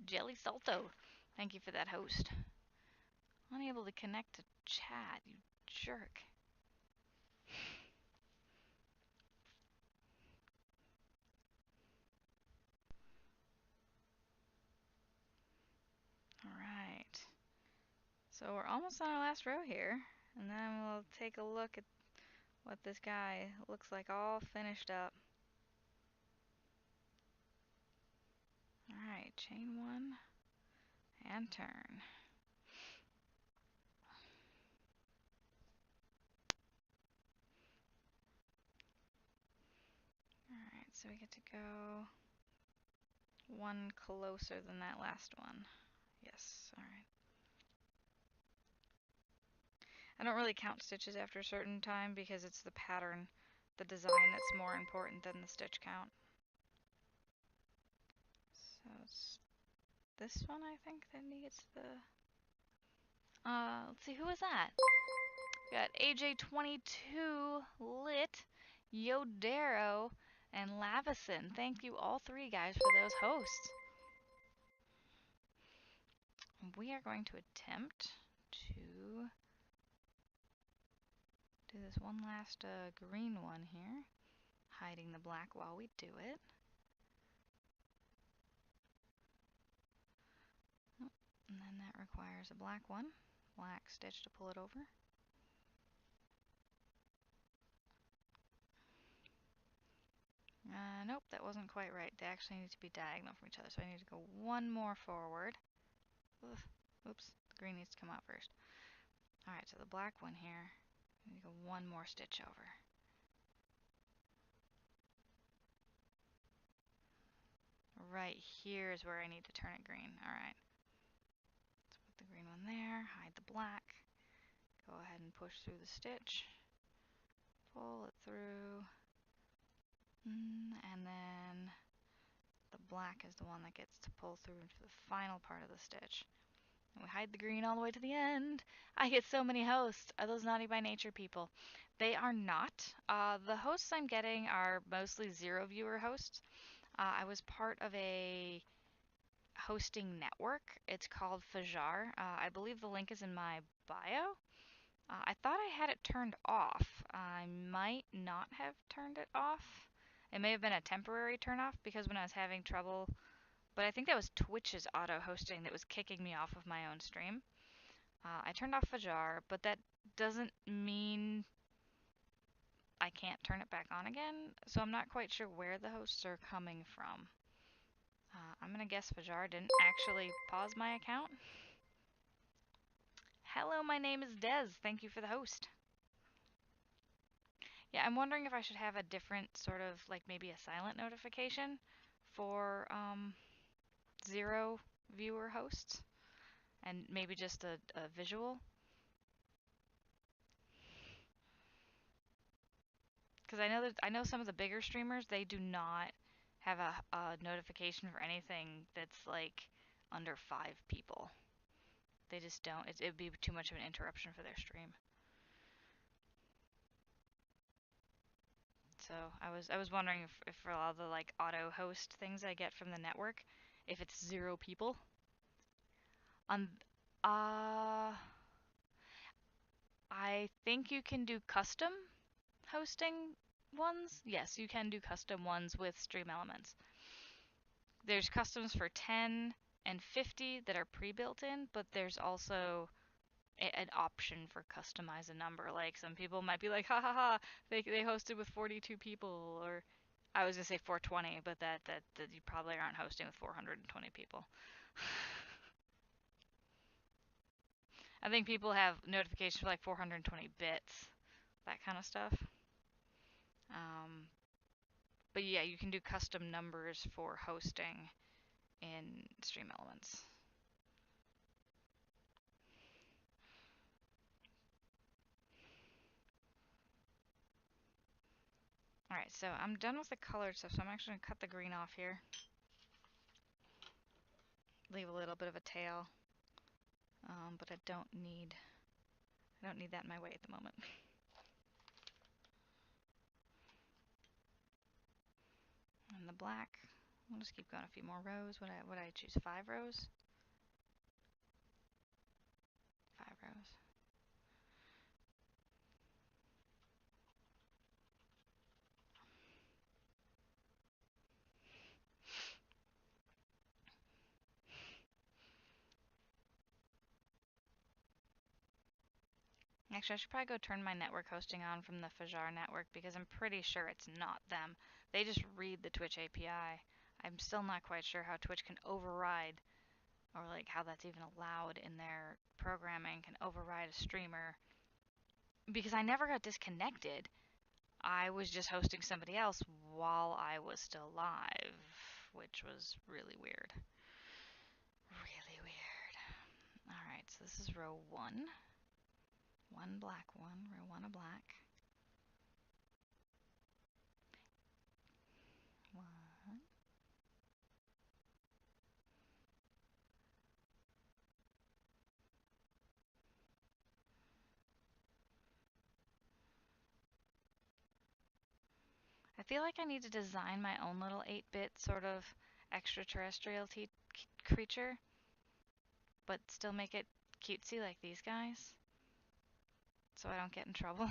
Salto. Thank you for that, host. Unable to connect to chat, you jerk. Alright. So we're almost on our last row here. And then we'll take a look at what this guy looks like all finished up. Alright, chain 1 and turn. Alright, so we get to go one closer than that last one. Yes, alright. I don't really count stitches after a certain time because it's the pattern, the design that's more important than the stitch count. So it's this one, I think, that needs the... let's see, who was that? We got AJ22, Lit, Yodero, and Lavison. Thank you all 3 guys for those hosts. We are going to attempt to do this one last green one here, hiding the black while we do it. And then that requires a black one, black stitch to pull it over. Nope, that wasn't quite right. They actually need to be diagonal from each other, so I need to go one more forward. Ugh. Oops, the green needs to come out first. Alright, so the black one here, I need to go one more stitch over. Right here is where I need to turn it green. Alright. Let's put the green one there, hide the black. Go ahead and push through the stitch. Pull it through. And then the black is the one that gets to pull through to the final part of the stitch. And we hide the green all the way to the end. I get so many hosts. Are those naughty by nature people? They are not. The hosts I'm getting are mostly 0 viewer hosts. I was part of a hosting network. It's called Fajar. I believe the link is in my bio. I thought I had it turned off. I might not have turned it off. It may have been a temporary turn off because when I was having trouble, but I think that was Twitch's auto hosting that was kicking me off of my own stream. I turned off Fajar, but that doesn't mean I can't turn it back on again, so I'm not quite sure where the hosts are coming from. I'm gonna guess Fajar didn't actually pause my account. Hello, my name is Dez. Thank you for the host. Yeah, I'm wondering if I should have a different sort of, like maybe a silent notification for 0 viewer hosts, and maybe just a visual. Because I know some of the bigger streamers, they do not have a notification for anything that's like under 5 people. They just don't. It'd be too much of an interruption for their stream. So I was wondering if for all the like auto host things I get from the network, if it's 0 people. On I think you can do custom hosting ones. Yes, you can do custom ones with Stream Elements. There's customs for 10 and 50 that are pre-built in, but there's also an option for customize a number. Like some people might be like, ha ha ha, they hosted with 42 people, or I was gonna say 420, but that you probably aren't hosting with 420 people. I think people have notifications for like 420 bits, that kind of stuff. Um, but yeah, you can do custom numbers for hosting in Stream Elements. Alright, so I'm done with the colored stuff, so I'm actually going to cut the green off here. Leave a little bit of a tail. But I don't need that in my way at the moment. And the black, we'll just keep going a few more rows. Would I choose 5 rows? 5 rows. Actually, I should probably go turn my network hosting on from the Fajar network because I'm pretty sure it's not them. They just read the Twitch API. I'm still not quite sure how Twitch can override, or like how that's even allowed in their programming, can override a streamer. Because I never got disconnected. I was just hosting somebody else while I was still live, which was really weird. Really weird. Alright, so this is row 1. One black one, row 1 of black. 1. I feel like I need to design my own little 8-bit sort of extraterrestrial creature, but still make it cutesy like these guys, so I don't get in trouble.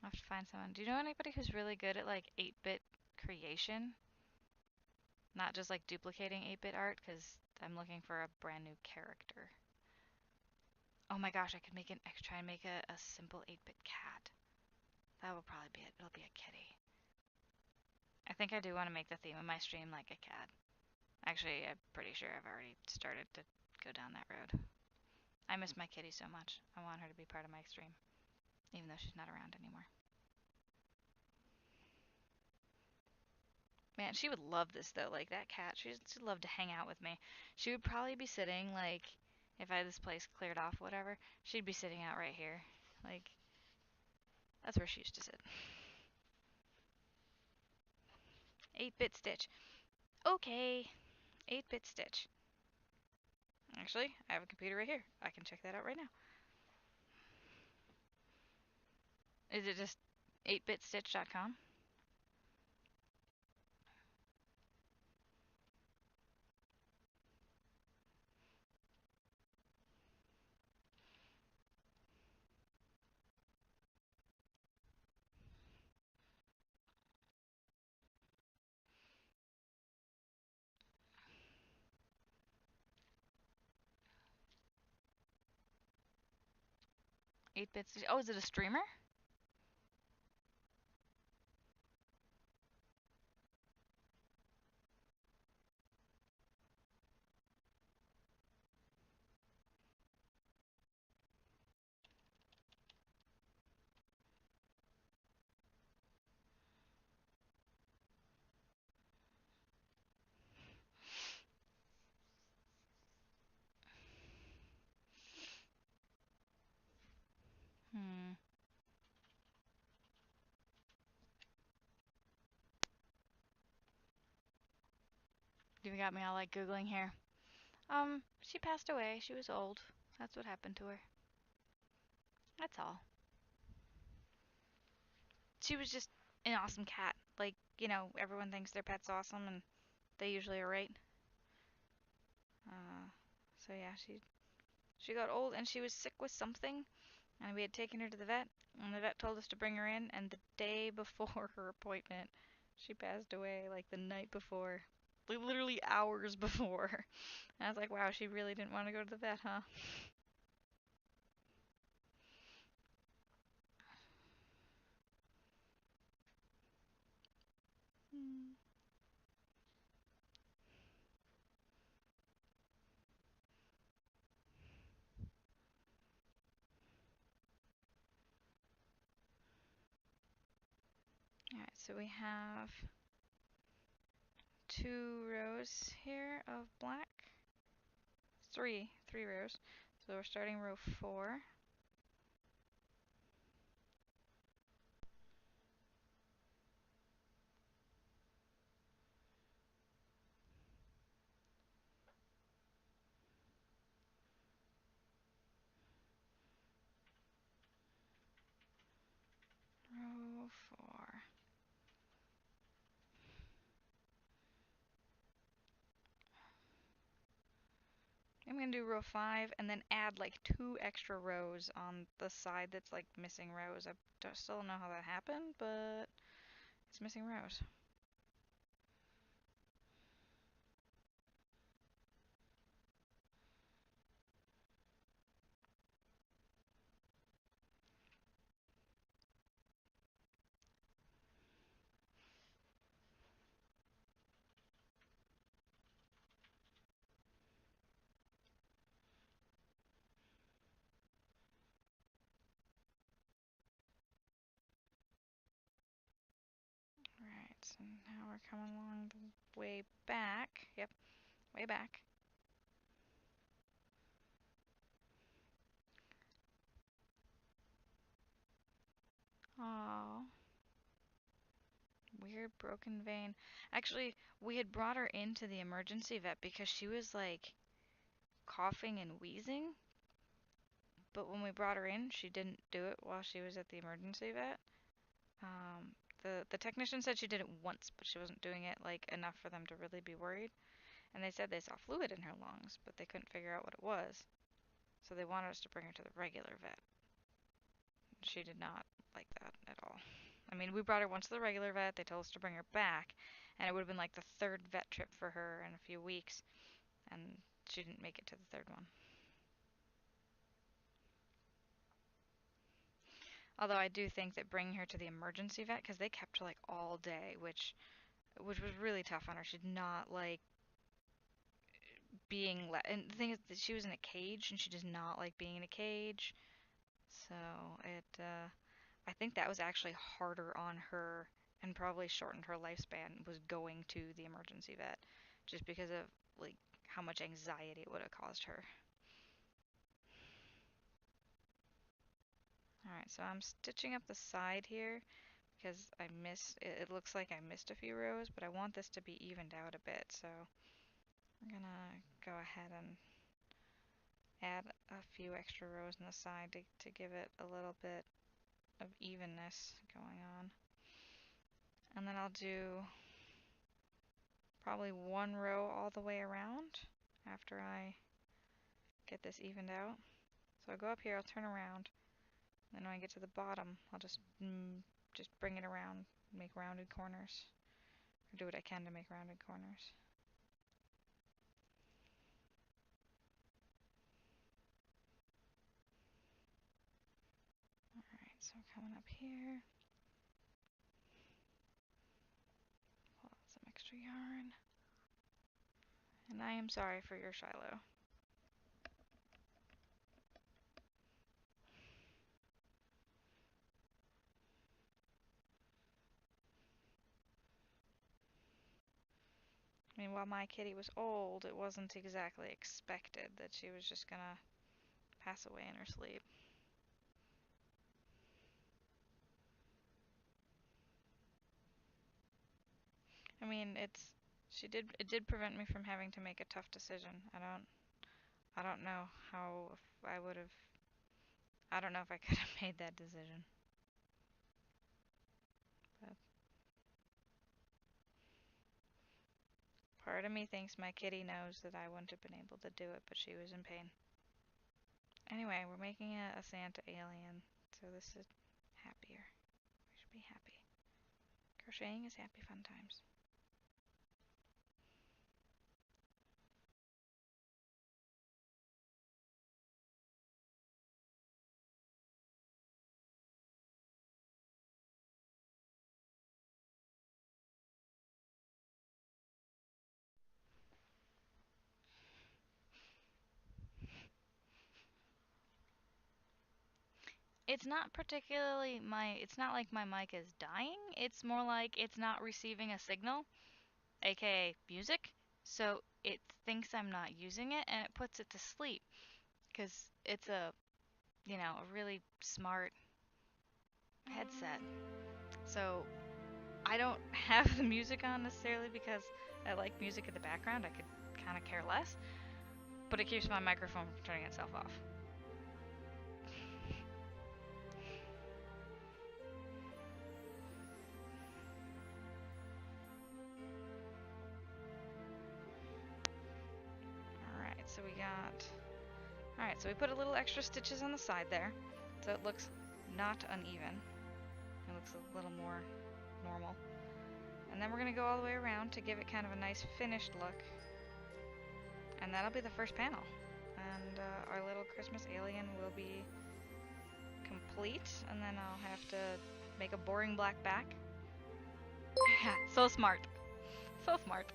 I'll have to find someone. Do you know anybody who's really good at like 8-bit creation? Not just like duplicating 8-bit art, because I'm looking for a brand new character. Oh my gosh, I could try and make a simple 8-bit cat. That will probably be it. It'll be a kitty. I think I do want to make the theme of my stream like a cat. Actually, I'm pretty sure I've already started to go down that road. I miss my kitty so much. I want her to be part of my stream, even though she's not around anymore. Man, she would love this though. Like that cat, she'd love to hang out with me. She would probably be sitting like, if I had this place cleared off, whatever, she'd be sitting out right here. Like, that's where she used to sit. 8-bit Stitch. Okay, 8-bit Stitch. Actually, I have a computer right here. I can check that out right now. Is it just 8bitstitch.com? 8-bit Stitch. Oh, is it a streamer? You've got me all like Googling here. She passed away. She was old. That's what happened to her. That's all. She was just an awesome cat. Like, everyone thinks their pet's awesome and they usually are right. Uh, so yeah, she got old and she was sick with something, and we had taken her to the vet, and the vet told us to bring her in, and the day before her appointment, she passed away, like the night before. Like literally hours before. And I was like, wow, she really didn't want to go to the vet, huh? Hmm. Alright, so we have 2 rows here of black. Three rows. So we're starting row 4. Row 4. I'm gonna do row 5 and then add like 2 extra rows on the side that's like missing rows. I still don't know how that happened, but it's missing rows. Right, so now we're coming along the way back. Yep, way back. Oh, weird broken vein. Actually, we had brought her into the emergency vet because she was like coughing and wheezing. But when we brought her in, she didn't do it while she was at the emergency vet. The technician said she did it once, but she wasn't doing it like enough for them to really be worried. And they said they saw fluid in her lungs, but they couldn't figure out what it was. So they wanted us to bring her to the regular vet. She did not like that at all. I mean, we brought her once to the regular vet. They told us to bring her back, and it would have been like the third vet trip for her in a few weeks, and she didn't make it to the third one. Although I do think that bringing her to the emergency vet, because they kept her like all day, which was really tough on her. She did not like being and the thing is that she was in a cage, and she does not like being in a cage. So I think that was actually harder on her and probably shortened her lifespan was going to the emergency vet, just because of like how much anxiety it would have caused her. All right, so I'm stitching up the side here because I missed. It looks like I missed a few rows, but I want this to be evened out a bit, so I'm gonna go ahead and add a few extra rows on the side to give it a little bit of evenness going on. And then I'll do probably 1 row all the way around after I get this evened out. So I'll go up here, I'll turn around, then when I get to the bottom, I'll just bring it around, make rounded corners, or do what I can to make rounded corners. Alright, so coming up here, pull out some extra yarn. And I am sorry for your Shiloh. I mean, while my kitty was old, it wasn't exactly expected that she was just gonna pass away in her sleep. I mean, It did prevent me from having to make a tough decision. I don't know how if I would have. I don't know if I could have made that decision. But part of me thinks my kitty knows that I wouldn't have been able to do it, but she was in pain. Anyway, we're making a Santa alien, so this is happier. We should be happy. Crocheting is happy fun times. It's not particularly it's not like my mic is dying. It's more like it's not receiving a signal, aka music. So it thinks I'm not using it and it puts it to sleep because it's a really smart headset. So I don't have the music on necessarily because I like music in the background. I could kind of care less, but it keeps my microphone from turning itself off. Alright, so we got... Alright, so we put a little extra stitches on the side there, so it looks not uneven. It looks a little more normal. And then we're going to go all the way around to give it kind of a nice finished look. And that'll be the first panel. And our little Christmas alien will be complete, and then I'll have to make a boring black back. Yeah, so smart. So smart.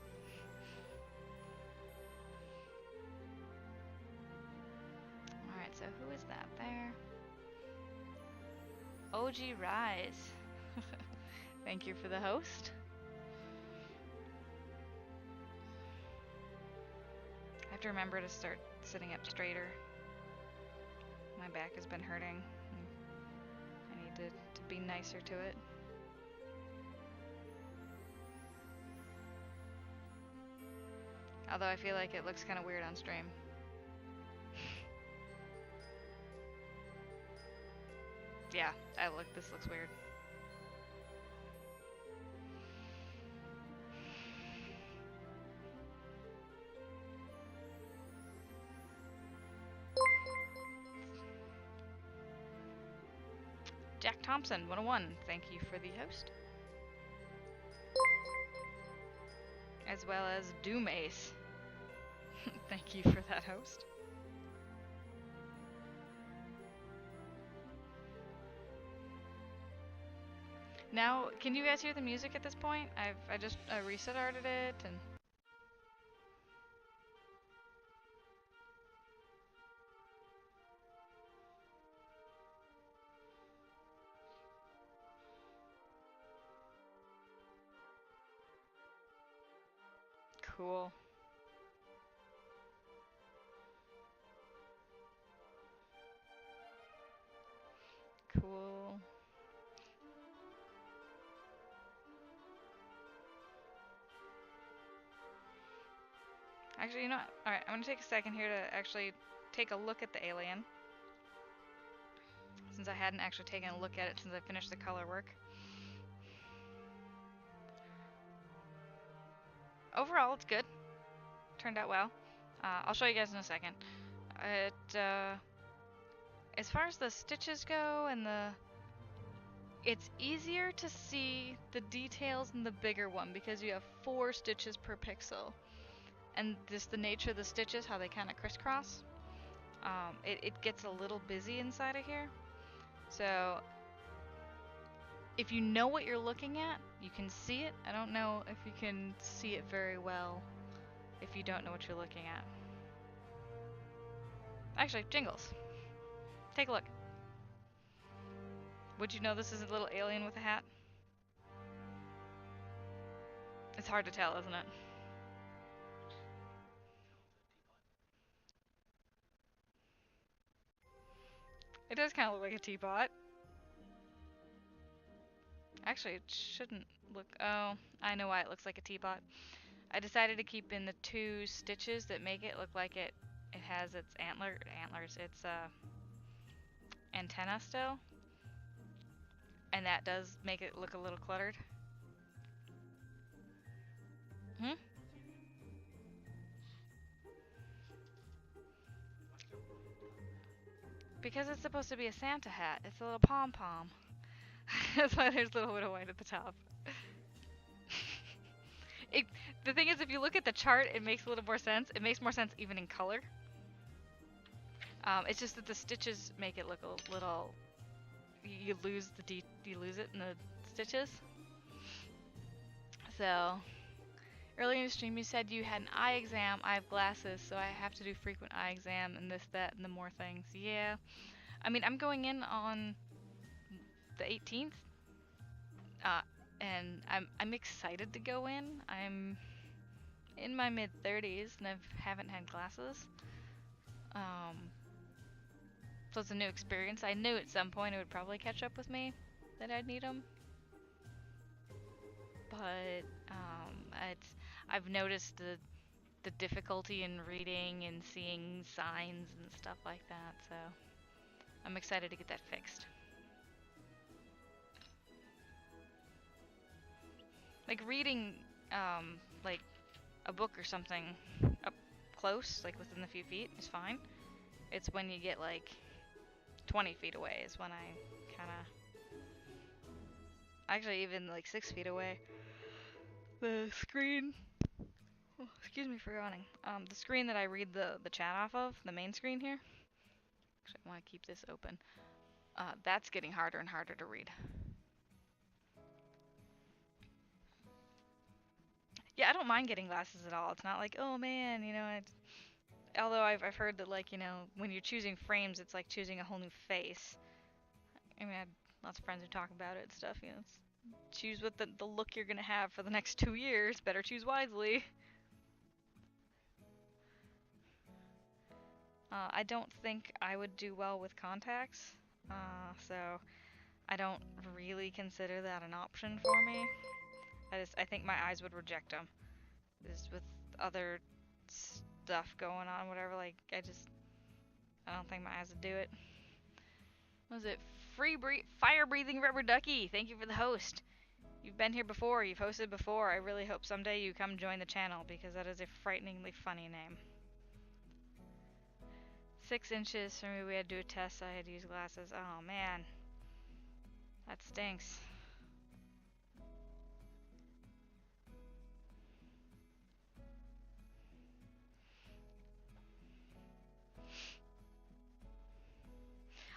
Alright, so who is that there? OG Rise. Thank you for the host. I have to remember to start sitting up straighter. My back has been hurting. I need to be nicer to it. Although I feel like it looks kind of weird on stream. Yeah, this looks weird. Jack Thompson, 101, thank you for the host. As well as Doom Ace. Thank you for that host. Now, can you guys hear the music at this point? I just reset-arted it and... Cool. Cool. Actually, you know what? Alright, I'm gonna take a second here to actually take a look at the alien. Since I hadn't actually taken a look at it since I finished the color work. Overall, it's good. Turned out well. I'll show you guys in a second. As far as the stitches go and it's easier to see the details in the bigger one because you have 4 stitches per pixel. And just the nature of the stitches, how they kind of crisscross, it gets a little busy inside of here. So if you know what you're looking at, you can see it. I don't know if you can see it very well if you don't know what you're looking at. Actually, Jingles, take a look. Would you know this is a little alien with a hat? It's hard to tell, isn't it? It does kind of look like a teapot. Actually, it shouldn't look... Oh, I know why it looks like a teapot. I decided to keep in the 2 stitches that make it look like it has its antlers, its antenna still. And that does make it look a little cluttered. Hmm? Because it's supposed to be a Santa hat. It's a little pom-pom. That's why there's a little bit of white at the top. The thing is, if you look at the chart, it makes a little more sense. It makes more sense even in color. It's just that the stitches make it look a little... You lose it in the stitches. So, earlier in the stream you said you had an eye exam. I have glasses, so I have to do frequent eye exam and this, that, and the more things. Yeah. I mean, I'm going in on the 18th. And I'm excited to go in. I'm in my mid-30s and I haven't had glasses. So it's a new experience. I knew at some point it would probably catch up with me that I'd need them. But I've noticed the difficulty in reading and seeing signs and stuff like that, so I'm excited to get that fixed. Like reading like a book or something up close, like within a few feet, is fine. It's when you get like 20 feet away is when I kind of... Actually, even like 6 feet away. The screen... Oh, excuse me for yawning. The screen that I read the chat off of, the main screen here. Actually, I want to keep this open. That's getting harder and harder to read. Yeah, I don't mind getting glasses at all. It's not like, oh man, you know, although I've heard that, like, you know, when you're choosing frames, it's like choosing a whole new face. I mean, I have lots of friends who talk about it and stuff, you know. Choose what the look you're gonna have for the next 2 years. Better choose wisely. I don't think I would do well with contacts, so I don't really consider that an option for me. I think my eyes would reject them. Just with other stuff going on, whatever, like, I don't think my eyes would do it. What was it? Fire-breathing rubber ducky! Thank you for the host. You've been here before, you've hosted before. I really hope someday you come join the channel, because that is a frighteningly funny name. 6 inches for me, we had to do a test, so I had to use glasses. Oh man. That stinks.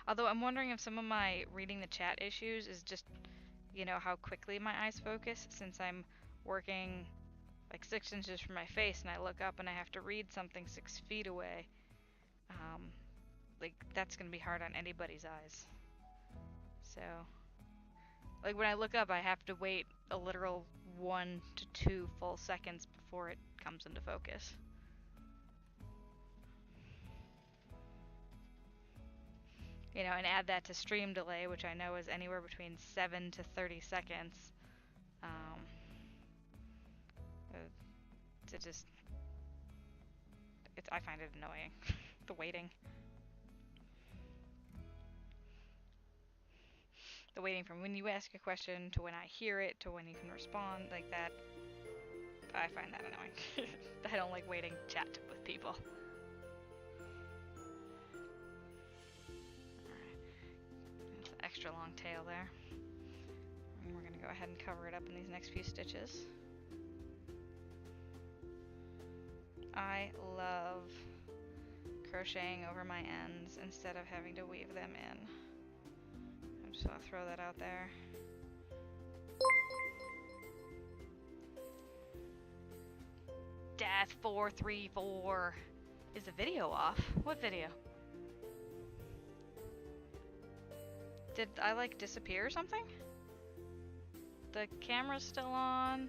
Although I'm wondering if some of my reading the chat issues is just, you know, how quickly my eyes focus, since I'm working like 6 inches from my face and I look up and I have to read something 6 feet away. Like, that's gonna be hard on anybody's eyes. So, like, when I look up, I have to wait a literal 1 to 2 full seconds before it comes into focus. You know, and add that to stream delay, which I know is anywhere between 7 to 30 seconds. I find it annoying, the waiting. The waiting from when you ask a question to when I hear it to when you can respond, like that. I find that annoying. I don't like waiting to chat with people. It's an extra long tail there. And we're gonna go ahead and cover it up in these next few stitches. I love crocheting over my ends instead of having to weave them in. I just want to throw that out there. Death434. Is the video off? What video? Did I like disappear or something? The camera's still on.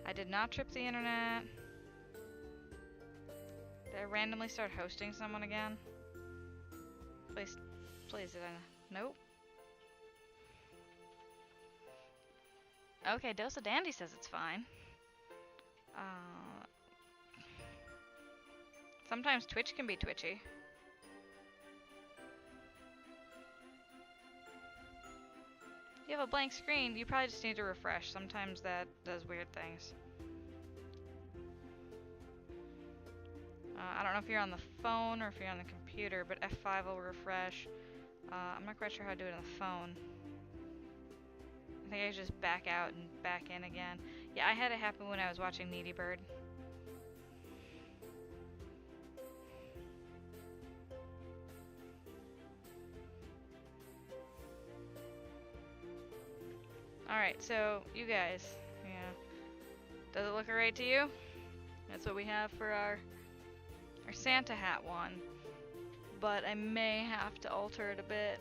I did not trip the internet. Did I randomly start hosting someone again? Please, did I? Nope. Okay, Dosa Dandy says it's fine. Sometimes Twitch can be twitchy. You have a blank screen, you probably just need to refresh. Sometimes that does weird things. I don't know if you're on the phone or if you're on the computer, but F5 will refresh. I'm not quite sure how to do it on the phone. I think I should just back out and back in again. Yeah, I had it happen when I was watching Needy Bird. Alright, so you guys, yeah. Does it look alright to you? That's what we have for our Santa hat one. But I may have to alter it a bit.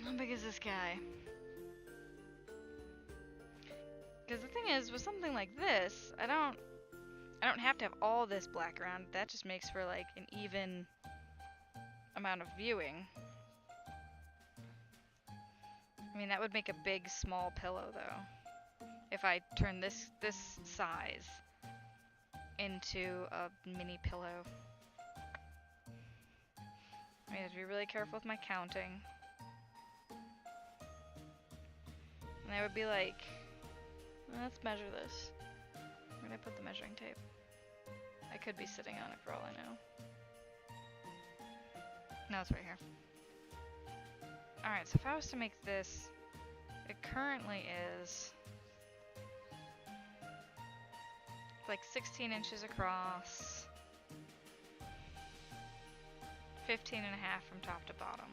How big is this guy? Because the thing is, with something like this, I don't have to have all this black around. That just makes for like an even amount of viewing. I mean, that would make a big, small pillow though. If I turn this size into a mini pillow. I have to be really careful with my counting. And I would be like, let's measure this. Where did I put the measuring tape? I could be sitting on it for all I know. No, it's right here. Alright, so if I was to make this, it currently is like 16 inches across, 15 and a half from top to bottom.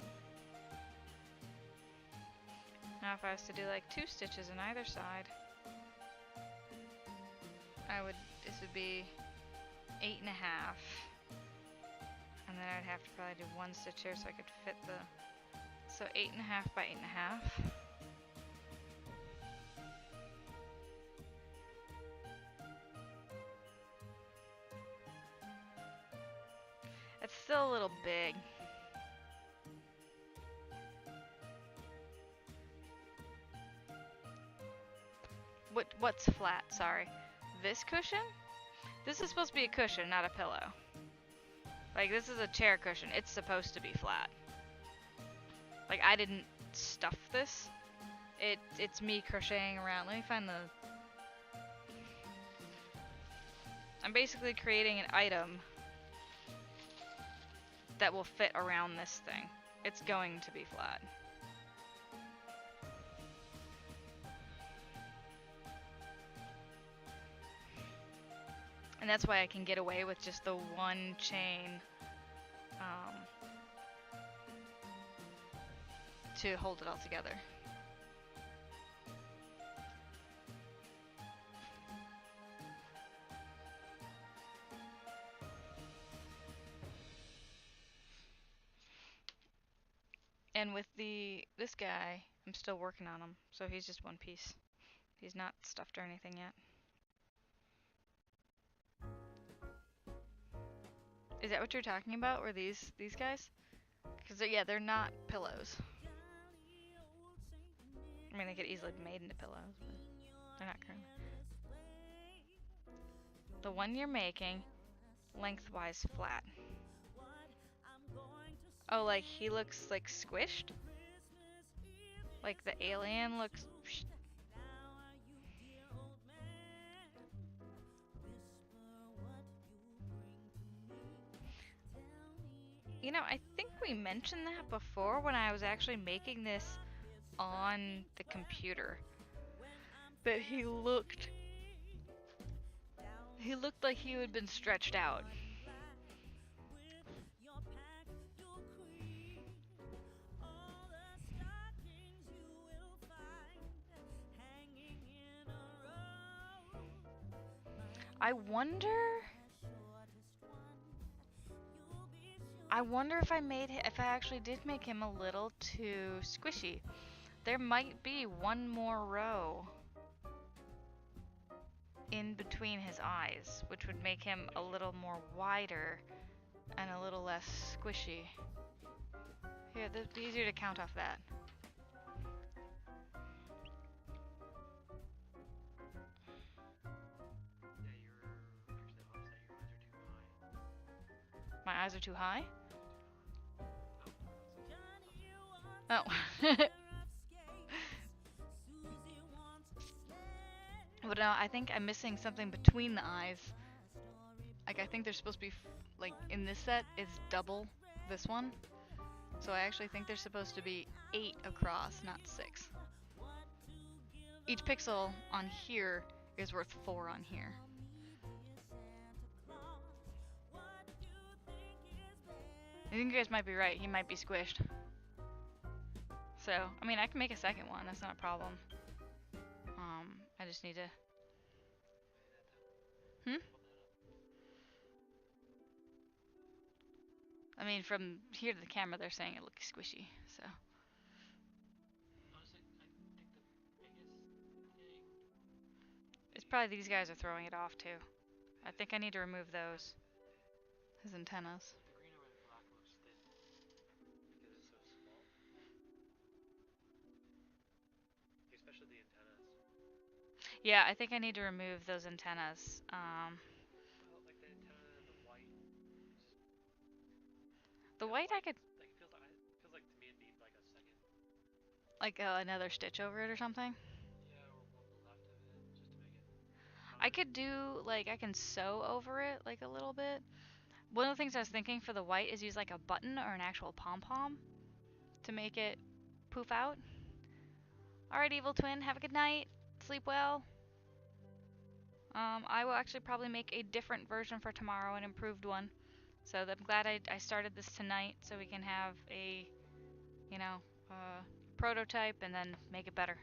Now if I was to do like 2 stitches on either side, this would be 8 and a half. And then I'd have to probably do 1 stitch here so I could fit the, so 8 and a half by 8 and a half. It's still a little big. What's flat? Sorry. This cushion? This is supposed to be a cushion, not a pillow. Like, this is a chair cushion. It's supposed to be flat. Like, I didn't stuff this. It's me crocheting around. Let me find the... I'm basically creating an item that will fit around this thing. It's going to be flat. And that's why I can get away with just the 1 chain to hold it all together. And with this guy, I'm still working on him, so he's just 1 piece. He's not stuffed or anything yet. Is that what you're talking about? Or these guys? Because yeah, they're not pillows. I mean, they could easily be made into pillows, but they're not currently. The one you're making, lengthwise flat. Oh, like he looks like squished? Like the alien looks... You know, I think we mentioned that before when I was actually making this on the computer. That he looked like he had been stretched out. I wonder if I actually did make him a little too squishy. There might be 1 more row in between his eyes, which would make him a little more wider and a little less squishy. Here, it'd be easier to count off that. eyes are too high? Oh. But no, I think I'm missing something between the eyes. Like, I think they're supposed to be, like, in this set, it's double this one. So I actually think they're supposed to be 8 across, not 6. Each pixel on here is worth 4 on here. I think you guys might be right. He might be squished. So, I mean, I can make a second one. That's not a problem. I just need to... I mean, from here to the camera, they're saying it looks squishy, so... It's probably these guys are throwing it off, too. I think I need to remove those. His antennas. Yeah, I think I need to remove those antennas. The white I could... Like another stitch over it or something? I could do, like, I can sew over it, like, a little bit. One of the things I was thinking for the white is use, like, a button or an actual pom-pom to make it poof out. Alright, Evil Twin, have a good night. Sleep well. I will actually probably make a different version for tomorrow, an improved one. So I'm glad I started this tonight so we can have a, you know, prototype and then make it better.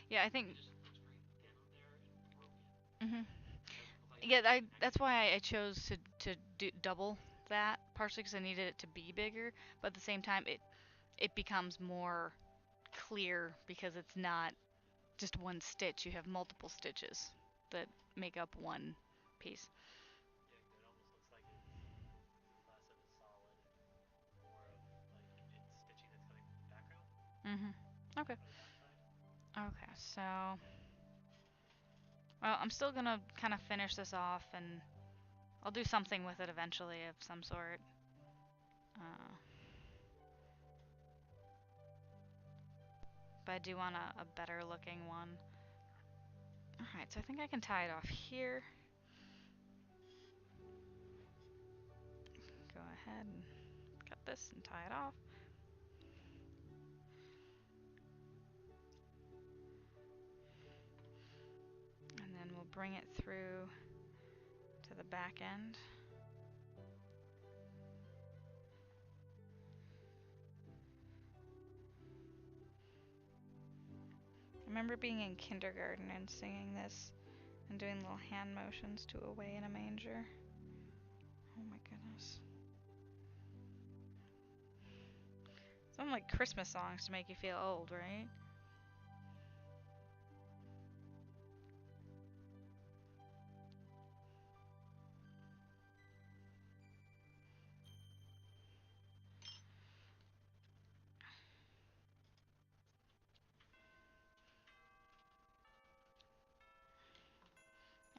Yeah, I think... Yeah, that's why I chose to do double that, partially because I needed it to be bigger, but at the same time it becomes more clear because it's not just one stitch. You have multiple stitches that make up one piece. Okay. Okay, so... Well, I'm still gonna kind of finish this off, and I'll do something with it eventually of some sort. But I do want a better looking one. Alright, so I think I can tie it off here. Go ahead and cut this and tie it off. And then we'll bring it through to the back end. I remember being in kindergarten and singing this and doing little hand motions to Away in a Manger. Oh my goodness. Some like Christmas songs to make you feel old, right?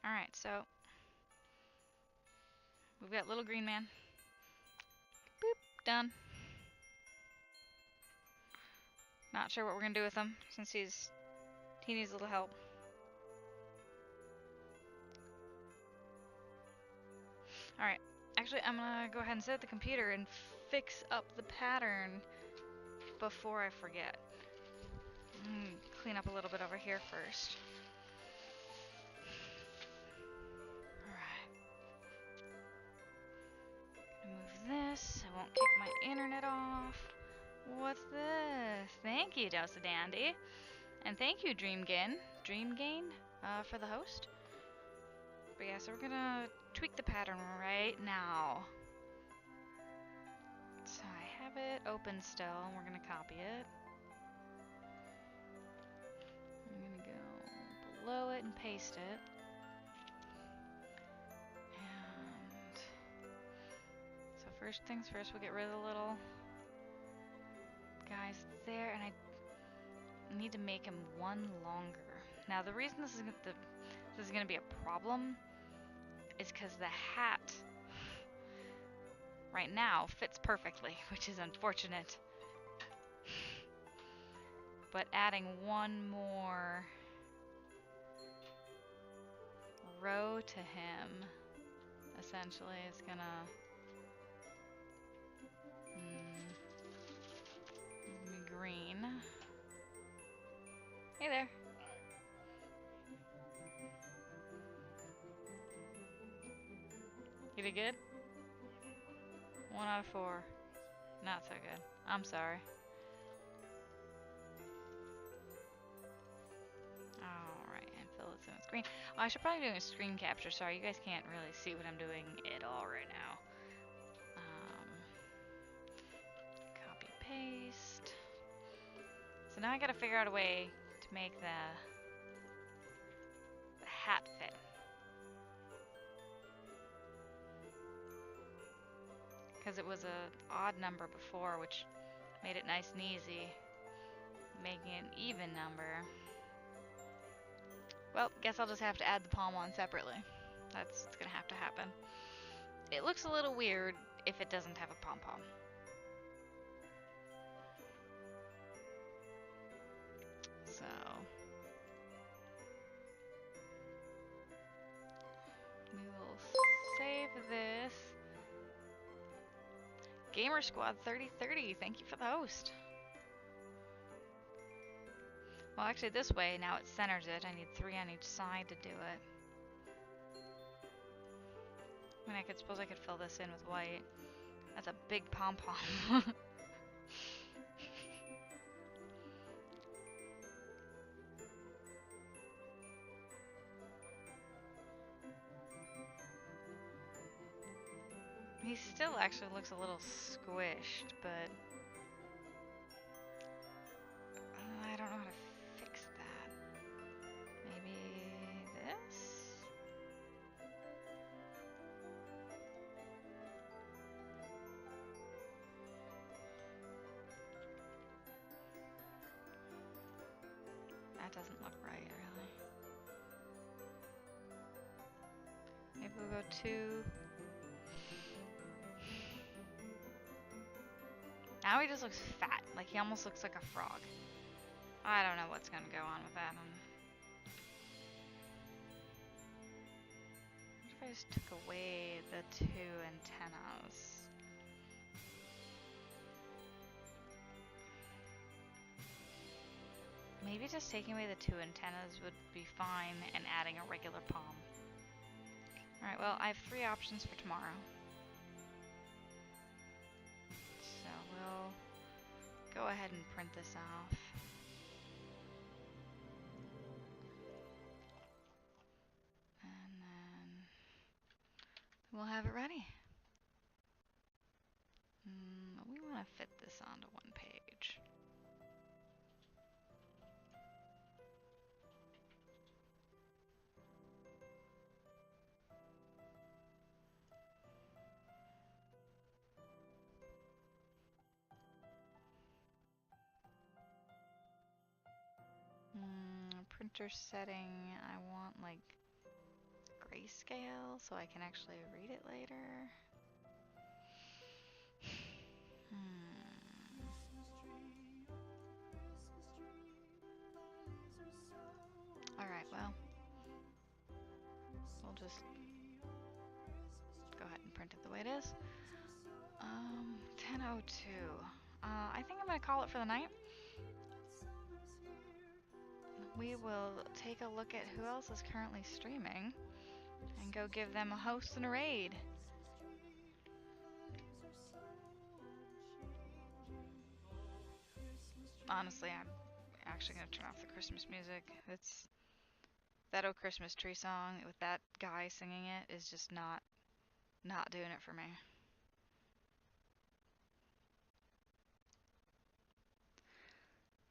Alright, so we've got little green man. Boop, done. Not sure what we're gonna do with him since he needs a little help. Alright, actually I'm gonna go ahead and sit at the computer and fix up the pattern before I forget. Clean up a little bit over here first. Move this. I won't kick my internet off. What's this? Thank you, Dosa Dandy. And thank you, Dreamgain, for the host. But yeah, so we're gonna tweak the pattern right now. So I have it open still, and we're gonna copy it. I'm gonna go below it and paste it. First things first, we'll get rid of the little guys there, and I need to make him one longer. Now, the reason this is the this is going to be a problem is because the hat right now fits perfectly, which is unfortunate. But adding one more row to him essentially is gonna green. Hey there. You did good? 1 out of 4. Not so good. I'm sorry. Alright, and fill this in with green. Oh, I should probably do a screen capture. Sorry, you guys can't really see what I'm doing at all right now. Copy, paste. So now I gotta figure out a way to make the hat fit. Because it was an odd number before, which made it nice and easy. Making it an even number. Well, guess I'll just have to add the palm on separately. That's what's gonna have to happen. It looks a little weird if it doesn't have a pom-pom. So... we will save this. Gamer Squad 3030, thank you for the host. Well, actually this way, now it centers it. I need 3 on each side to do it. I mean, suppose I could fill this in with white. That's a big pom-pom. He still actually looks a little squished, but I don't know how to fix that. Maybe this? That doesn't look right, really. Maybe we'll go 2. Now he just looks fat, like he almost looks like a frog. I don't know what's gonna go on with that one. What if I just took away the 2 antennas? Maybe just taking away the 2 antennas would be fine and adding a regular palm. Alright, well, I have 3 options for tomorrow. So we'll go ahead and print this off. And then we'll have it ready. We want to fit this onto 1 page. Printer setting, I want like grayscale so I can actually read it later. Alright, well, we'll just go ahead and print it the way it is. 10:02. I think I'm gonna call it for the night. We will take a look at who else is currently streaming and go give them a host and a raid. Honestly, I'm actually gonna turn off the Christmas music. It's that "Oh Christmas Tree" song with that guy singing it is just not doing it for me.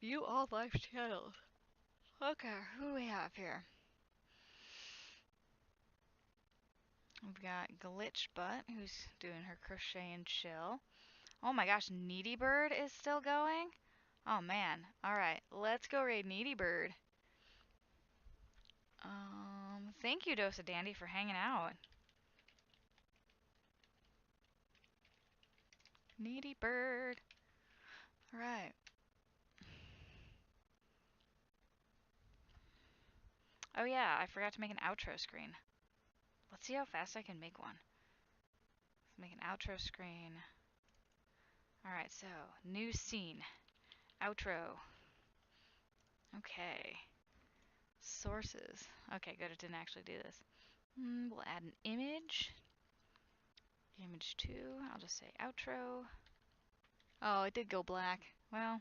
View all live channels. Okay, who do we have here? We've got Glitch Butt, who's doing her crochet and chill. Oh my gosh, Needy Bird is still going? Oh man. Alright, let's go raid Needy Bird. Thank you, Dosa Dandy, for hanging out. Needy bird. Alright. Oh yeah, I forgot to make an outro screen. Let's see how fast I can make one. Let's make an outro screen. Alright, so, new scene. Outro. Okay. Sources. Okay, good, it didn't actually do this. We'll add an image. Image 2. I'll just say outro. Oh, it did go black. Well.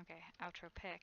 Okay, outro pick.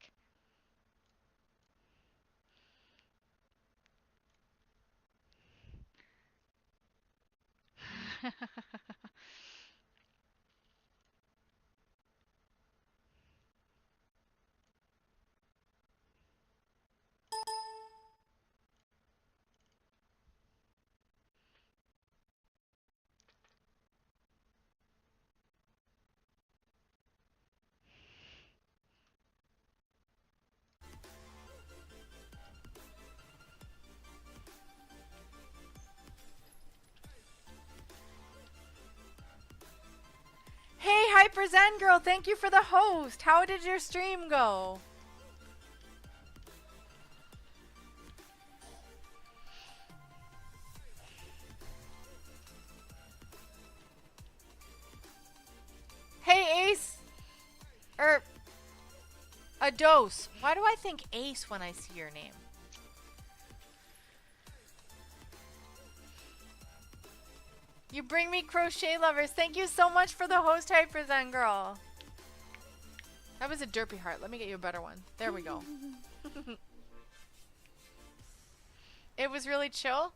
Hey, Hyper Zen Girl, thank you for the host. How did your stream go? Hey, Ace. A dose. Why do I think Ace when I see your name? You bring me crochet lovers. Thank you so much for the host, Hyper Zen Girl. That was a derpy heart. Let me get you a better one. There we go. It was really chill.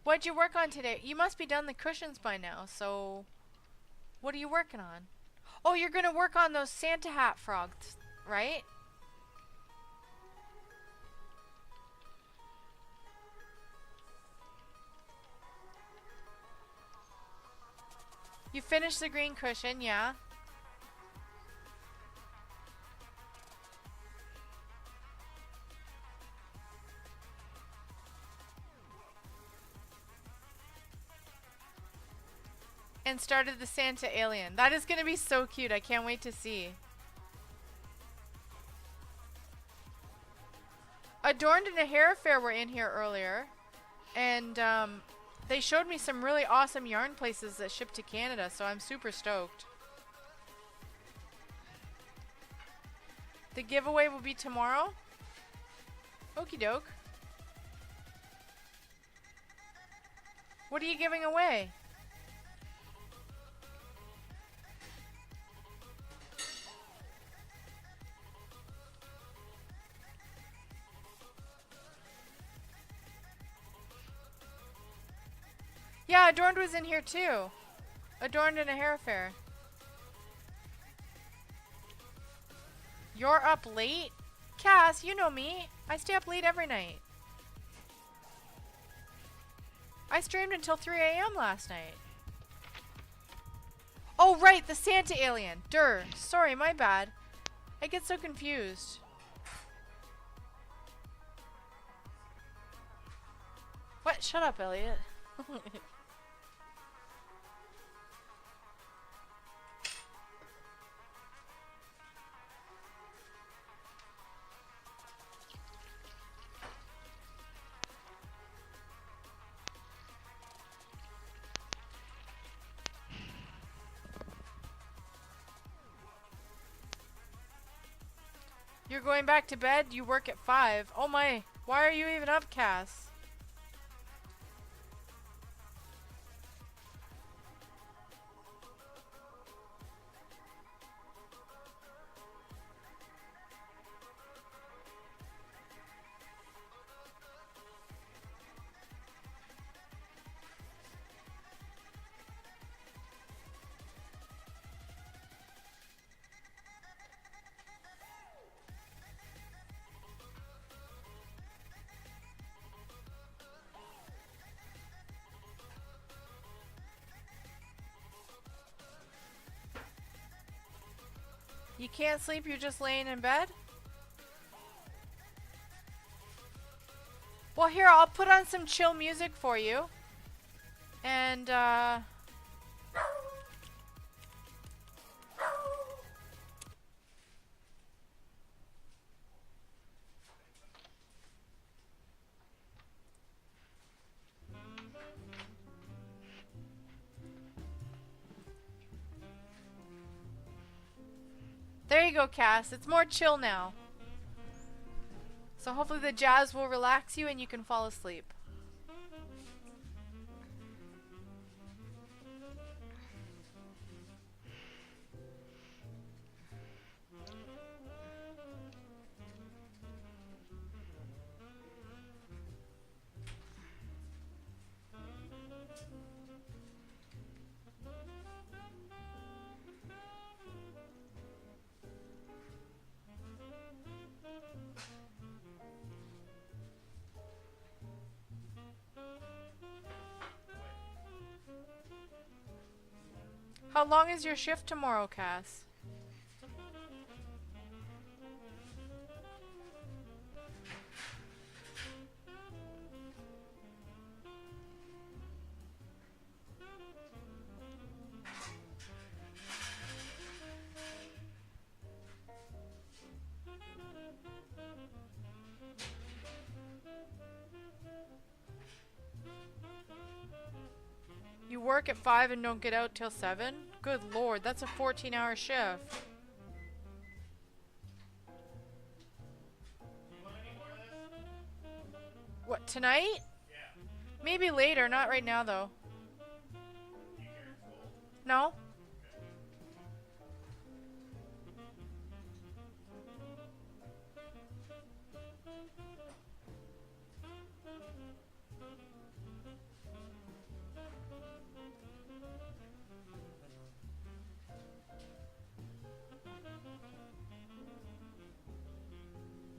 What'd you work on today? You must be done the cushions by now, so what are you working on? Oh, you're gonna work on those Santa hat frogs, right? You finished the green cushion, yeah? And started the Santa alien. That is gonna be so cute. I can't wait to see. Adorned and a Hair Fair were in here earlier. And they showed me some really awesome yarn places that ship to Canada, so I'm super stoked. The giveaway will be tomorrow. Okie doke. What are you giving away? Yeah, Adorned was in here too. Adorned in a Hair Fair. You're up late? Cass, you know me. I stay up late every night. I streamed until 3 a.m. last night. Oh, right, the Santa alien. Durr. Sorry, my bad. I get so confused. What? Shut up, Elliot. You're going back to bed? You work at 5. Oh my. Why are you even up, Cass? You can't sleep, you're just laying in bed? here, I'll put on some chill music for you. And, there you go, Cass. It's more chill now. So hopefully the jazz will relax you and you can fall asleep. How long is your shift tomorrow, Cass? You work at 5 and don't get out till 7? Good lord, that's a 14-hour shift. What, tonight? Yeah. Maybe later, not right now though. No?